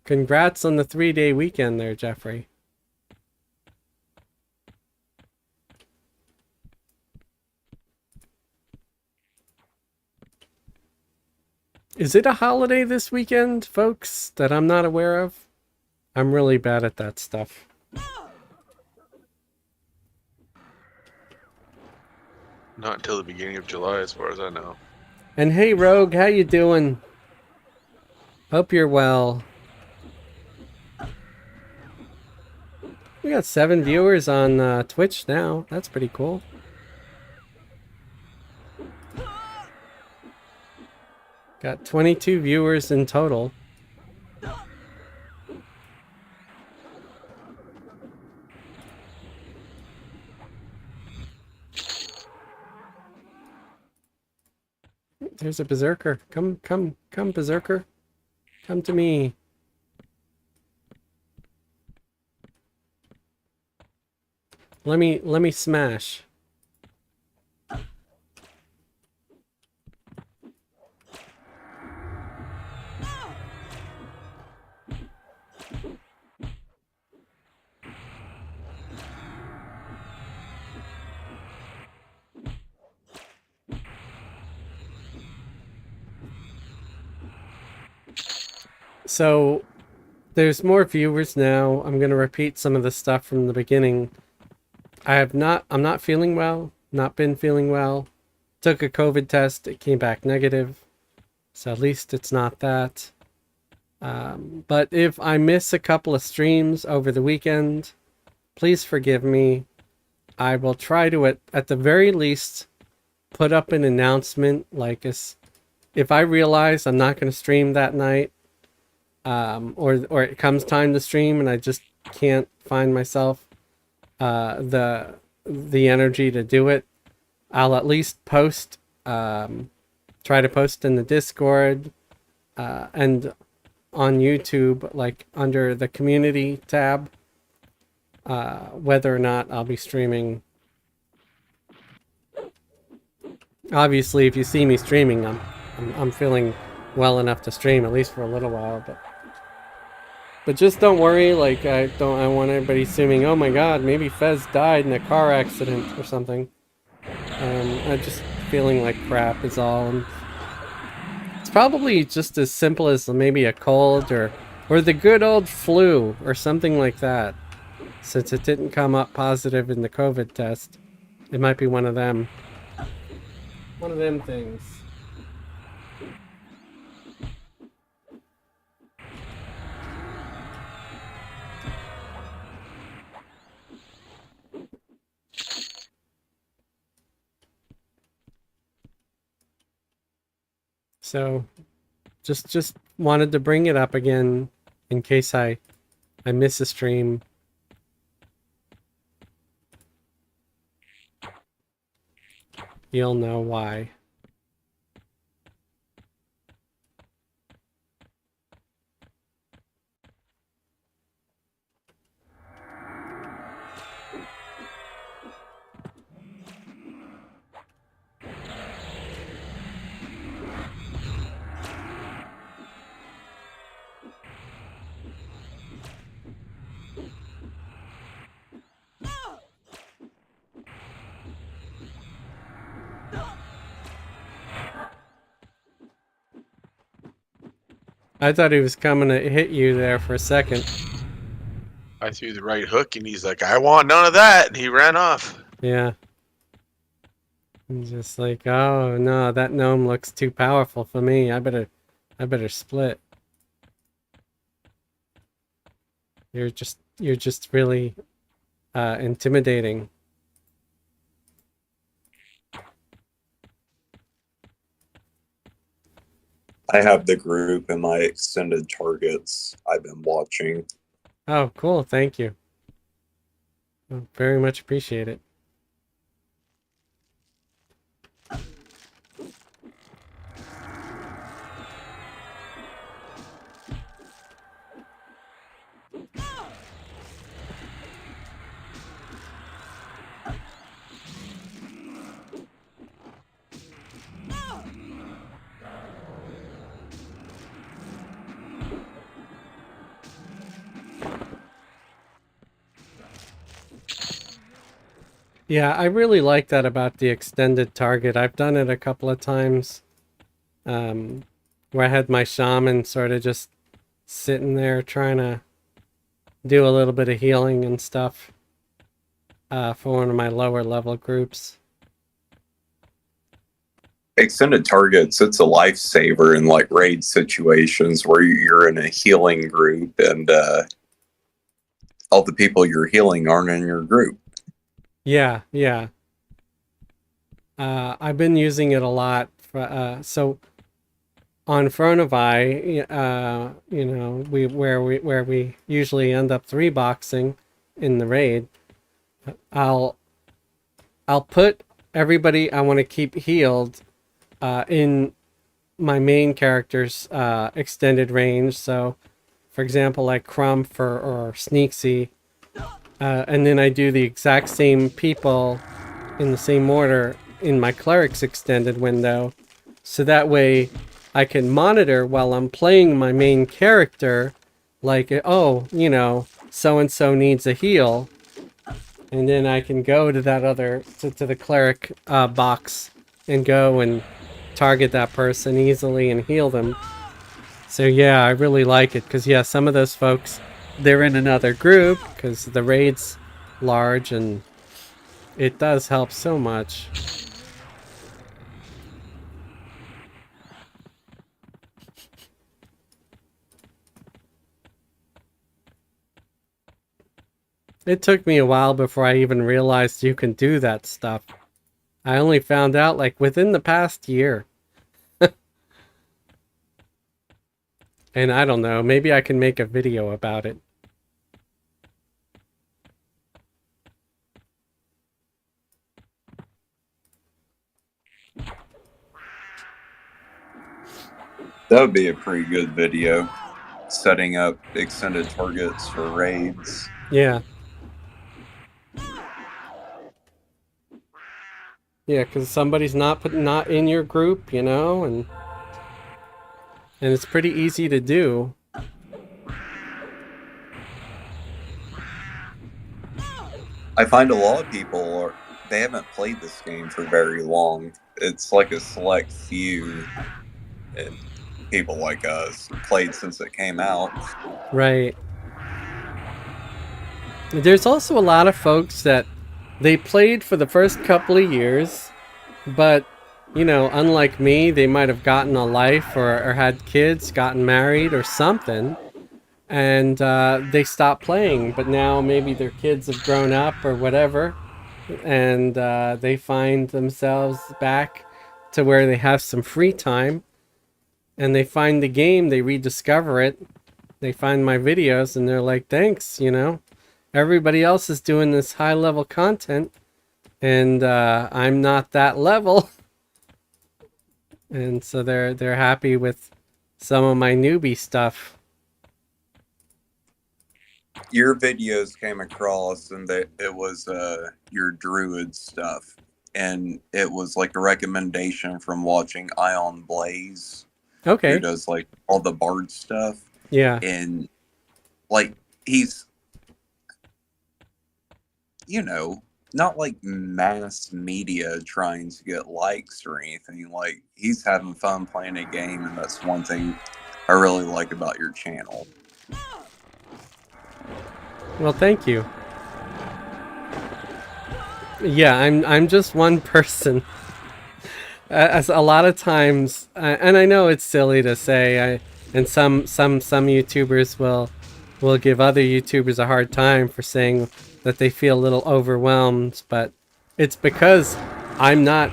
Congrats on the 3-day weekend there, Jeffrey. Is it a holiday this weekend, folks, that I'm not aware of? I'm really bad at that stuff. Not until the beginning of July, as far as I know. And hey, Rogue, how you doing? Hope you're well. We got 7 viewers on Twitch now. That's pretty cool. Got 22 viewers in total. There's a berserker. Come, berserker. Come to me. Let me smash. So there's more viewers now. I'm gonna repeat some of the stuff from the beginning. I'm not feeling well. Not been feeling well. Took a COVID test. It came back negative. So at least it's not that. But if I miss a couple of streams over the weekend, please forgive me. I will try to, at the very least, put up an announcement. Like, if I realize I'm not going to stream that night, or it comes time to stream and I just can't find myself the energy to do it, I'll at least post, try to post in the Discord and on YouTube, like under the community tab, whether or not I'll be streaming. Obviously, if you see me streaming, I'm feeling well enough to stream, at least for a little while, but just don't worry. Like, I want everybody assuming, oh my god, maybe Fez died in a car accident or something. I'm just feeling like crap is all. And it's probably just as simple as maybe a cold or the good old flu or something like that. Since it didn't come up positive in the COVID test, it might be one of them. One of them things. So, just wanted to bring it up again in case I miss a stream. You'll know why. I thought he was coming to hit you there for a second. I threw the right hook, and he's like, "I want none of that," and he ran off. Yeah. I'm just like, oh no, that gnome looks too powerful for me. I better split. You're just really intimidating. I have the group and my extended targets I've been watching. Oh, cool. Thank you. Very much appreciate it. Yeah, I really like that about the extended target. I've done it a couple of times, um, where I had my shaman sort of just sitting there trying to do a little bit of healing and stuff, for one of my lower level groups. Extended targets, it's a lifesaver in like raid situations where you're in a healing group and all the people you're healing aren't in your group. Yeah, yeah. I've been using it a lot. So on Fronavi, where we usually end up three boxing in the raid, I'll I'll put everybody I want to keep healed in my main character's extended range. So, for example, like Crump or Sneaksy, and then I do the exact same people in the same order in my cleric's extended window. So that way I can monitor while I'm playing my main character, like, oh, so and so needs a heal. And then I can go to that to the cleric box and go and target that person easily and heal them. So yeah, I really like it because, yeah, some of those folks, they're in another group because the raid's large and it does help so much. It took me a while before I even realized you can do that stuff. I only found out like within the past year. And I don't know, maybe I can make a video about it. That would be a pretty good video. Setting up extended targets for raids. Yeah. Yeah, because somebody's not in your group, and it's pretty easy to do. I find a lot of people they haven't played this game for very long. It's like a select few people like us played since it came out. Right. There's also a lot of folks that they played for the first couple of years, but unlike me, they might have gotten a life or had kids, gotten married or something, and they stopped playing. But now maybe their kids have grown up or whatever, and they find themselves back to where they have some free time, and they find the game, they rediscover it, they find my videos, and they're like, thanks, everybody else is doing this high level content, and I'm not that level. And so they're happy with some of my newbie stuff. Your videos came across, and it was your druid stuff, and it was like a recommendation from watching Ion Blaze, Okay. who does like all the bard stuff. Yeah. And like he's not like mass media trying to get likes or anything. Like he's having fun playing a game, and that's one thing I really like about your channel. Well, thank you. Yeah, I'm just one person. As a lot of times, and I know it's silly to say, and some YouTubers will give other YouTubers a hard time for saying that they feel a little overwhelmed, but it's because I'm not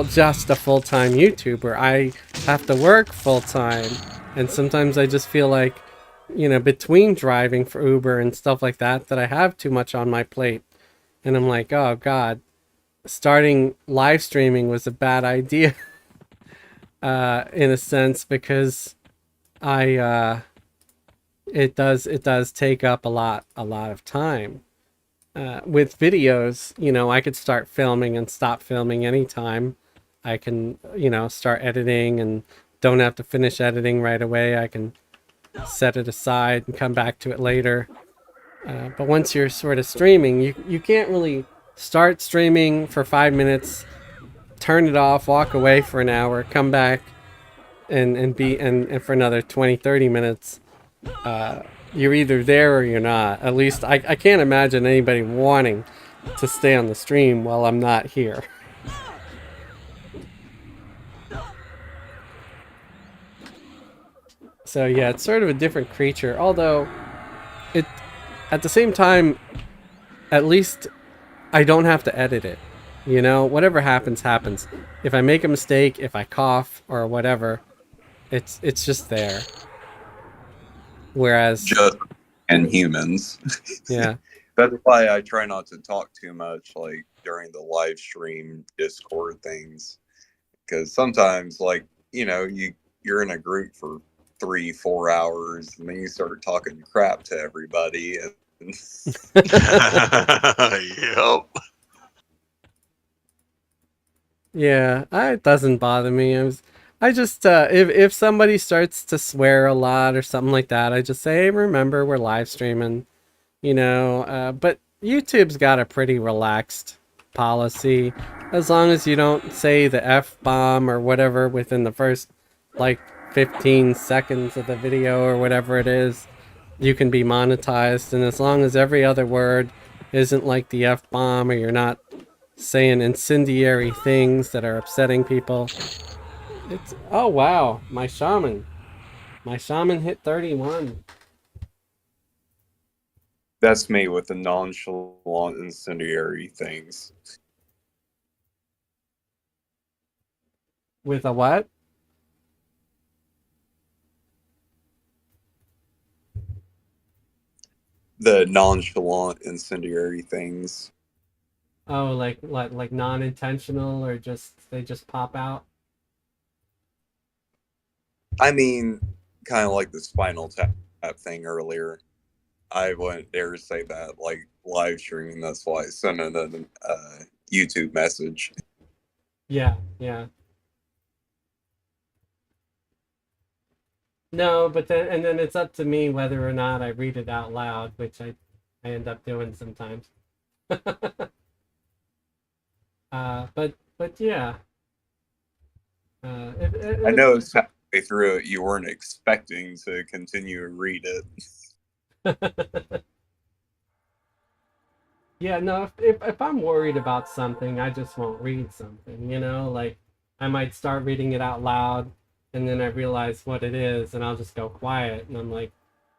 just a full-time YouTuber. I have to work full-time, and sometimes I just feel like, between driving for Uber and stuff like that I have too much on my plate, and I'm like, oh God, starting live streaming was a bad idea. In a sense, because it does take up a lot of time. With videos, I could start filming and stop filming anytime. I can, start editing and don't have to finish editing right away. I can set it aside and come back to it later. But once you're sort of streaming, you can't really start streaming for 5 minutes, turn it off, walk away for an hour, come back and for another 20, 30 minutes. You're either there or you're not. At least I can't imagine anybody wanting to stay on the stream while I'm not here. So yeah, it's sort of a different creature. Although, it at the same time, at least I don't have to edit it. You know, whatever happens, happens. If I make a mistake, if I cough or whatever, it's just there. Whereas, Just and humans. yeah, That's why I try not to talk too much, like during the live stream Discord things, because sometimes, like, you know, you're in a group for 3-4 hours, and then you start talking crap to everybody, and Yep. yeah, it doesn't bother me. I just if somebody starts to swear a lot or something like that, I just say, hey, remember we're live streaming, you know. But YouTube's got a pretty relaxed policy, as long as you don't say the F-bomb or whatever within the first like 15 seconds of the video or whatever it is, you can be monetized. And as long as every other word isn't like the F-bomb, or you're not saying incendiary things that are upsetting people. It's, oh wow, my shaman hit 31. that's me with the nonchalant incendiary things. With a what? The nonchalant incendiary things. Oh, like non-intentional, or just they just pop out? I mean, kind of like the Spinal Tap thing earlier. I wouldn't dare say that, like, live streaming. That's why I sent in a YouTube message. Yeah. No, but then it's up to me whether or not I read it out loud, which I end up doing sometimes. But yeah. I know it's halfway through it, you weren't expecting to continue to read it. Yeah, no, if I'm worried about something, I just won't read something, you know? Like, I might start reading it out loud, and then I realize what it is, and I'll just go quiet, and I'm like,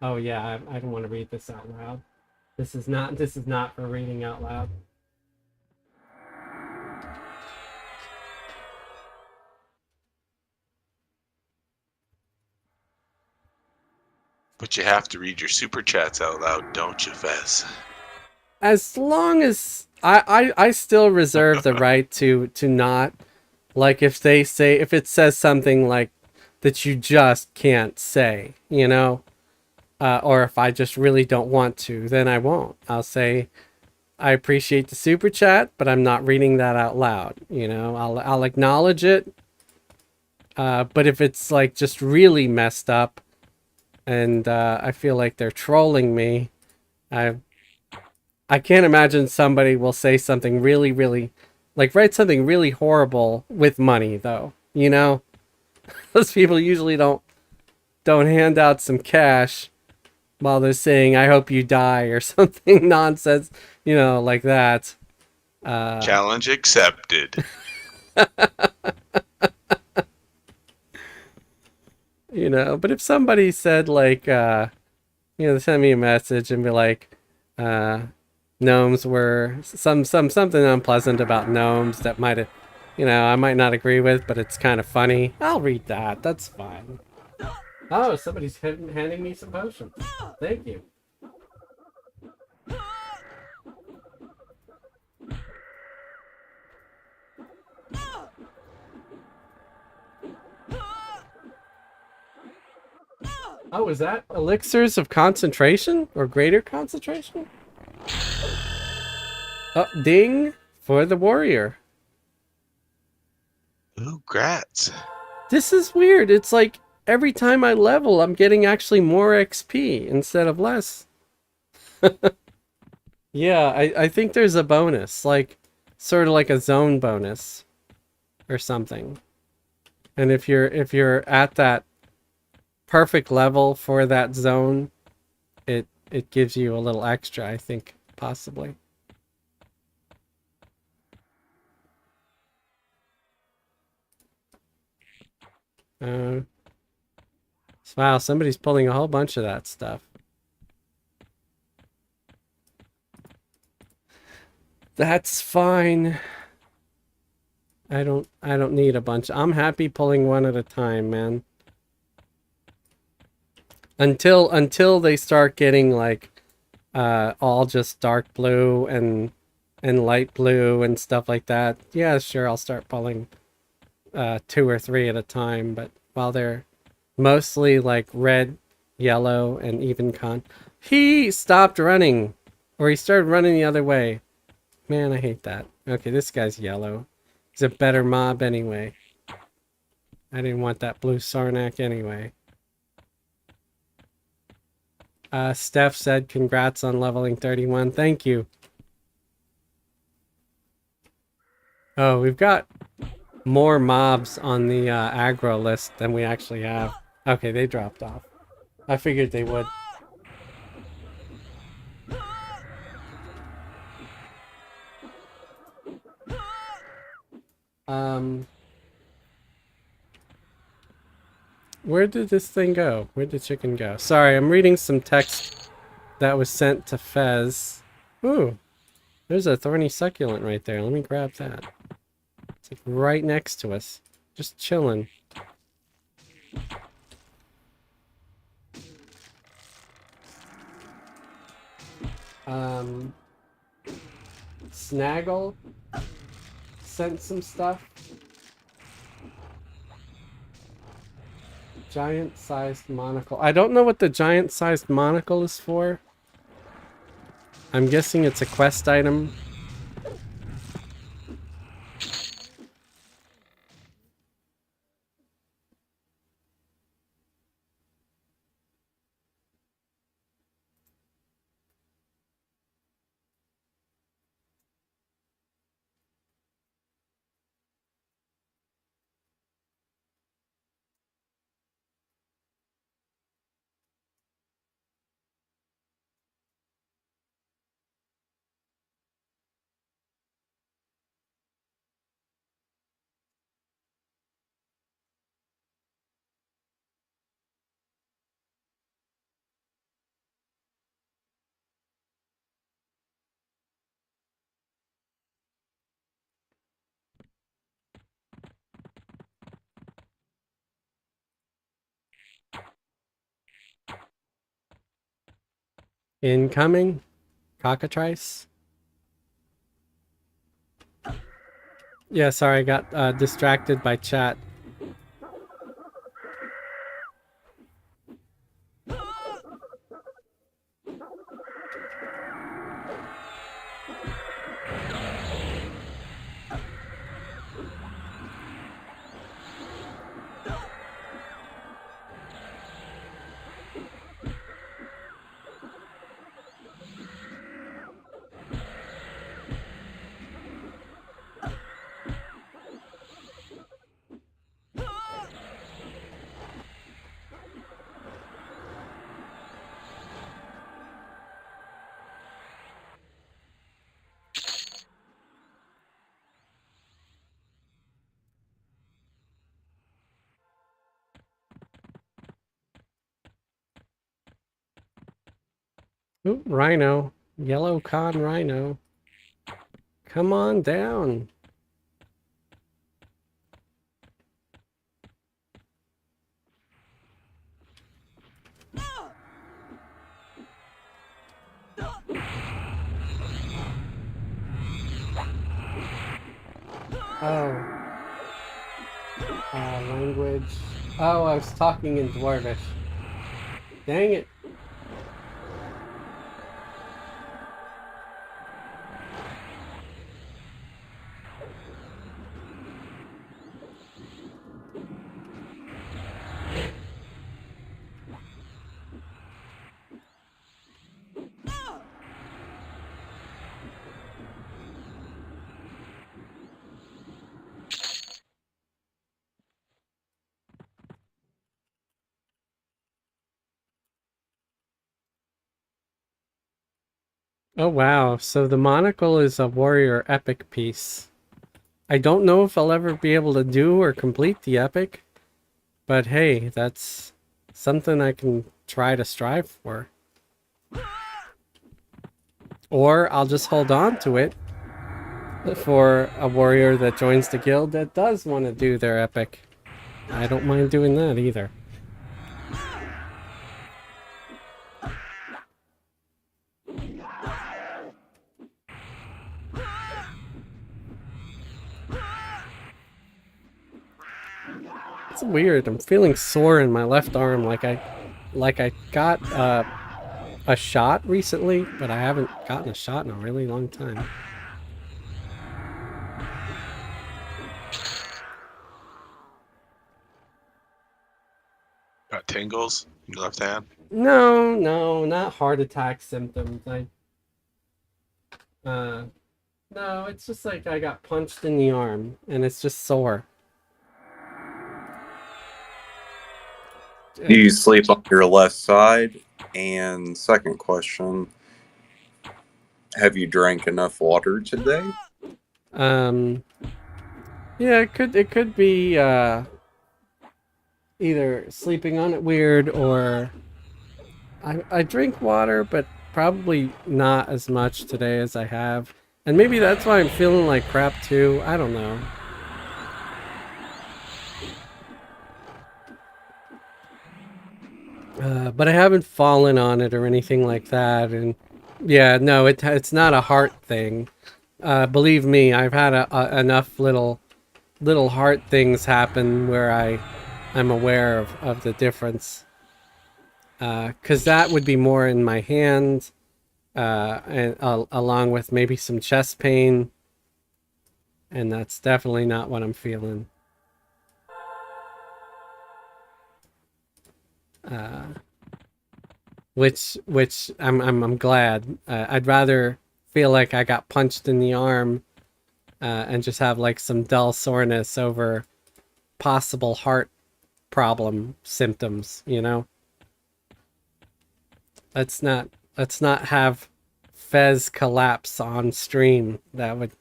oh yeah, I don't want to read this out loud. This is not for reading out loud. But you have to read your super chats out loud, don't you, Fez? As long as I still reserve the right to not, like, if it says something like that you just can't say, you know, or if I just really don't want to, then I won't. I'll say, I appreciate the super chat, but I'm not reading that out loud. You know, I'll acknowledge it. But if it's like just really messed up, and I feel like they're trolling me, I can't imagine somebody will say something really, really, like, write something really horrible with money, though. You know, those people usually don't hand out some cash while they're saying, I hope you die, or something nonsense, you know, like that. Challenge accepted. You know, but if somebody said, like, you know, send me a message and be like, gnomes were something unpleasant about gnomes that might have, you know, I might not agree with, but it's kind of funny, I'll read that. That's fine. Oh, somebody's handing me some potions. Thank you. Oh, is that elixirs of concentration or greater concentration? Oh, ding for the warrior. Ooh, grats. This is weird. It's like every time I level, I'm getting actually more XP instead of less. Yeah, I think there's a bonus, like sort of like a zone bonus or something. And if you're at that perfect level for that zone, it gives you a little extra, I think, possibly. Uh, wow, somebody's pulling a whole bunch of that stuff. That's fine. I don't need a bunch. I'm happy pulling one at a time, man. Until they start getting like all just dark blue and light blue and stuff like that. Yeah, sure, I'll start pulling 2 or 3 at a time, but while they're mostly like red, yellow, and even con. He stopped running, or he started running the other way. Man, I hate that. Okay, this guy's yellow. He's a better mob anyway. I didn't want that blue Sarnak anyway. Steph said, congrats on leveling 31. Thank you. Oh, we've got more mobs on the aggro list than we actually have. Okay, they dropped off. I figured they would. Where did this thing go? Where'd the chicken go? Sorry, I'm reading some text that was sent to Fez. Ooh, there's a thorny succulent right there. Let me grab that. It's like right next to us. Just chilling. Snaggle sent some stuff. Giant-sized monocle. I don't know what the giant-sized monocle is for. I'm guessing it's a quest item. Incoming. Cockatrice. Yeah, sorry, I got distracted by chat. Ooh, rhino. Yellow con rhino. Come on down. Oh. Language. Oh, I was talking in Dwarvish. Dang it. Oh wow, so the monocle is a warrior epic piece. I don't know if I'll ever be able to do or complete the epic, but hey, that's something I can try to strive for. Or I'll just hold on to it for a warrior that joins the guild that does want to do their epic. I don't mind doing that either. It's weird. I'm feeling sore in my left arm, like I got a shot recently, but I haven't gotten a shot in a really long time. Got tingles in your left hand. No, no, not heart attack symptoms. Uh, no, it's just like I got punched in the arm, and it's just sore. Do you sleep on your left side? And second question, have you drank enough water today? Um, yeah, it could be either sleeping on it weird or I drink water, but probably not as much today as I have. And maybe that's why I'm feeling like crap too. I don't know. But I haven't fallen on it or anything like that. And yeah, no, it's not a heart thing. Believe me, I've had enough little heart things happen where I'm aware of the difference. Because that would be more in my hand, and along with maybe some chest pain, and that's definitely not what I'm feeling. Which I'm glad. I'd rather feel like I got punched in the arm, and just have like some dull soreness over possible heart problem symptoms. You know, let's not have Fez collapse on stream. That would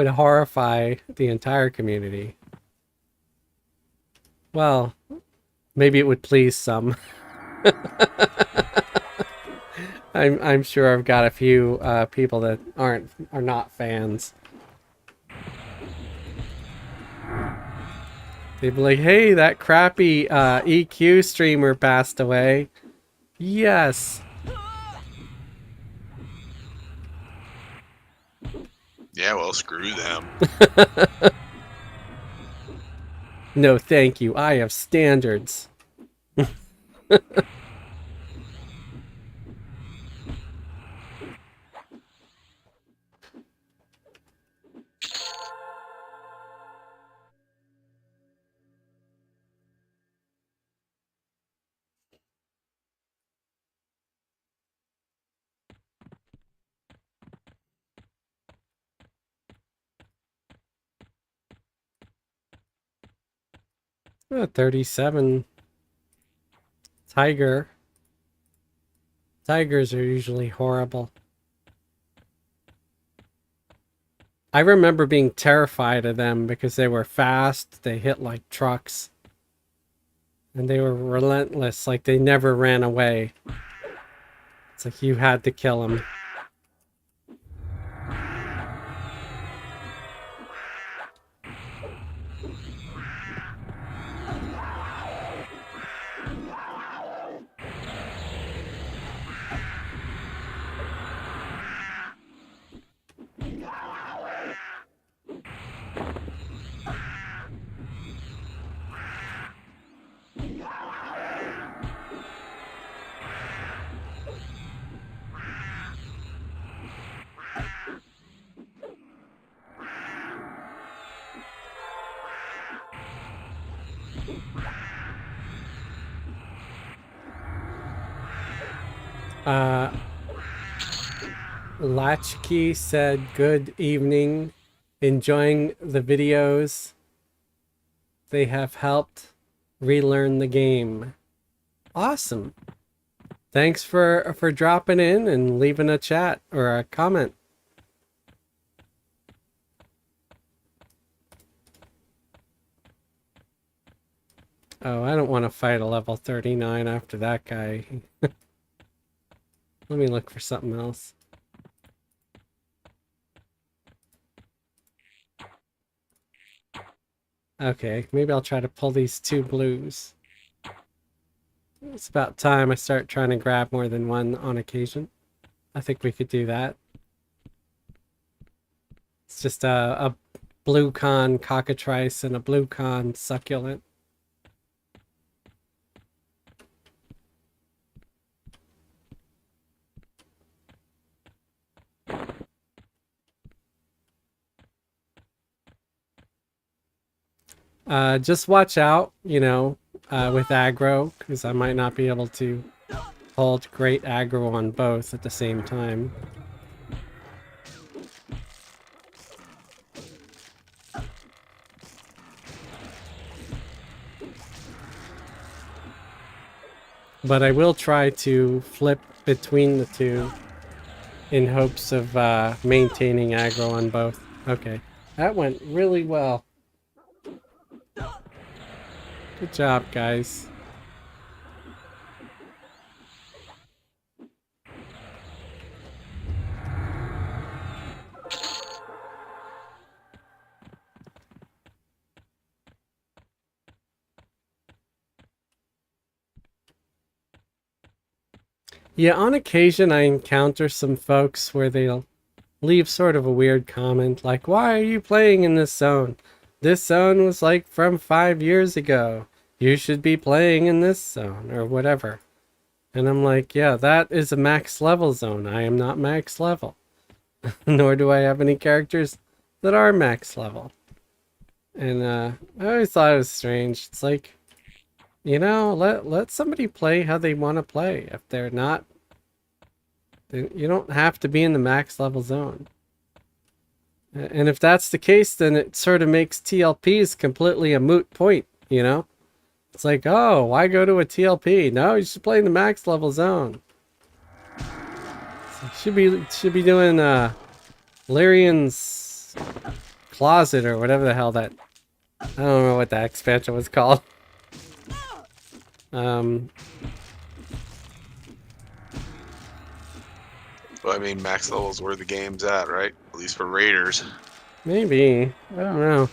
horrify the entire community. Well, maybe it would please some. I'm sure I've got a few people that are not fans. They'd be like, "Hey, that crappy EQ streamer passed away." Yes. Yeah, well, screw them. No, thank you. I have standards. 37. Tiger. Tigers are usually horrible. I remember being terrified of them because they were fast, they hit like trucks, and they were relentless, like they never ran away. It's like you had to kill them. Latchkey said, "Good evening. Enjoying the videos. They have helped relearn the game." Awesome. Thanks for dropping in and leaving a chat or a comment. Oh, I don't want to fight a level 39 after that guy. Let me look for something else. Okay, maybe I'll try to pull these 2 blues. It's about time I start trying to grab more than one on occasion. I think we could do that. It's just a blue con cockatrice and a blue con succulent. Just watch out, you know, with aggro, because I might not be able to hold great aggro on both at the same time. But I will try to flip between the two in hopes of maintaining aggro on both. Okay, that went really well. Good job, guys. Yeah, on occasion I encounter some folks where they'll leave sort of a weird comment like, why are you playing in this zone? This zone was like from 5 years ago. You should be playing in this zone or whatever. And I'm like, yeah, that is a max level zone. I am not max level. Nor do I have any characters that are max level. And I always thought it was strange. It's like, you know, let somebody play how they want to play. If they're not, you don't have to be in the max level zone. And if that's the case, then it sort of makes TLPs completely a moot point, you know? It's like, oh, why go to a TLP? No, you should play in the max level zone. So should be doing Lyrian's Closet or whatever the hell that, I don't know what that expansion was called. Well, I mean, max level's where the game's at, right? At least for raiders. Maybe. I don't know.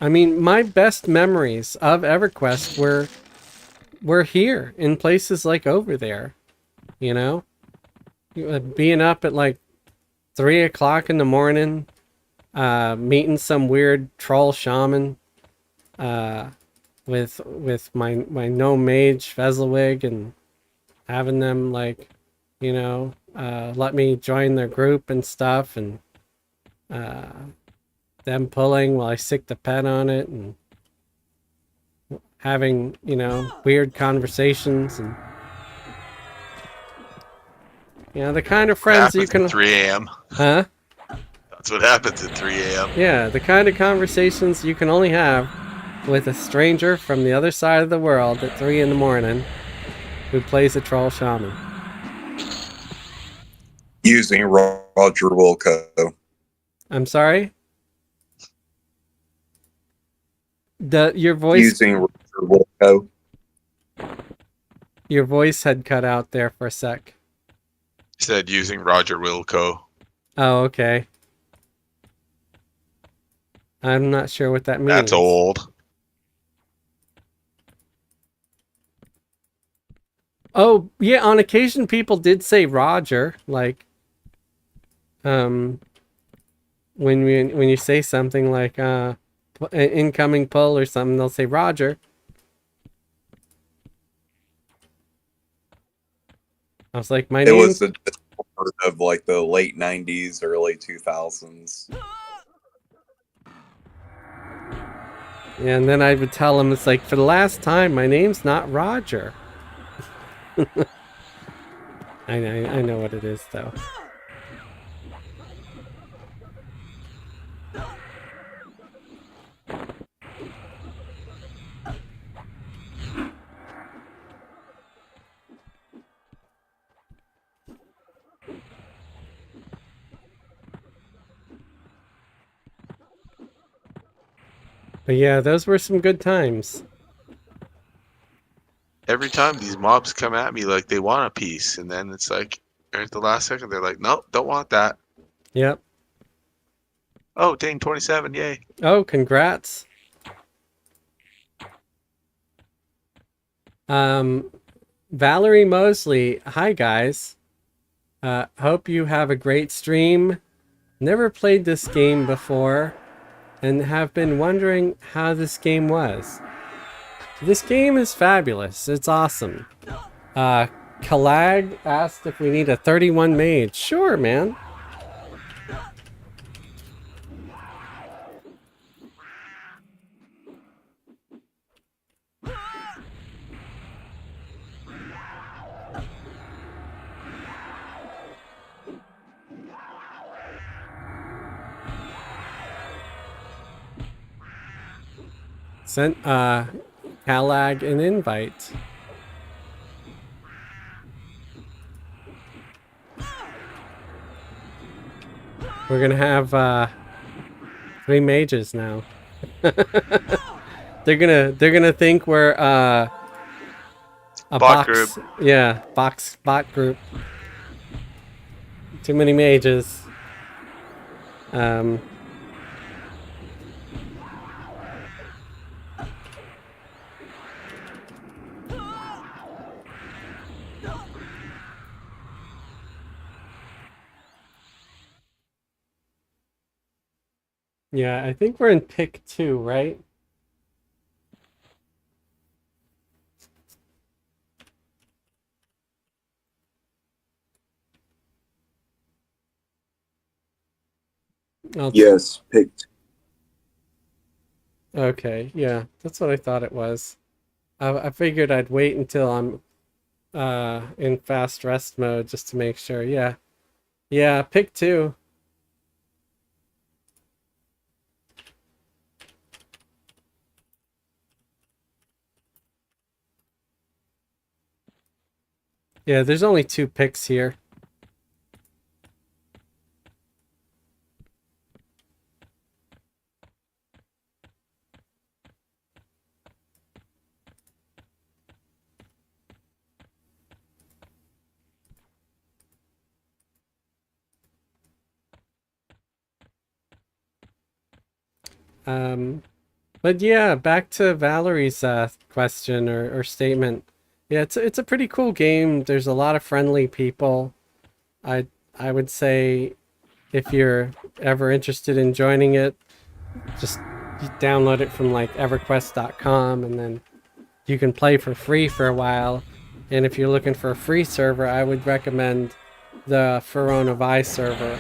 I mean, my best memories of Everquest were here in places like Overthere. You know? Being up at like 3 o'clock in the morning, meeting some weird troll shaman, with my gnome mage Fezzelwig, and having them like, you know, let me join their group and stuff, and them pulling while I sick the pet on it, and having, you know, weird conversations, and you know, the kind of friends you can. At 3 a.m. Huh? That's what happens at 3 a.m. Yeah, the kind of conversations you can only have with a stranger from the other side of the world at 3 in the morning who plays a troll shaman. Using Roger Wilco. I'm sorry? Your voice. Using Roger Wilco. Your voice had cut out there for a sec. He said using Roger Wilco. Oh, okay. I'm not sure what that means. That's old. Oh, yeah, on occasion people did say Roger, like when you say something like incoming pull or something, they'll say Roger. I was like, It was the Discord of like the late 90s, early 2000s. Yeah, and then I would tell him, it's like, for the last time, my name's not Roger. I know what it is, though. But yeah, those were some good times. Every time these mobs come at me like they want a piece, and then it's like at the last second they're like, nope, don't want that. Yep. Oh, dang, 27, yay. Oh, congrats. Valerie Mosley, hi guys. Hope you have a great stream. Never played this game before and have been wondering how this game was. This game is fabulous. It's awesome. Kalag asked if we need a 31 mage. Sure, man. Sent Kalag an invite. We're gonna have 3 mages now. they're gonna think we're a Bot box group. Yeah, bot group. Too many mages. Yeah, I think we're in pick 2, right? Yes, picked. Okay, yeah, that's what I thought it was. I figured I'd wait until I'm in fast rest mode just to make sure. Yeah. Yeah, pick 2. Yeah, there's only 2 picks here. But yeah, back to Valerie's question or statement. Yeah, it's a pretty cool game. There's a lot of friendly people. I I would say if you're ever interested in joining it, just download it from like Everquest.com and then you can play for free for a while. And if you're looking for a free server, I would recommend the Verona Vi server.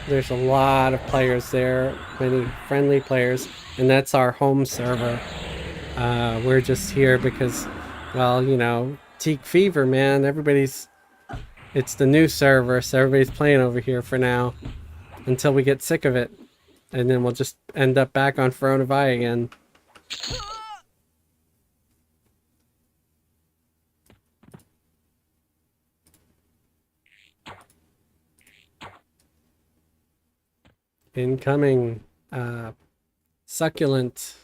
There's a lot of players there, many friendly players, and that's our home server. We're just here because, well, you know, Teek Fever, man. It's the new server, so everybody's playing over here for now until we get sick of it. And then we'll just end up back on Verona Vi again. Incoming succulent.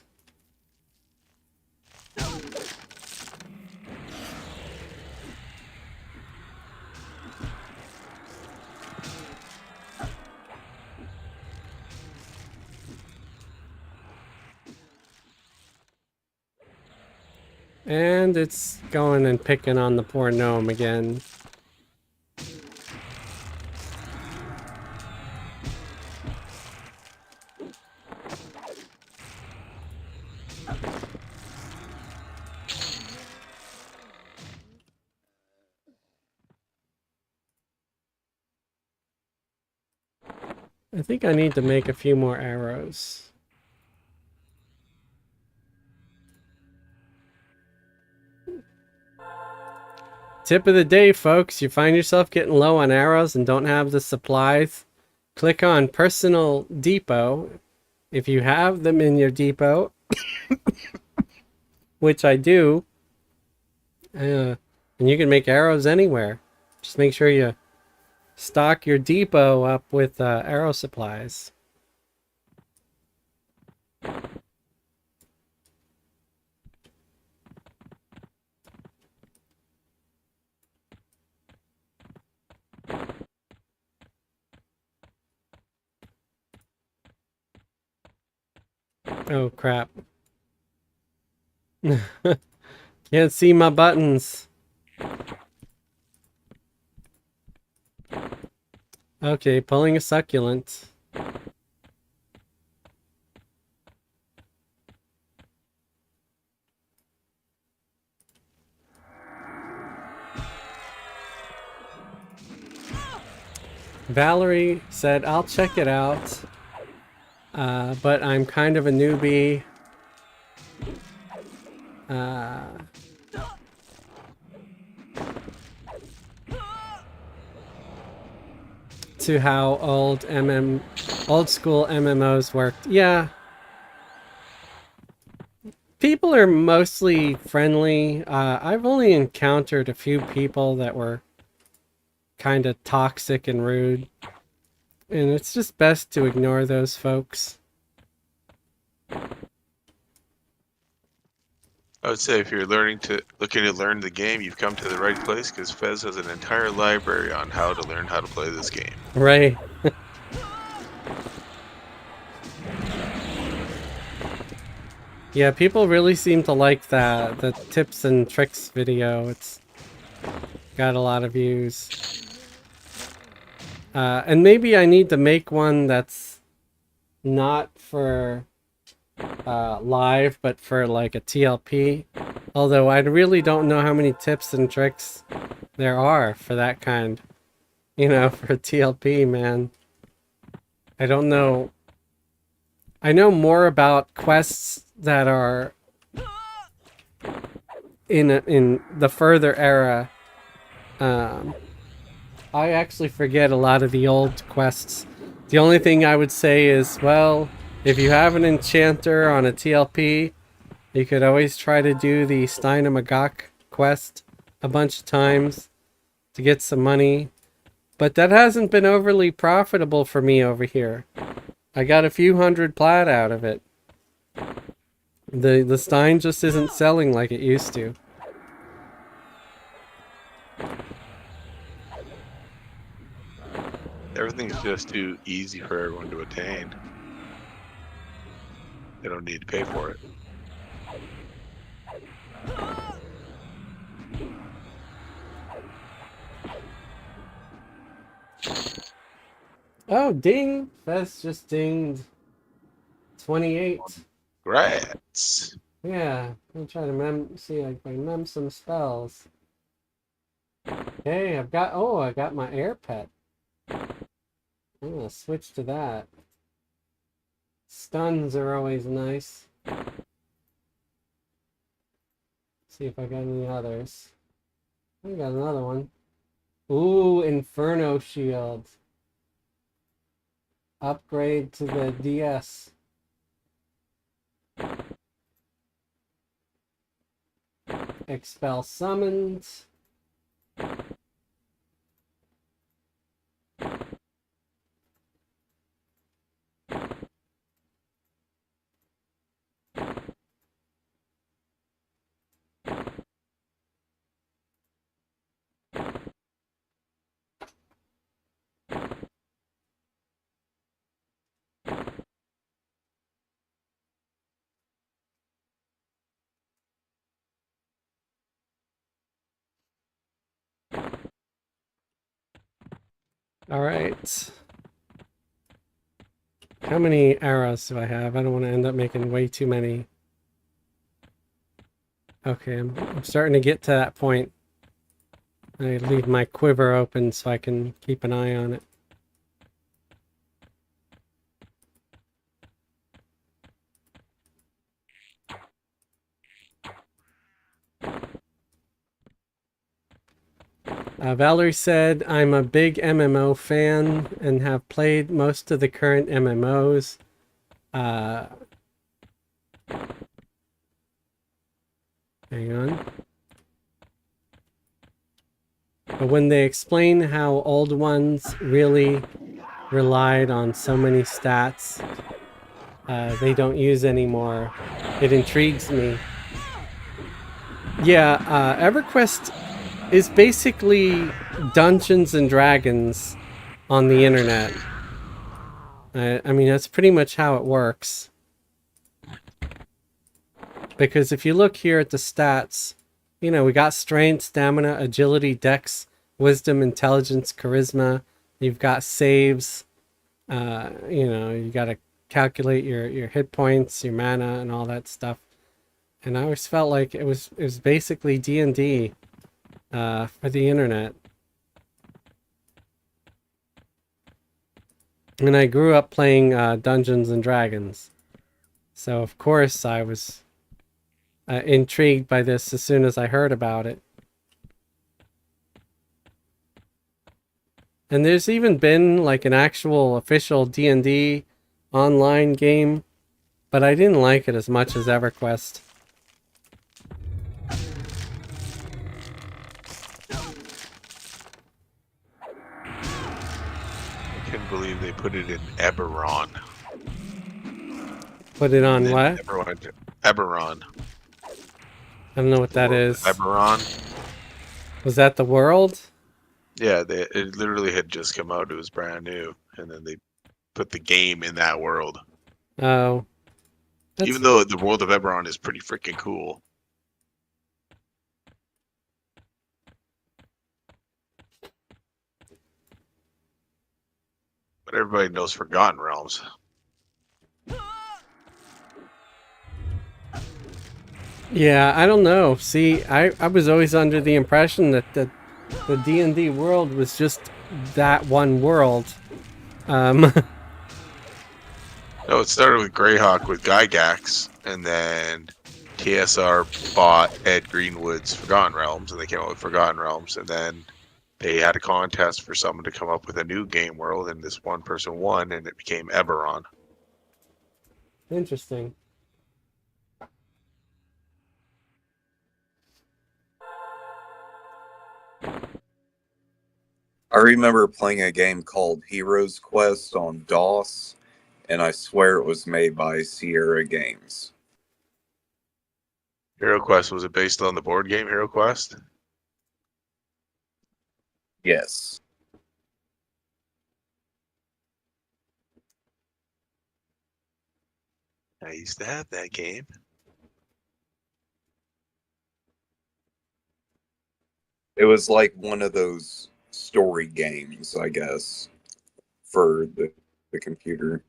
And it's going and picking on the poor gnome again. I think I need to make a few more arrows. Tip of the day, folks. You find yourself getting low on arrows and don't have the supplies, click on Personal Depot. If you have them in your depot, which I do, and you can make arrows anywhere. Just make sure you stock your depot up with arrow supplies. Oh, crap. Can't see my buttons. Okay, pulling a succulent. Valerie said, I'll check it out, but I'm kind of a newbie. To how old school MMOs worked. Yeah. People are mostly friendly. I've only encountered a few people that were kind of toxic and rude. And it's just best to ignore those folks. I would say if you're looking to learn the game, you've come to the right place because Fez has an entire library on how to learn how to play this game. Right. Yeah, people really seem to like the tips and tricks video. It's got a lot of views. And maybe I need to make one that's not for live, but for like a TLP. Although I really don't know how many tips and tricks there are for that kind. You know, for a TLP, man. I don't know. I know more about quests that are in the further era. I actually forget a lot of the old quests. The only thing I would say is, well, if you have an enchanter on a TLP, you could always try to do the Steinamagok quest a bunch of times to get some money. But that hasn't been overly profitable for me over here. I got a few hundred plat out of it. The Stein just isn't selling like it used to. Everything's just too easy for everyone to attain. They don't need to pay for it. Oh, ding! Fez just dinged 28. Congrats! Yeah, I'm trying to see if I can mem some spells. Hey, I got my air pet. I'm gonna switch to that. Stuns are always nice. See if I got any others. I got another one. Ooh, Inferno Shield. Upgrade to the DS. Expel summons. All right. How many arrows do I have? I don't want to end up making way too many. Okay, I'm starting to get to that point. I leave my quiver open so I can keep an eye on it. Valerie said, I'm a big MMO fan and have played most of the current MMOs. Hang on. But when they explain how old ones really relied on so many stats they don't use anymore, it intrigues me. Yeah, Everquest is basically Dungeons and Dragons on the internet. I mean, that's pretty much how it works. Because if you look here at the stats, you know, we got strength, stamina, agility, dex, wisdom, intelligence, charisma. You've got saves. You know, you got to calculate your hit points, your mana, and all that stuff. And I always felt like it was basically D&D for the internet. And I grew up playing Dungeons and Dragons, so of course I was intrigued by this as soon as I heard about it. And there's even been like an actual official D&D online game, but I didn't like it as much as Everquest. I can't believe they put it in Eberron. Put it on And then what? Eberron. I don't know what that is. Eberron. Was that the world? Yeah, it literally had just come out. It was brand new, and then they put the game in that world. Oh. Even though the world of Eberron is pretty freaking cool. But everybody knows Forgotten Realms. Yeah, I don't know. See, I was always under the impression that the D&D world was just that one world. No, it started with Greyhawk with Gygax, and then TSR bought Ed Greenwood's Forgotten Realms, and they came out with Forgotten Realms, and then they had a contest for someone to come up with a new game world, and this one person won, and it became Eberron. Interesting. I remember playing a game called Heroes Quest on DOS, and I swear it was made by Sierra Games. Hero Quest, was it based on the board game Hero Quest? Yes. I used to have that game. It was like one of those story games, I guess, for the computer.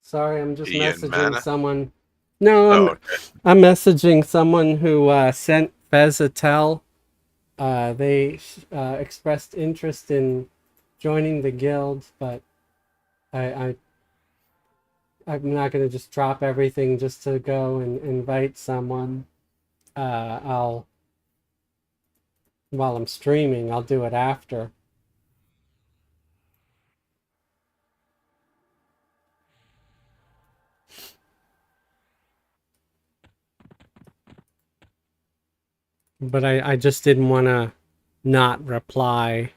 Sorry, I'm just Did you get messaging mana? someone. No, Oh, okay. I'm messaging someone who sent Fez a tell. They expressed interest in joining the guild, but I'm not gonna just drop everything just to go and invite someone. I'll while I'm streaming, I'll do it after. But I just didn't want to not reply.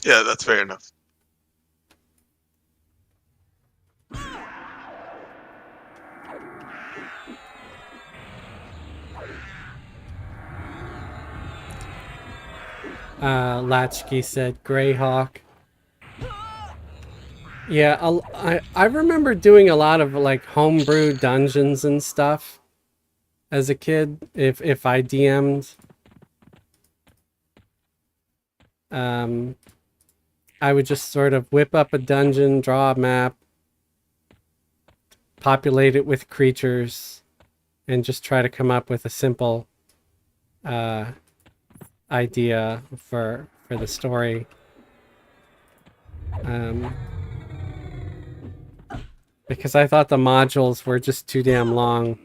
Yeah, that's fair enough. Latchkey said Greyhawk. Yeah, I remember doing a lot of like homebrew dungeons and stuff as a kid. If I DM'd, I would just sort of whip up a dungeon, draw a map, populate it with creatures, and just try to come up with a simple idea for the story. Because I thought the modules were just too damn long.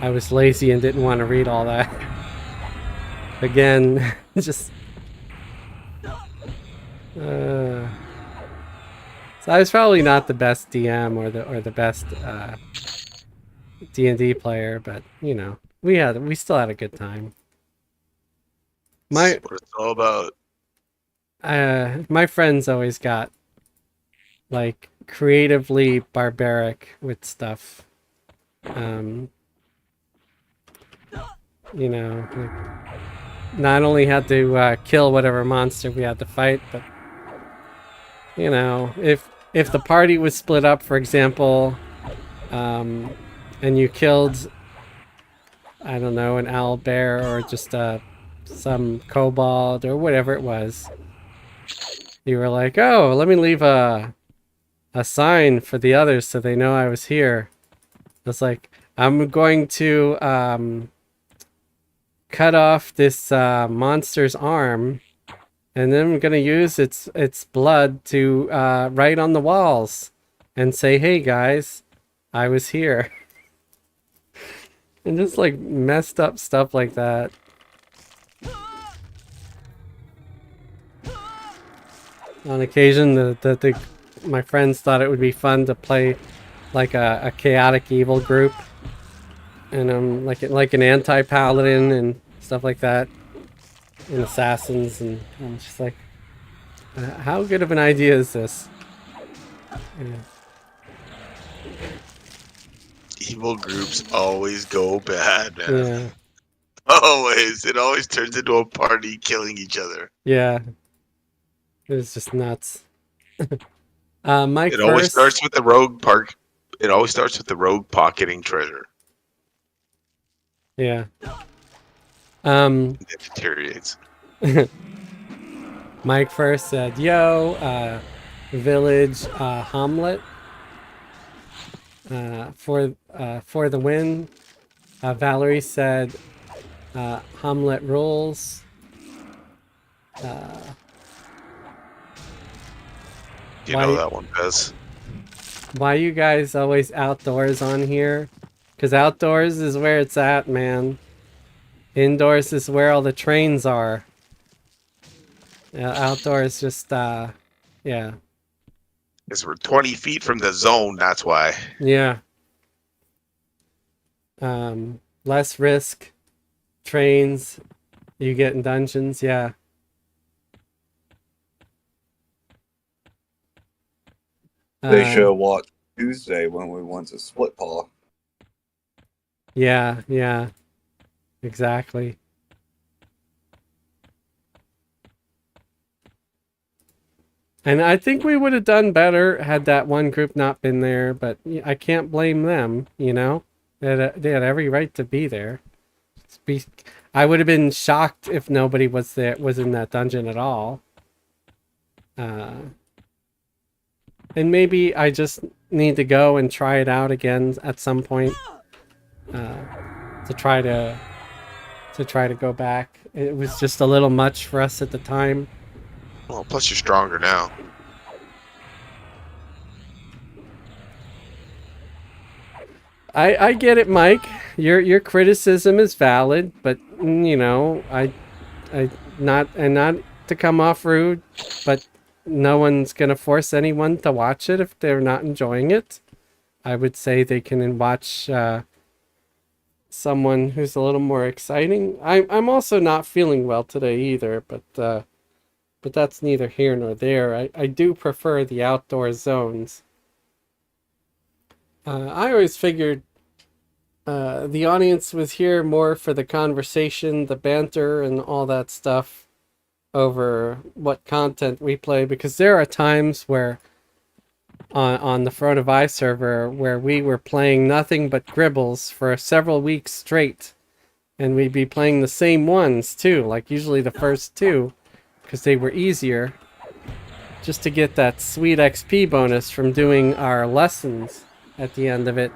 I was lazy and didn't want to read all that. Again, just... so I was probably not the best DM or the best D&D player, but you know, we still had a good time. That's My what it's all about. my friends always got like creatively barbaric with stuff. Um, you know, like not only had to kill whatever monster we had to fight, but you know, if the party was split up, for example, and you killed, I don't know, an owl bear or just some kobold or whatever it was, you were like, oh, let me leave a sign for the others so they know I was here. It's like, I'm going to cut off this monster's arm, and then I'm gonna use its blood to write on the walls and say, hey guys, I was here. And just like messed up stuff like that. On occasion, my friends thought it would be fun to play like a chaotic evil group, and like an anti-paladin and stuff like that, and assassins, and I'm just like, how good of an idea is this? Yeah. Evil groups always go bad, man. Yeah. Always. It always turns into a party killing each other. Yeah. It was just nuts. Mike It always first. starts with the rogue park. It always starts with the rogue pocketing treasure. Yeah. It deteriorates. Mike first said, yo, village Hamlet for the win. Valerie said, Hamlet rules. You know that one, Pez. Why you guys always outdoors on here? Because outdoors is where it's at, man. Indoors is where all the trains are. Outdoors just, yeah. Because we're 20 feet from the zone, that's why. Yeah. Less risk. Trains. You get in dungeons, yeah. They should have watched Tuesday when we went to Split Paw. Yeah, yeah. Exactly. And I think we would have done better had that one group not been there, but I can't blame them, you know? They had every right to be there. I would have been shocked if nobody was in that dungeon at all. And maybe I just need to go and try it out again at some point. To try to go back. It was just a little much for us at the time. Well, plus you're stronger now. I get it, Mike. Your criticism is valid, but you know, I not to come off rude, but no one's gonna force anyone to watch it if they're not enjoying it. I would say they can watch someone who's a little more exciting. I'm also not feeling well today either, but that's neither here nor there. I do prefer the outdoor zones. I always figured the audience was here more for the conversation, the banter, and all that stuff over what content we play, because there are times where on the Front of Eye server where we were playing nothing but Gribbles for several weeks straight, and we'd be playing the same ones too, like usually the first two, because they were easier, just to get that sweet XP bonus from doing our lessons at the end of it,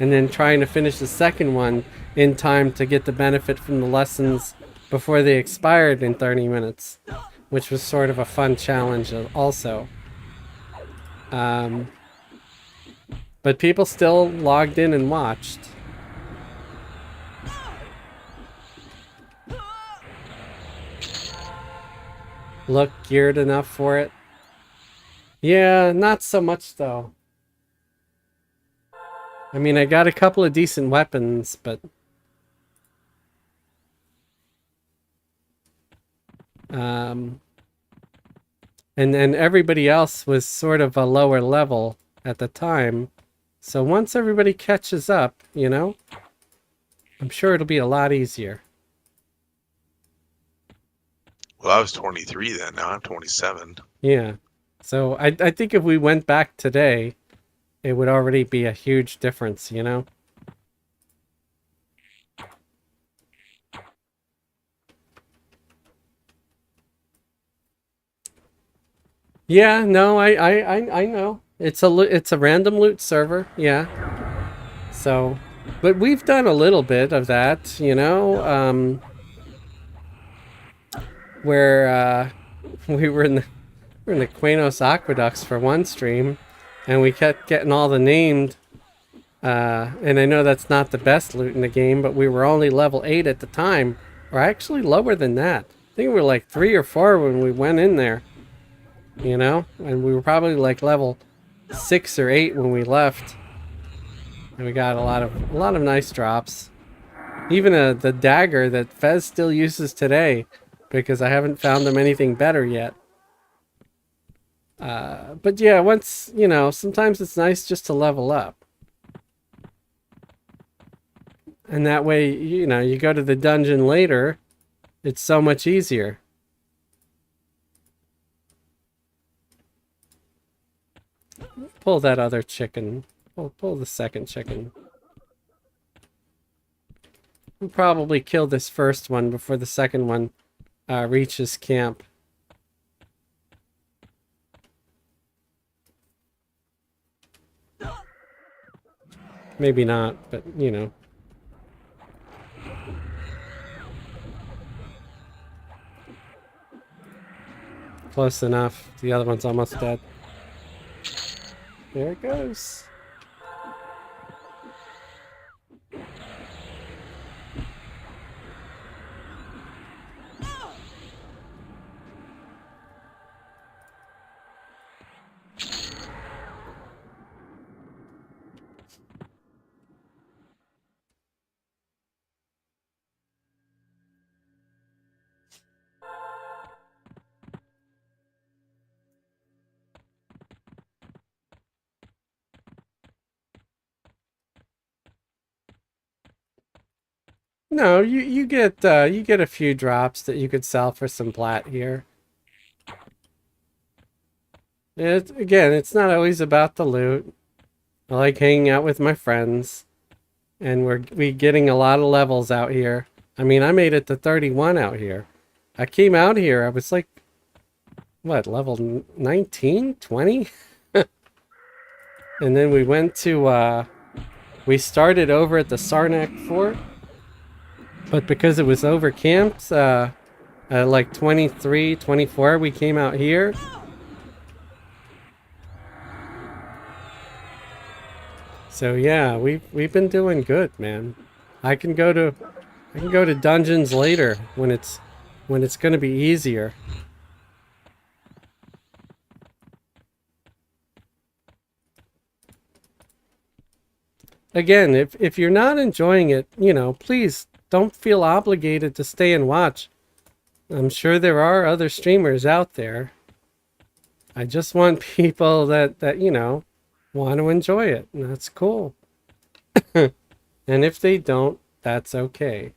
and then trying to finish the second one in time to get the benefit from the lessons before they expired in 30 minutes, which was sort of a fun challenge also. But people still logged in and watched. Look geared enough for it? Yeah, not so much though. I mean, I got a couple of decent weapons, but um, and everybody else was sort of a lower level at the time. So once everybody catches up, you know, I'm sure it'll be a lot easier. Well, I was 23 then. Now I'm 27. Yeah. So I think if we went back today, it would already be a huge difference, you know? Yeah, no, I know. It's a random loot server, yeah. So, but we've done a little bit of that, you know, where we were in the Quanos Aqueducts for one stream, and we kept getting all the named. And I know that's not the best loot in the game, but we were only level 8 at the time, or actually lower than that. I think we were like 3 or 4 when we went in there, you know, and we were probably like level 6 or 8 when we left, and we got a lot of nice drops. Even the dagger that Fez still uses today, because I haven't found him anything better yet. But yeah, once, you know, sometimes it's nice just to level up. And that way, you know, you go to the dungeon later, it's so much easier. Pull that other chicken. Pull the second chicken. We'll probably kill this first one before the second one reaches camp. Maybe not, but you know. Close enough. The other one's almost dead. There it goes. No, you get a few drops that you could sell for some plat here. Again, it's not always about the loot. I like hanging out with my friends, and we getting a lot of levels out here. I mean, I made it to 31 out here. I came out here, I was like, what, level 19, 20? And then we went to we started over at the Sarnak Fort, but because it was overcamped, at like 23, 24, we came out here. So yeah, we've been doing good, man. I can go to dungeons later when it's going to be easier. Again, if you're not enjoying it, you know, please don't feel obligated to stay and watch. I'm sure there are other streamers out there. I just want people that you know, want to enjoy it, and that's cool. And if they don't, that's okay.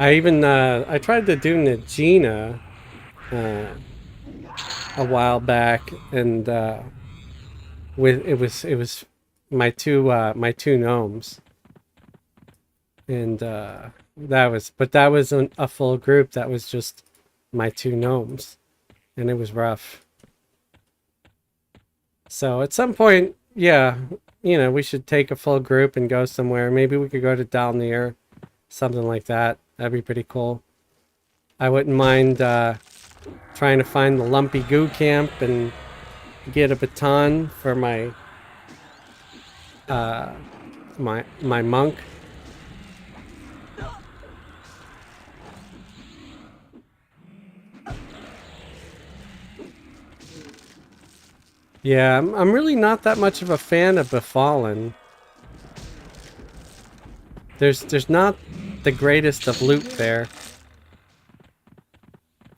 I even I tried to do Najina a while back, and with it was my two gnomes, and that was a full group. That was just my two gnomes, and it was rough. So at some point, yeah, you know, we should take a full group and go somewhere. Maybe we could go to Dalnir, something like that. That'd be pretty cool. I wouldn't mind trying to find the lumpy goo camp and get a baton for my my monk. Yeah, I'm really not that much of a fan of Befallen. There's not the greatest of loot there.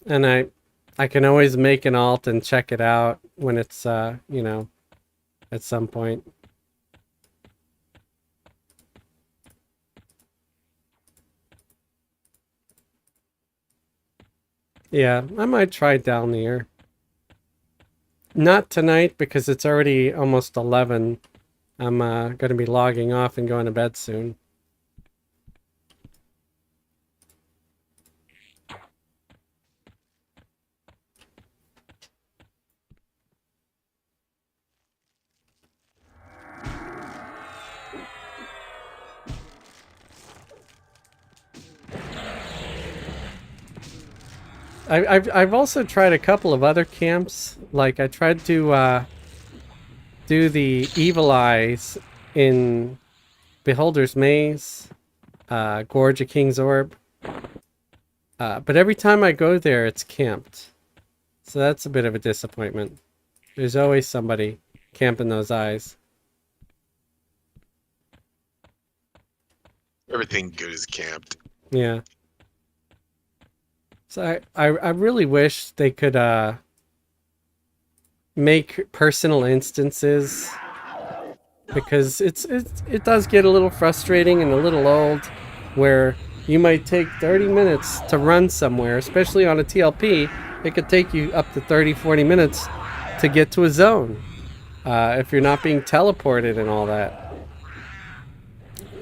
And I can always make an alt and check it out when it's you know, at some point. Yeah, I might try down here. Not tonight because it's already almost 11. I'm going to be logging off and going to bed soon. I've also tried a couple of other camps. Like I tried to do the Evil Eyes in Beholder's Maze, Gorge of King's Orb. But every time I go there, it's camped. So that's a bit of a disappointment. There's always somebody camping those eyes. Everything good is camped. Yeah. So I really wish they could make personal instances, because it does get a little frustrating and a little old where you might take 30 minutes to run somewhere, especially on a TLP. It could take you up to 30-40 minutes to get to a zone if you're not being teleported and all that,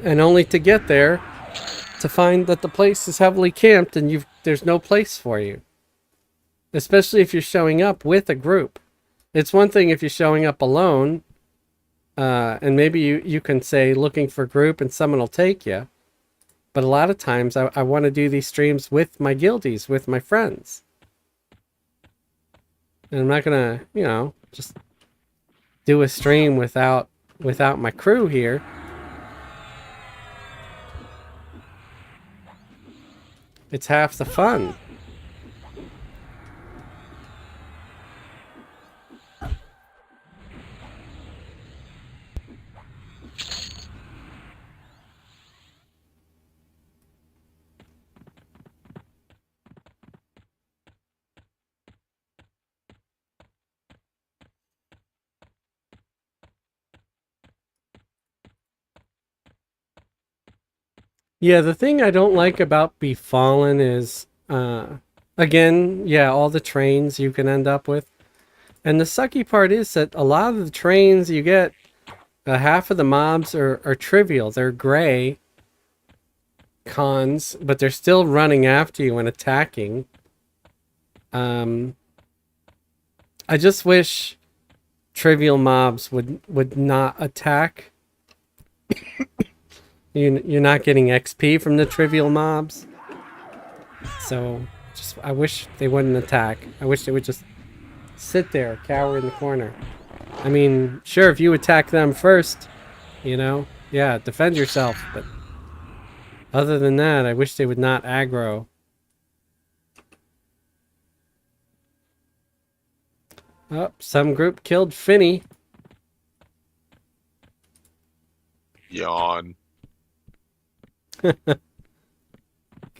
and only to get there to find that the place is heavily camped and there's no place for you. Especially if you're showing up with a group. It's one thing if you're showing up alone, and maybe you can say looking for group and someone will take you. But a lot of times I want to do these streams with my guildies, with my friends. And I'm not gonna, you know, just do a stream without my crew here. It's half the fun. Yeah, the thing I don't like about Befallen is, again, yeah, all the trains you can end up with. And the sucky part is that a lot of the trains you get, half of the mobs are trivial. They're gray cons, but they're still running after you and attacking. I just wish trivial mobs would not attack. You're not getting XP from the trivial mobs. So, I wish they wouldn't attack. I wish they would just sit there, cower in the corner. I mean, sure, if you attack them first, you know, yeah, defend yourself. But other than that, I wish they would not aggro. Oh, some group killed Finny. Yawn.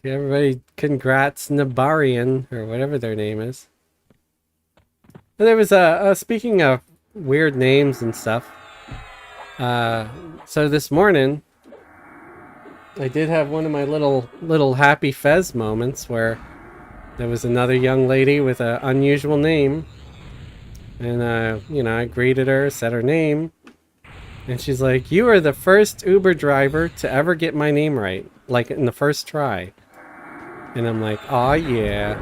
Everybody, congrats Nabarian, or whatever their name is. And there was speaking of weird names and stuff. So this morning, I did have one of my little happy Fez moments where there was another young lady with an unusual name, and you know, I greeted her, said her name. And she's like, "You are the first Uber driver to ever get my name right, like in the first try." And I'm like, "Aw, yeah."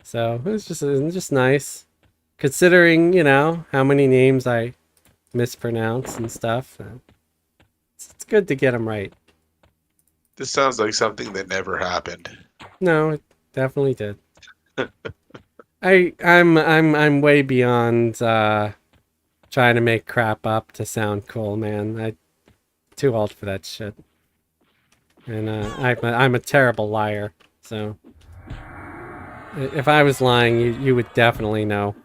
So it was just nice, considering, you know, how many names I mispronounce and stuff. It's good to get them right. This sounds like something that never happened. No, it definitely did. I'm way beyond trying to make crap up to sound cool, man. I too old for that shit. And I'm a terrible liar. So if I was lying, you would definitely know.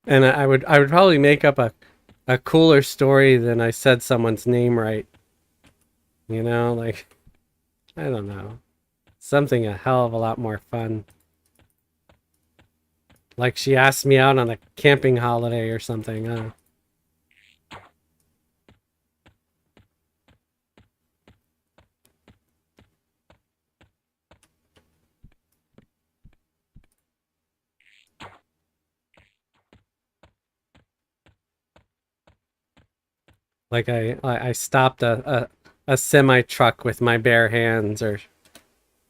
And I would probably make up a cooler story than I said someone's name right. You know, like I don't know. Something a hell of a lot more fun. Like she asked me out on a camping holiday or something. Like I stopped a semi truck with my bare hands or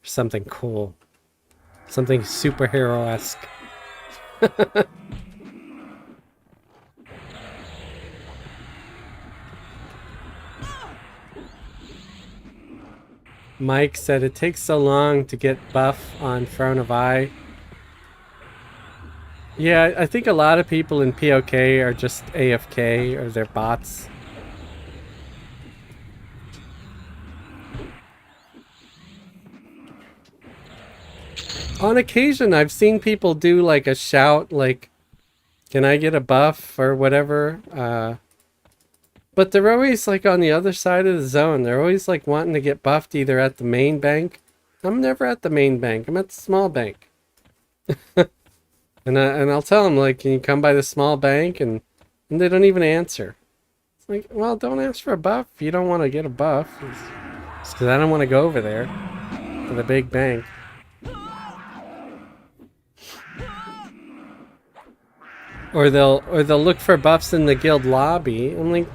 something cool. Something superhero-esque. Mike said it takes so long to get buff on Throne of Eye. Yeah, I think a lot of people in POK are just AFK or they're bots. On occasion, I've seen people do like a shout, like, can I get a buff or whatever? But they're always like on the other side of the zone. They're always like wanting to get buffed either at the main bank. I'm never at the main bank. I'm at the small bank. And I'll tell them like, can you come by the small bank? And they don't even answer. It's like, well, don't ask for a buff if you don't want to get a buff. It's because I don't want to go over there to the big bank. Or they'll look for buffs in the guild lobby. I'm like,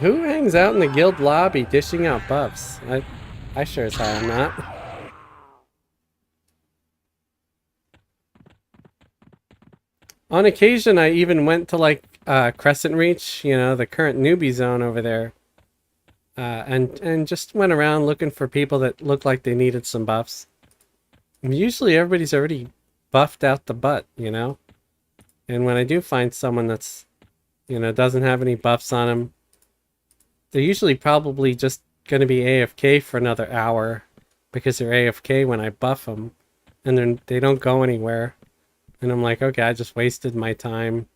who hangs out in the guild lobby dishing out buffs? I sure as hell am not. On occasion, I even went to like Crescent Reach, you know, the current newbie zone over there, and just went around looking for people that looked like they needed some buffs. And usually, everybody's already buffed out the butt, you know. And when I do find someone that's, you know, doesn't have any buffs on them, they're usually probably just going to be AFK for another hour because they're AFK when I buff them, and then they don't go anywhere. And I'm like, okay, I just wasted my time.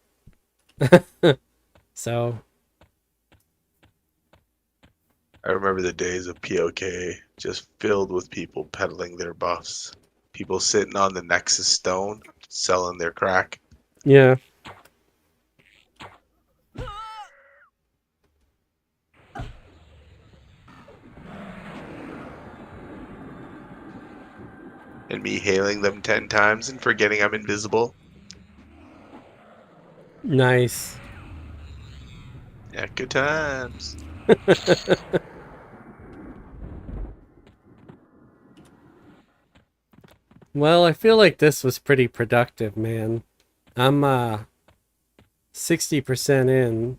So. I remember the days of POK just filled with people peddling their buffs. People sitting on the Nexus Stone selling their crack. Yeah. And me hailing them 10 times and forgetting I'm invisible. Nice. Yeah, good times. Well, I feel like this was pretty productive, man. I'm 60% in.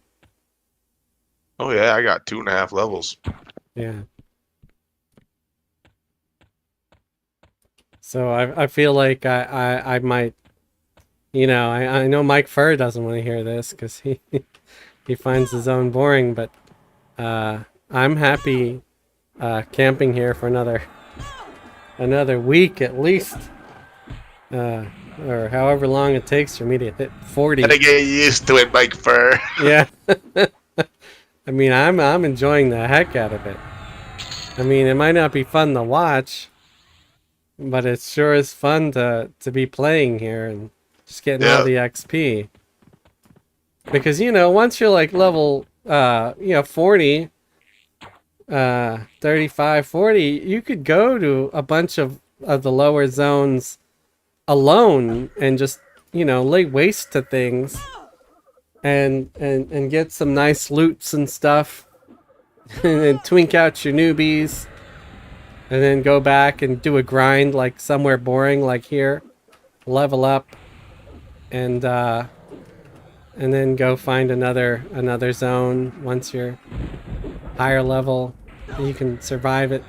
Oh yeah, I got 2.5 levels. Yeah. So I feel like I might, you know, I know Mike Furr doesn't want to hear this because he finds the zone boring, but I'm happy camping here for another week at least, or however long it takes for me to hit 40. Gotta get used to it, Mike Fur. Yeah. I mean, I'm enjoying the heck out of it. I mean, it might not be fun to watch, but it sure is fun to be playing here and just getting all the XP. Because, you know, once you're like level 40, 35, 40, you could go to a bunch of the lower zones alone and just, you know, lay waste to things and get some nice loots and stuff. and then twink out your newbies, and then go back and do a grind like somewhere boring like here, level up, and then go find another zone once you're higher level. You can survive it.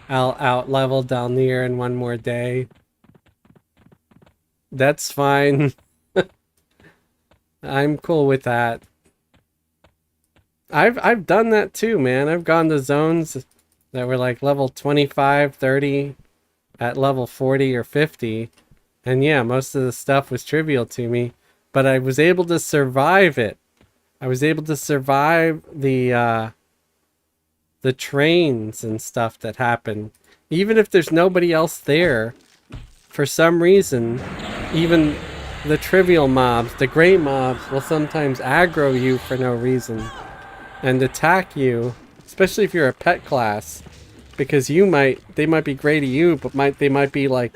I'll out level down there in one more day. That's fine. I'm cool with that. I've done that too, man. I've gone to zones that were like level 25, 30 at level 40 or 50. And yeah, most of the stuff was trivial to me, but I was able to survive it. I was able to survive the trains and stuff that happen. Even if there's nobody else there, for some reason, even the trivial mobs, the great mobs, will sometimes aggro you for no reason and attack you, especially if you're a pet class, because they might be gray to you, but they might be like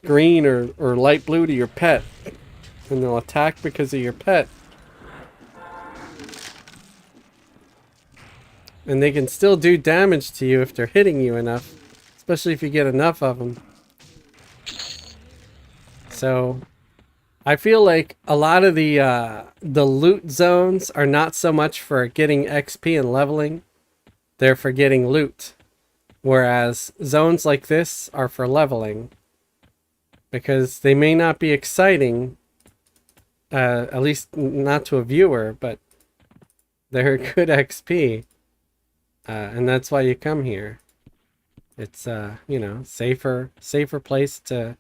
green or light blue to your pet, and they'll attack because of your pet. And they can still do damage to you if they're hitting you enough, especially if you get enough of them. So I feel like a lot of the loot zones are not so much for getting XP and leveling, they're for getting loot. Whereas zones like this are for leveling, because they may not be exciting, at least not to a viewer, but they're good XP. And that's why you come here. It's safer place to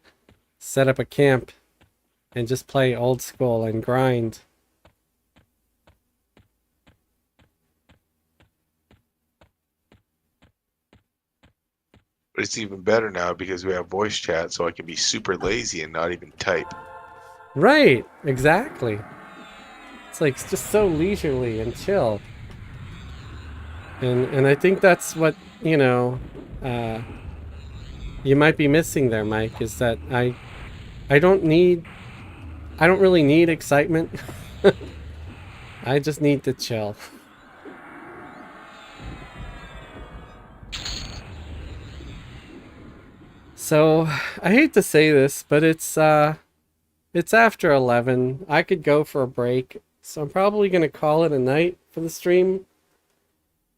set up a camp and just play old school and grind. But it's even better now because we have voice chat, so I can be super lazy and not even type. Right, exactly. It's like it's just so leisurely and chill. And I think that's what, you might be missing there, Mike, is that I don't really need excitement. I just need to chill. So, I hate to say this, but it's after 11. I could go for a break, so I'm probably going to call it a night for the stream.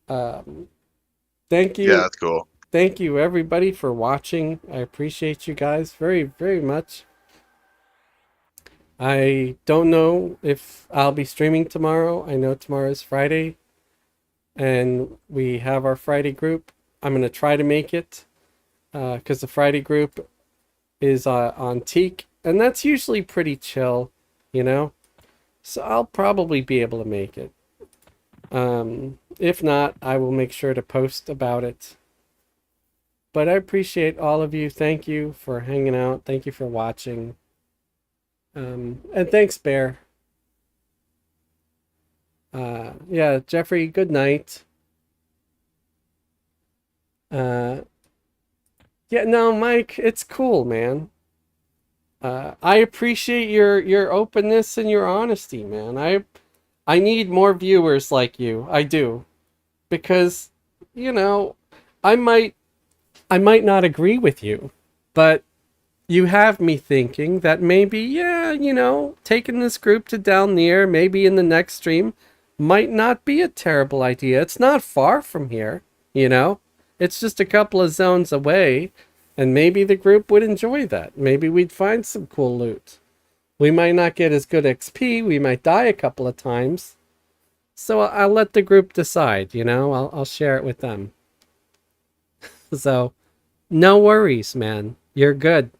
Thank you. Yeah, that's cool. Thank you, everybody, for watching. I appreciate you guys very, very much. I don't know if I'll be streaming tomorrow. I know tomorrow is Friday, and we have our Friday group. I'm going to try to make it, because the Friday group is on Teek, and that's usually pretty chill, So I'll probably be able to make it. If not, I will make sure to post about it. But I appreciate all of you. Thank you for hanging out. Thank you for watching. And thanks, Bear. Yeah, Jeffrey, good night. Yeah, no, Mike, it's cool, man. I appreciate your openness and your honesty, man. I need more viewers like you. I do. Because, I might not agree with you, but you have me thinking that maybe, taking this group to down near, maybe in the next stream, might not be a terrible idea. It's not far from here, It's just a couple of zones away, and maybe the group would enjoy that. Maybe we'd find some cool loot. We might not get as good XP, we might die a couple of times. So I'll let the group decide, I'll share it with them. So, no worries, man. You're good.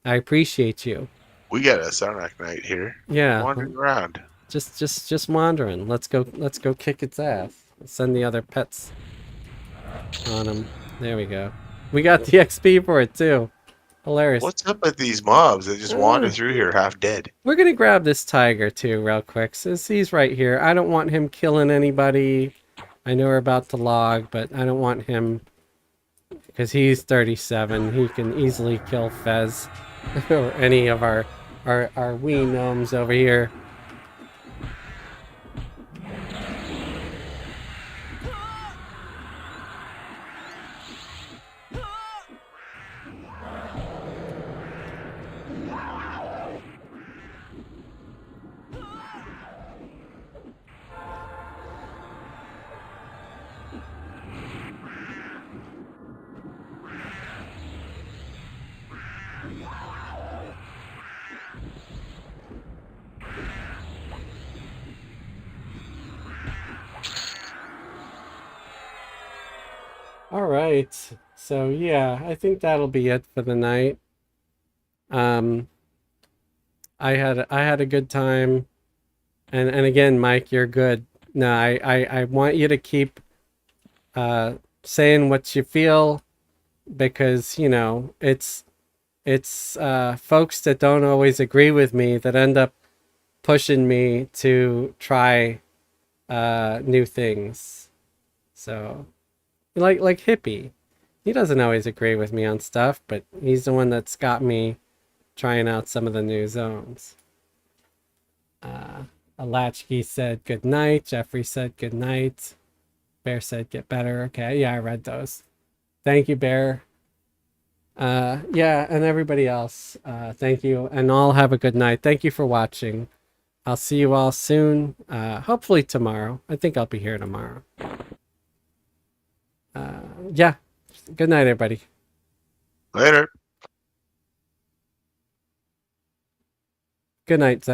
I appreciate you. We got a Sarnak night here. Yeah. Wandering around. Just wandering. Let's go kick its ass. Send the other pets on him. There we go. We got the XP for it too. Hilarious. What's up with these mobs that just wander through here half dead? We're gonna grab this tiger too real quick, since he's right here. I don't want him killing anybody. I know we're about to log, but I don't want him, because he's 37. He can easily kill Fez. or any of our wee gnomes over here. All right. So yeah, I think that'll be it for the night. Um, I had a good time, and again, Mike, you're good. No, I want you to keep uh saying what you feel, because you know it's folks that don't always agree with me that end up pushing me to try new things. So like Hippie, he doesn't always agree with me on stuff, but he's the one that's got me trying out some of the new zones. uh Alachki said good night, Jeffrey said good night, Bear said get better. Okay, yeah, I read those. Thank you, Bear. Yeah, and everybody else, thank you, and all have a good night. Thank you for watching. I'll see you all soon. Hopefully tomorrow. I think I'll be here tomorrow. Yeah. Good night, everybody. Later. Good night, Zen.